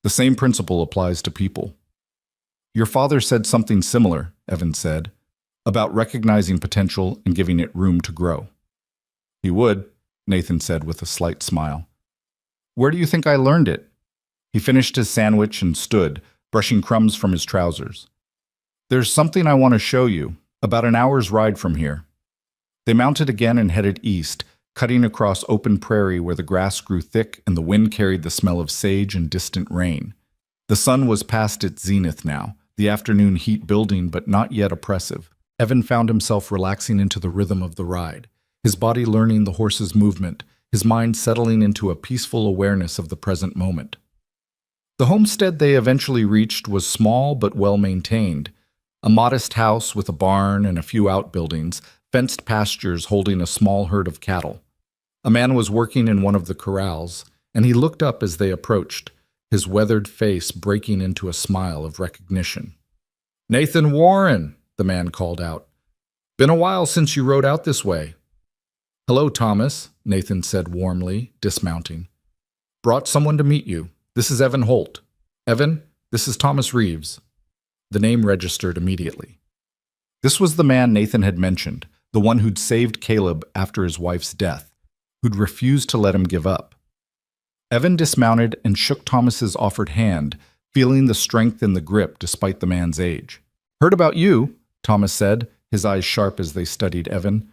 Speaker 1: The same principle applies to people." "Your father said something similar," Evan said, "about recognizing potential and giving it room to grow." "He would," Nathan said with a slight smile. "Where do you think I learned it?" He finished his sandwich and stood, brushing crumbs from his trousers. "There's something I want to show you, about an hour's ride from here." They mounted again and headed east, cutting across open prairie where the grass grew thick and the wind carried the smell of sage and distant rain. The sun was past its zenith now, the afternoon heat building but not yet oppressive. Evan found himself relaxing into the rhythm of the ride, his body learning the horse's movement, his mind settling into a peaceful awareness of the present moment. The homestead they eventually reached was small but well-maintained, a modest house with a barn and a few outbuildings, fenced pastures holding a small herd of cattle. A man was working in one of the corrals, and he looked up as they approached, his weathered face breaking into a smile of recognition. "Nathan Warren," the man called out. "Been a while since you rode out this way." Hello, Thomas, Nathan said warmly, dismounting. Brought someone to meet you. This is Evan Holt. Evan, this is Thomas Reeves. The name registered immediately. This was the man Nathan had mentioned, the one who'd saved Caleb after his wife's death, who'd refused to let him give up. Evan dismounted and shook Thomas's offered hand, feeling the strength in the grip despite the man's age. Heard about you, Thomas said, his eyes sharp as they studied Evan.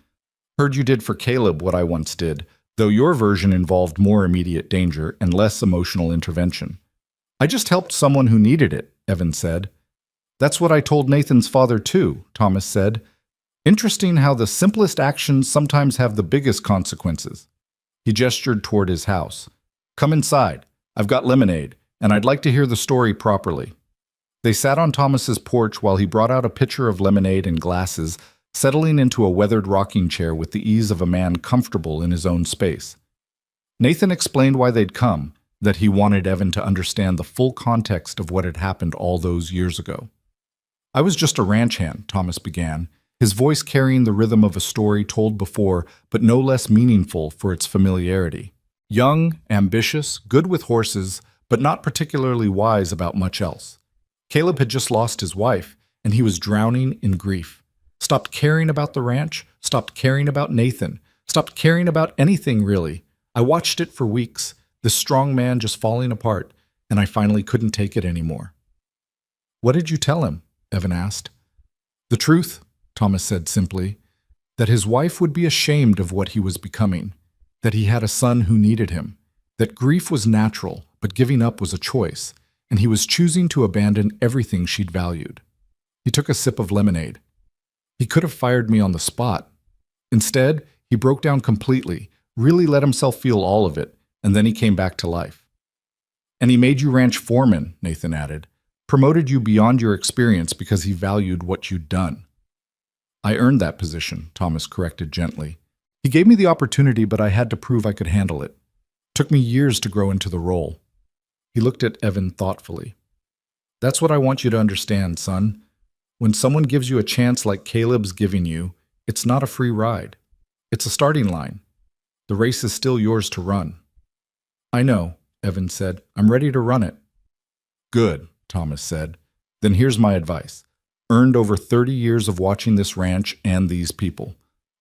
Speaker 1: Heard you did for Caleb what I once did, though your version involved more immediate danger and less emotional intervention. I just helped someone who needed it, Evan said. That's what I told Nathan's father too, Thomas said. Interesting how the simplest actions sometimes have the biggest consequences. He gestured toward his house. Come inside. I've got lemonade, and I'd like to hear the story properly. They sat on Thomas's porch while he brought out a pitcher of lemonade and glasses, settling into a weathered rocking chair with the ease of a man comfortable in his own space. Nathan explained why they'd come, that he wanted Evan to understand the full context of what had happened all those years ago. I was just a ranch hand, Thomas began, his voice carrying the rhythm of a story told before, but no less meaningful for its familiarity. Young, ambitious, good with horses, but not particularly wise about much else. Caleb had just lost his wife, and he was drowning in grief. Stopped caring about the ranch, stopped caring about Nathan, stopped caring about anything really. I watched it for weeks, this strong man just falling apart, and I finally couldn't take it anymore. What did you tell him? Evan asked. The truth, Thomas said simply, that his wife would be ashamed of what he was becoming, that he had a son who needed him, that grief was natural, but giving up was a choice, and he was choosing to abandon everything she'd valued. He took a sip of lemonade. He could have fired me on the spot. Instead, he broke down completely, really let himself feel all of it, and then he came back to life. And he made you ranch foreman, Nathan added, promoted you beyond your experience because he valued what you'd done. I earned that position, Thomas corrected gently. He gave me the opportunity, but I had to prove I could handle it. Took me years to grow into the role. He looked at Evan thoughtfully. That's what I want you to understand, son. When someone gives you a chance like Caleb's giving you, it's not a free ride. It's a starting line. The race is still yours to run. I know, Evan said. I'm ready to run it. Good, Thomas said. Then here's my advice. Earned over 30 years of watching this ranch and these people.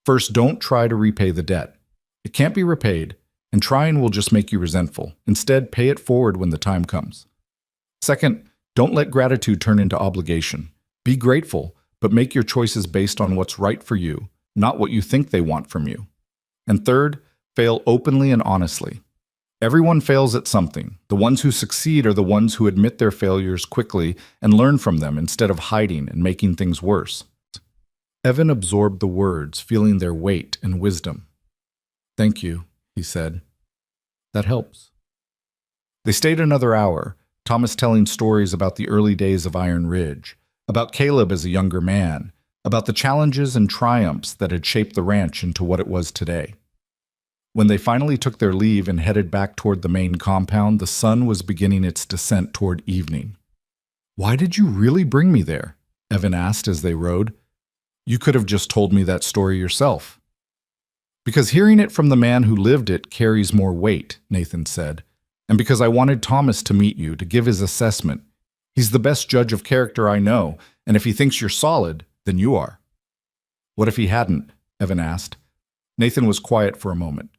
Speaker 1: First, don't try to repay the debt. It can't be repaid, and trying will just make you resentful. Instead, pay it forward when the time comes. Second, don't let gratitude turn into obligation. Be grateful, but make your choices based on what's right for you, not what you think they want from you. And third, fail openly and honestly. Everyone fails at something. The ones who succeed are the ones who admit their failures quickly and learn from them instead of hiding and making things worse. Evan absorbed the words, feeling their weight and wisdom. Thank you, he said. That helps. They stayed another hour, Thomas telling stories about the early days of Iron Ridge, about Caleb as a younger man, about the challenges and triumphs that had shaped the ranch into what it was today. When they finally took their leave and headed back toward the main compound, the sun was beginning its descent toward evening. Why did you really bring me there? Evan asked as they rode. You could have just told me that story yourself. Because hearing it from the man who lived it carries more weight, Nathan said, and because I wanted Thomas to meet you to give his assessment. He's the best judge of character I know, and if he thinks you're solid, then you are. What if he hadn't? Evan asked. Nathan was quiet for a moment.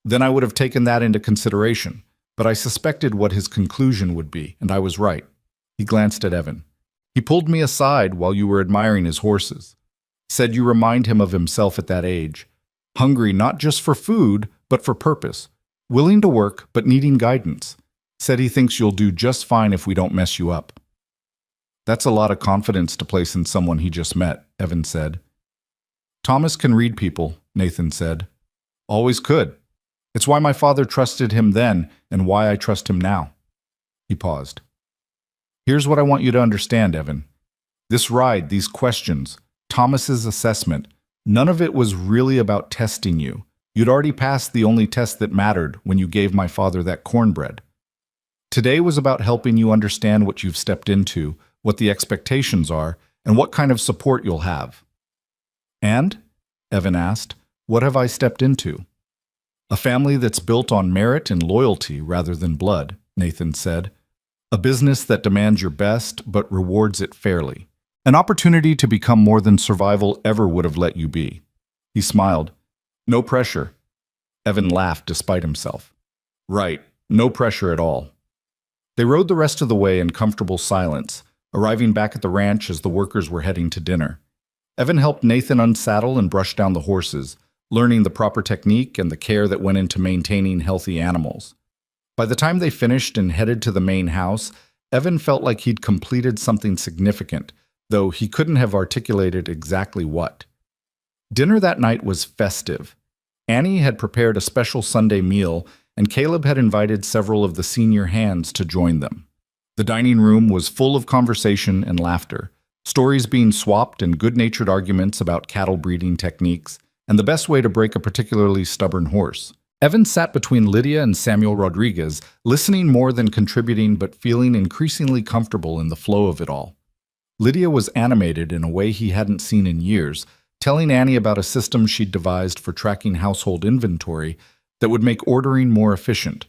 Speaker 1: Then I would have taken that into consideration, but I suspected what his conclusion would be, and I was right. He glanced at Evan. He pulled me aside while you were admiring his horses. Said you remind him of himself at that age. Hungry not just for food, but for purpose. Willing to work, but needing guidance. Said he thinks you'll do just fine if we don't mess you up. That's a lot of confidence to place in someone he just met, Evan said. Thomas can read people, Nathan said. Always could. It's why my father trusted him then and why I trust him now. He paused. Here's what I want you to understand, Evan. This ride, these questions, Thomas's assessment, none of it was really about testing you. You'd already passed the only test that mattered when you gave my father that cornbread. Today was about helping you understand what you've stepped into, what the expectations are, and what kind of support you'll have. And, Evan asked, What have I stepped into? A family that's built on merit and loyalty rather than blood, Nathan said. A business that demands your best but rewards it fairly. An opportunity to become more than survival ever would have let you be. He smiled. No pressure. Evan laughed despite himself. Right, no pressure at all. They rode the rest of the way in comfortable silence, arriving back at the ranch as the workers were heading to dinner. Evan helped Nathan unsaddle and brush down the horses, learning the proper technique and the care that went into maintaining healthy animals. By the time they finished and headed to the main house, Evan felt like he'd completed something significant, though he couldn't have articulated exactly what. Dinner that night was festive. Annie had prepared a special Sunday meal, and Caleb had invited several of the senior hands to join them. The dining room was full of conversation and laughter, stories being swapped and good-natured arguments about cattle breeding techniques, and the best way to break a particularly stubborn horse. Evan sat between Lydia and Samuel Rodriguez, listening more than contributing but feeling increasingly comfortable in the flow of it all. Lydia was animated in a way he hadn't seen in years, telling Annie about a system she'd devised for tracking household inventory that would make ordering more efficient.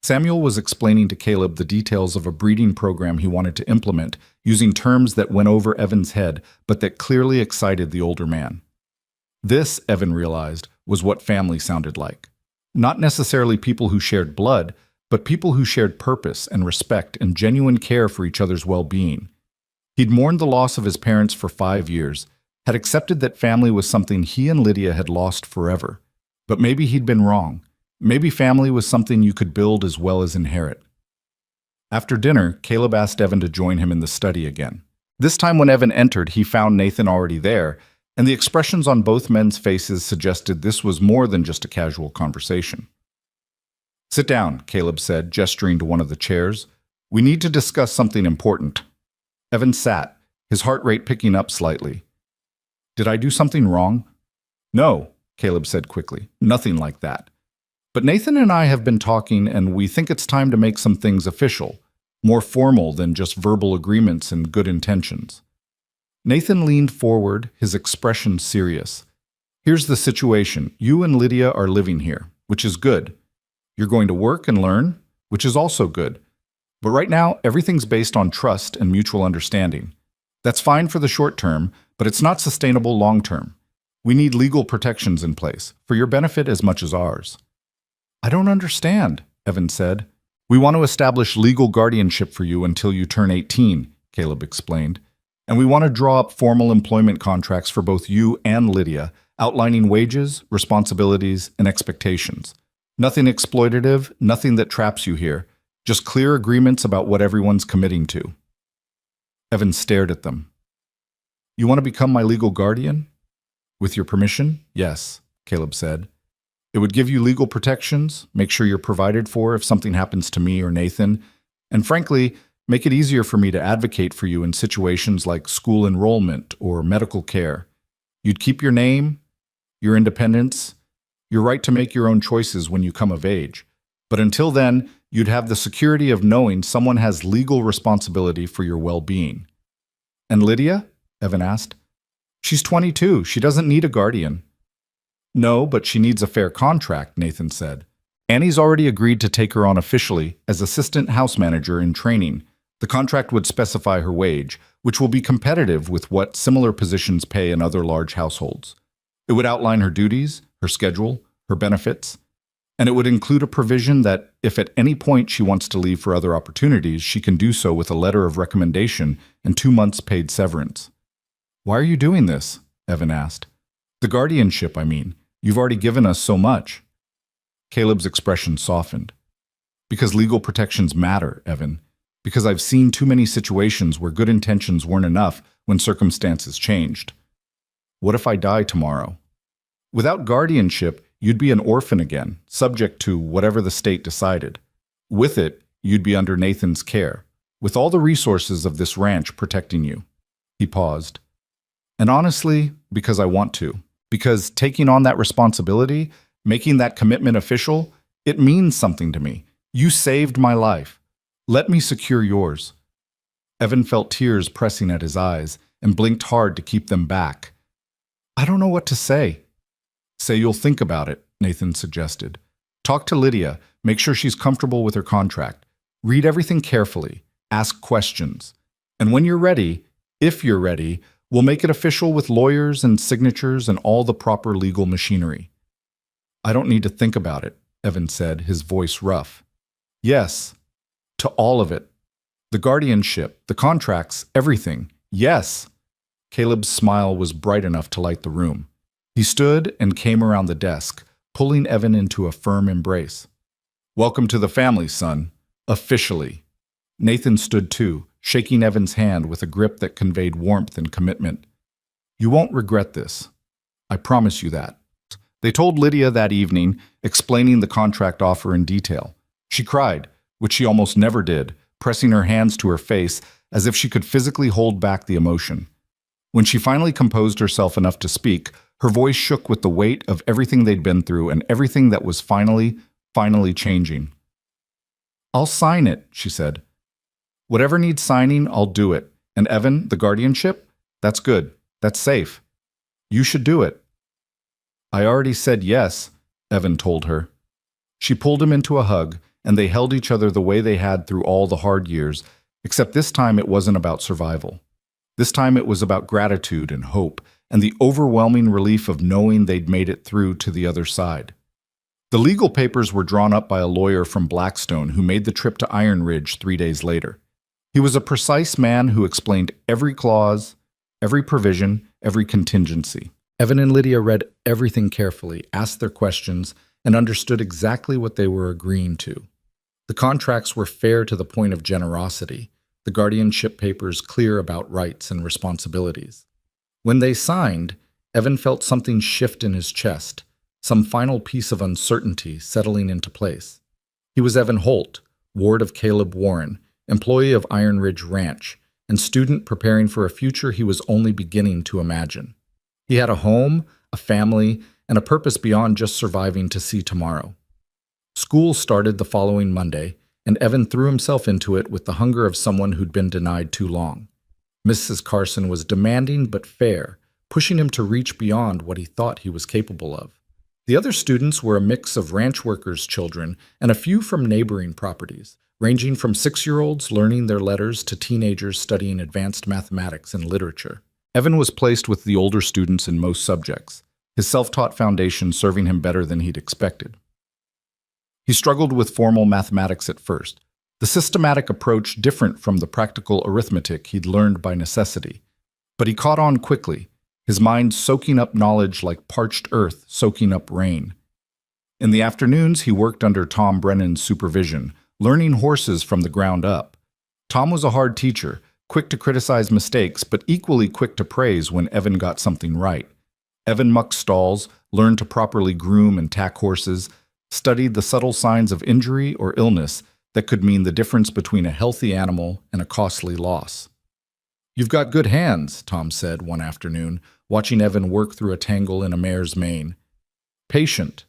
Speaker 1: Samuel was explaining to Caleb the details of a breeding program he wanted to implement, using terms that went over Evan's head but that clearly excited the older man. This, Evan realized, was what family sounded like. Not necessarily people who shared blood, but people who shared purpose and respect and genuine care for each other's well-being. He'd mourned the loss of his parents for 5 years, had accepted that family was something he and Lydia had lost forever. But maybe he'd been wrong. Maybe family was something you could build as well as inherit. After dinner, Caleb asked Evan to join him in the study again. This time when Evan entered, he found Nathan already there, and the expressions on both men's faces suggested this was more than just a casual conversation. Sit down, Caleb said, gesturing to one of the chairs. We need to discuss something important. Evan sat, his heart rate picking up slightly. Did I do something wrong? No, Caleb said quickly. Nothing like that. But Nathan and I have been talking, and we think it's time to make some things official, more formal than just verbal agreements and good intentions. Nathan leaned forward, his expression serious. Here's the situation. You and Lydia are living here, which is good. You're going to work and learn, which is also good. But right now, everything's based on trust and mutual understanding. That's fine for the short term, but it's not sustainable long term. We need legal protections in place, for your benefit as much as ours. I don't understand, Evan said. We want to establish legal guardianship for you until you turn 18, Caleb explained. And we want to draw up formal employment contracts for both you and Lydia, outlining wages, responsibilities, and expectations. Nothing exploitative, nothing that traps you here, just clear agreements about what everyone's committing to. Evan stared at them. You want to become my legal guardian? With your permission? Yes, Caleb said. It would give you legal protections, make sure you're provided for if something happens to me or Nathan, and frankly, make it easier for me to advocate for you in situations like school enrollment or medical care. You'd keep your name, your independence, your right to make your own choices when you come of age. But until then, you'd have the security of knowing someone has legal responsibility for your well-being. And Lydia? Evan asked. She's 22. She doesn't need a guardian. No, but she needs a fair contract, Nathan said. Annie's already agreed to take her on officially as assistant house manager in training. The contract would specify her wage, which will be competitive with what similar positions pay in other large households. It would outline her duties, her schedule, her benefits, and it would include a provision that if at any point she wants to leave for other opportunities, she can do so with a letter of recommendation and 2 months paid severance. Why are you doing this? Evan asked. The guardianship, I mean. You've already given us so much. Caleb's expression softened. Because legal protections matter, Evan. Because I've seen too many situations where good intentions weren't enough when circumstances changed. What if I die tomorrow? Without guardianship, you'd be an orphan again, subject to whatever the state decided. With it, you'd be under Nathan's care, with all the resources of this ranch protecting you. He paused. And honestly, because I want to. Because taking on that responsibility, making that commitment official, it means something to me. You saved my life. Let me secure yours. Evan felt tears pressing at his eyes and blinked hard to keep them back. I don't know what to say. Say you'll think about it, Nathan suggested. Talk to Lydia, make sure she's comfortable with her contract. Read everything carefully, ask questions. And when you're ready, if you're ready, we'll make it official with lawyers and signatures and all the proper legal machinery. I don't need to think about it, Evan said, his voice rough. Yes, to all of it. The guardianship, the contracts, everything. Yes. Caleb's smile was bright enough to light the room. He stood and came around the desk, pulling Evan into a firm embrace. Welcome to the family, son. Officially. Nathan stood too, shaking Evan's hand with a grip that conveyed warmth and commitment. You won't regret this. I promise you that. They told Lydia that evening, explaining the contract offer in detail. She cried, which she almost never did, pressing her hands to her face as if she could physically hold back the emotion. When she finally composed herself enough to speak, her voice shook with the weight of everything they'd been through and everything that was finally changing. I'll sign it, she said. Whatever needs signing, I'll do it. And Evan, the guardianship? That's good. That's safe. You should do it. I already said yes, Evan told her. She pulled him into a hug, and they held each other the way they had through all the hard years, except this time it wasn't about survival. This time it was about gratitude and hope, and the overwhelming relief of knowing they'd made it through to the other side. The legal papers were drawn up by a lawyer from Blackstone who made the trip to Iron Ridge 3 days later. He was a precise man who explained every clause, every provision, every contingency. Evan and Lydia read everything carefully, asked their questions, and understood exactly what they were agreeing to. The contracts were fair to the point of generosity, the guardianship papers clear about rights and responsibilities. When they signed, Evan felt something shift in his chest, some final piece of uncertainty settling into place. He was Evan Holt, ward of Caleb Warren, employee of Iron Ridge Ranch, and student preparing for a future he was only beginning to imagine. He had a home, a family, and a purpose beyond just surviving to see tomorrow. School started the following Monday, and Evan threw himself into it with the hunger of someone who'd been denied too long. Mrs. Carson was demanding but fair, pushing him to reach beyond what he thought he was capable of. The other students were a mix of ranch workers' children and a few from neighboring properties, ranging from 6-year-olds learning their letters to teenagers studying advanced mathematics and literature. Evan was placed with the older students in most subjects, his self-taught foundation serving him better than he'd expected. He struggled with formal mathematics at first, the systematic approach different from the practical arithmetic he'd learned by necessity. But he caught on quickly, his mind soaking up knowledge like parched earth soaking up rain. In the afternoons, he worked under Tom Brennan's supervision, learning horses from the ground up. Tom was a hard teacher, quick to criticize mistakes, but equally quick to praise when Evan got something right. Evan mucked stalls, learned to properly groom and tack horses, studied the subtle signs of injury or illness that could mean the difference between a healthy animal and a costly loss. You've got good hands, Tom said one afternoon, watching Evan work through a tangle in a mare's mane. Patient.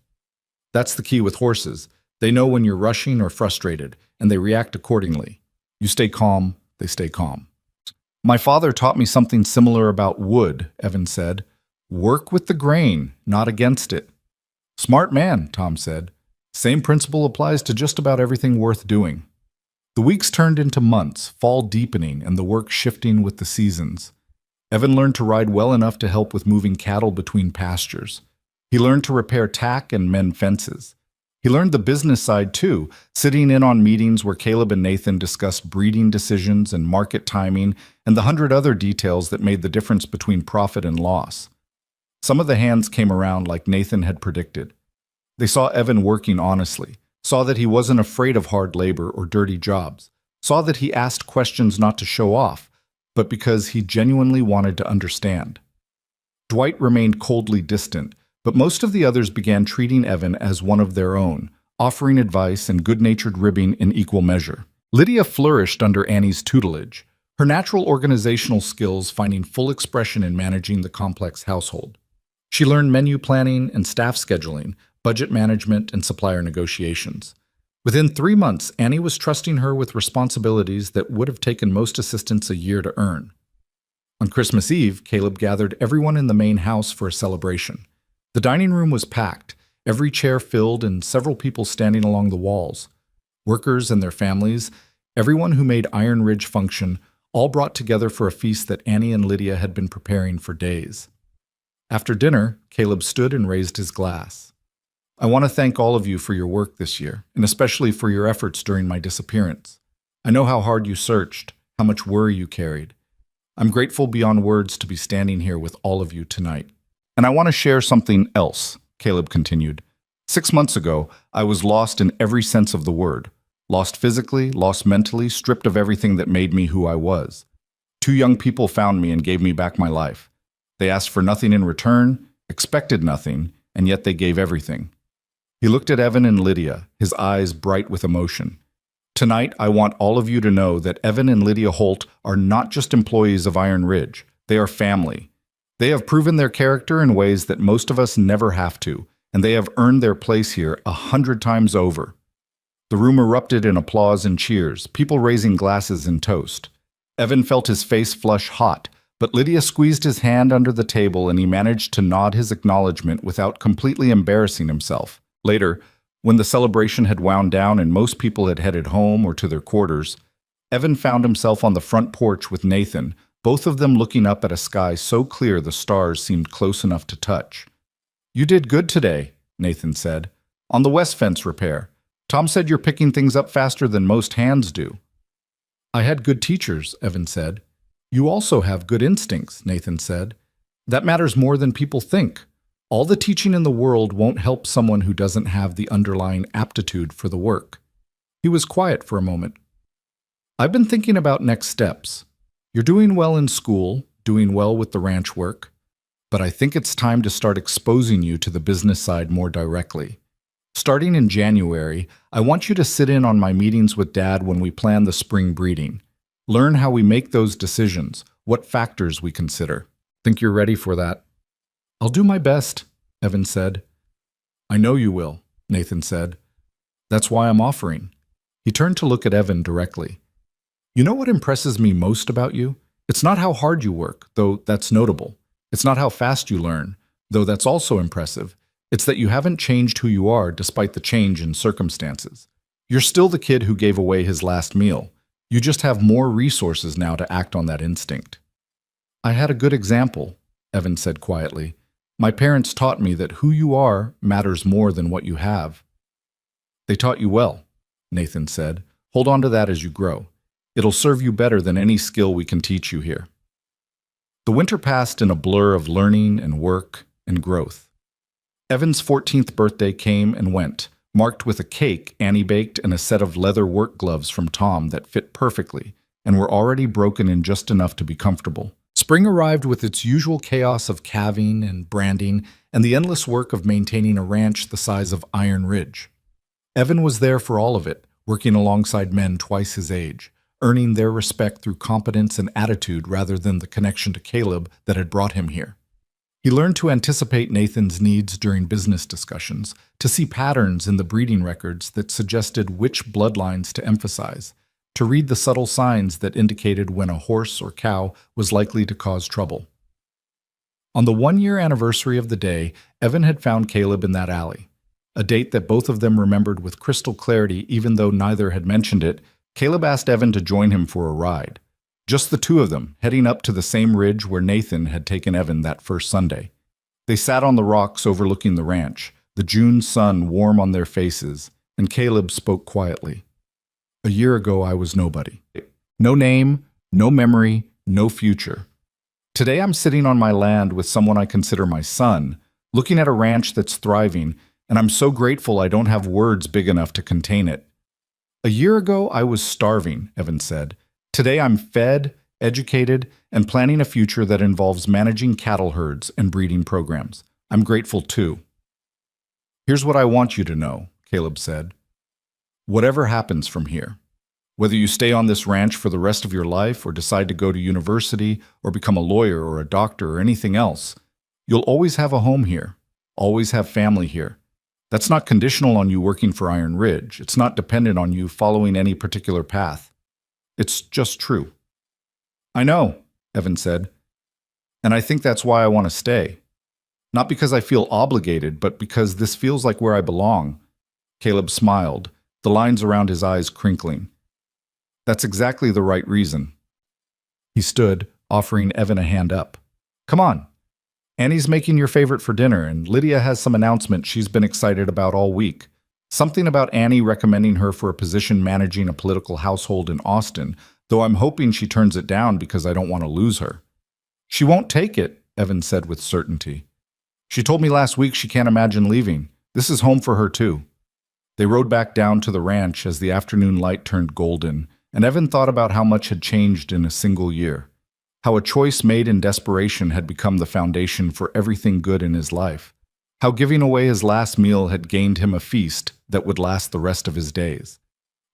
Speaker 1: That's the key with horses. They know when you're rushing or frustrated, and they react accordingly. You stay calm, they stay calm. My father taught me something similar about wood, Evan said. Work with the grain, not against it. Smart man, Tom said. Same principle applies to just about everything worth doing. The weeks turned into months, fall deepening and the work shifting with the seasons. Evan learned to ride well enough to help with moving cattle between pastures. He learned to repair tack and mend fences. He learned the business side too, sitting in on meetings where Caleb and Nathan discussed breeding decisions and market timing and the 100 other details that made the difference between profit and loss. Some of the hands came around like Nathan had predicted. They saw Evan working honestly, saw that he wasn't afraid of hard labor or dirty jobs, saw that he asked questions not to show off, but because he genuinely wanted to understand. Dwight remained coldly distant, but most of the others began treating Evan as one of their own, offering advice and good-natured ribbing in equal measure. Lydia flourished under Annie's tutelage, her natural organizational skills finding full expression in managing the complex household. She learned menu planning and staff scheduling, budget management, and supplier negotiations. Within 3 months, Annie was trusting her with responsibilities that would have taken most assistants a year to earn. On Christmas Eve, Caleb gathered everyone in the main house for a celebration. The dining room was packed, every chair filled and several people standing along the walls. Workers and their families, everyone who made Iron Ridge function, all brought together for a feast that Annie and Lydia had been preparing for days. After dinner, Caleb stood and raised his glass. I want to thank all of you for your work this year, and especially for your efforts during my disappearance. I know how hard you searched, how much worry you carried. I'm grateful beyond words to be standing here with all of you tonight. And I want to share something else, Caleb continued. 6 months ago, I was lost in every sense of the word. Lost physically, lost mentally, stripped of everything that made me who I was. 2 young people found me and gave me back my life. They asked for nothing in return, expected nothing, and yet they gave everything. He looked at Evan and Lydia, his eyes bright with emotion. Tonight, I want all of you to know that Evan and Lydia Holt are not just employees of Iron Ridge. They are family. They have proven their character in ways that most of us never have to, and they have earned their place here 100 times over. The room erupted in applause and cheers, people raising glasses in toast. Evan felt his face flush hot, but Lydia squeezed his hand under the table and he managed to nod his acknowledgement without completely embarrassing himself. Later, when the celebration had wound down and most people had headed home or to their quarters, Evan found himself on the front porch with Nathan, both of them looking up at a sky so clear the stars seemed close enough to touch. "You did good today," Nathan said. "On the west fence repair. Tom said you're picking things up faster than most hands do." "I had good teachers," Evan said. "You also have good instincts," Nathan said. "That matters more than people think. All the teaching in the world won't help someone who doesn't have the underlying aptitude for the work." He was quiet for a moment. "I've been thinking about next steps. You're doing well in school, doing well with the ranch work, but I think it's time to start exposing you to the business side more directly. Starting in January, I want you to sit in on my meetings with Dad when we plan the spring breeding. Learn how we make those decisions, what factors we consider. Think you're ready for that?" "I'll do my best," Evan said. "I know you will," Nathan said. "That's why I'm offering." He turned to look at Evan directly. "You know what impresses me most about you? It's not how hard you work, though that's notable. It's not how fast you learn, though that's also impressive. It's that you haven't changed who you are despite the change in circumstances. You're still the kid who gave away his last meal. You just have more resources now to act on that instinct." "I had a good example," Evan said quietly. "My parents taught me that who you are matters more than what you have." "They taught you well," Nathan said. "Hold on to that as you grow. It'll serve you better than any skill we can teach you here." The winter passed in a blur of learning and work and growth. Evan's 14th birthday came and went, marked with a cake Annie baked and a set of leather work gloves from Tom that fit perfectly and were already broken in just enough to be comfortable. Spring arrived with its usual chaos of calving and branding and the endless work of maintaining a ranch the size of Iron Ridge. Evan was there for all of it, working alongside men twice his age, earning their respect through competence and attitude rather than the connection to Caleb that had brought him here. He learned to anticipate Nathan's needs during business discussions, to see patterns in the breeding records that suggested which bloodlines to emphasize, to read the subtle signs that indicated when a horse or cow was likely to cause trouble. On the 1-year anniversary of the day, Evan had found Caleb in that alley. A date that both of them remembered with crystal clarity even though neither had mentioned it. Caleb asked Evan to join him for a ride. Just the two of them, heading up to the same ridge where Nathan had taken Evan that first Sunday. They sat on the rocks overlooking the ranch, the June sun warm on their faces, and Caleb spoke quietly. "A year ago I was nobody. No name, no memory, no future. Today I'm sitting on my land with someone I consider my son, looking at a ranch that's thriving, and I'm so grateful I don't have words big enough to contain it. A year ago I was starving," Evan said. "Today I'm fed, educated, and planning a future that involves managing cattle herds and breeding programs. I'm grateful too." "Here's what I want you to know," Caleb said. "Whatever happens from here, whether you stay on this ranch for the rest of your life or decide to go to university or become a lawyer or a doctor or anything else, you'll always have a home here, always have family here. That's not conditional on you working for Iron Ridge. It's not dependent on you following any particular path. It's just true." "I know," Evan said, "and I think that's why I want to stay." Not because I feel obligated, but because this feels like where I belong. Caleb smiled, the lines around his eyes crinkling. That's exactly the right reason. He stood, offering Evan a hand up. Come on. Annie's making your favorite for dinner, and Lydia has some announcement she's been excited about all week. Something about Annie recommending her for a position managing a political household in Austin, though I'm hoping she turns it down because I don't want to lose her. She won't take it, Evan said with certainty. She told me last week she can't imagine leaving. This is home for her too. They rode back down to the ranch as the afternoon light turned golden, and Evan thought about how much had changed in a single year. How a choice made in desperation had become the foundation for everything good in his life. How giving away his last meal had gained him a feast that would last the rest of his days.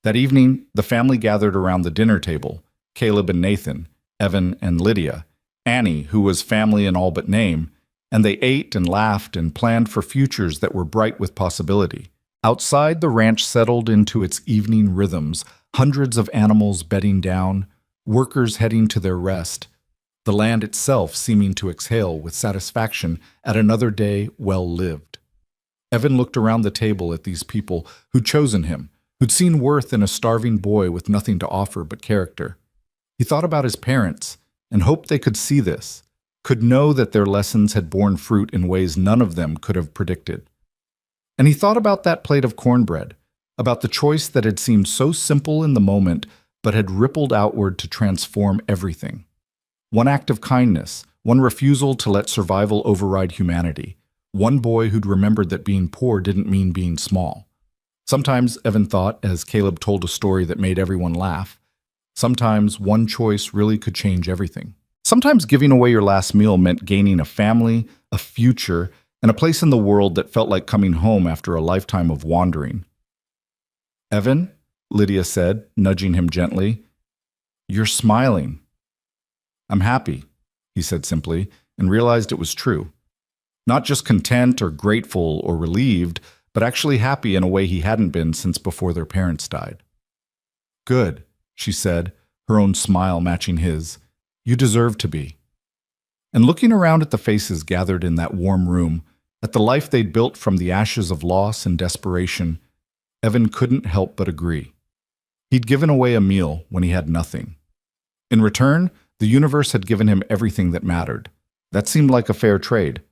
Speaker 1: That evening, the family gathered around the dinner table, Caleb and Nathan, Evan and Lydia, Annie, who was family in all but name, and they ate and laughed and planned for futures that were bright with possibility. Outside, the ranch settled into its evening rhythms, hundreds of animals bedding down, workers heading to their rest, the land itself seeming to exhale with satisfaction at another day well lived. Evan looked around the table at these people who'd chosen him, who'd seen worth in a starving boy with nothing to offer but character. He thought about his parents and hoped they could see this, could know that their lessons had borne fruit in ways none of them could have predicted. And he thought about that plate of cornbread, about the choice that had seemed so simple in the moment but had rippled outward to transform everything. One act of kindness, one refusal to let survival override humanity, one boy who'd remembered that being poor didn't mean being small. Sometimes, Evan thought, as Caleb told a story that made everyone laugh, sometimes one choice really could change everything. Sometimes giving away your last meal meant gaining a family, a future, and a place in the world that felt like coming home after a lifetime of wandering. Evan, Lydia said, nudging him gently, you're smiling. I'm happy, he said simply, and realized it was true. Not just content or grateful or relieved, but actually happy in a way he hadn't been since before their parents died. Good, she said, her own smile matching his. You deserve to be. And looking around at the faces gathered in that warm room, at the life they'd built from the ashes of loss and desperation, Evan couldn't help but agree. He'd given away a meal when he had nothing. In return, the universe had given him everything that mattered. That seemed like a fair trade.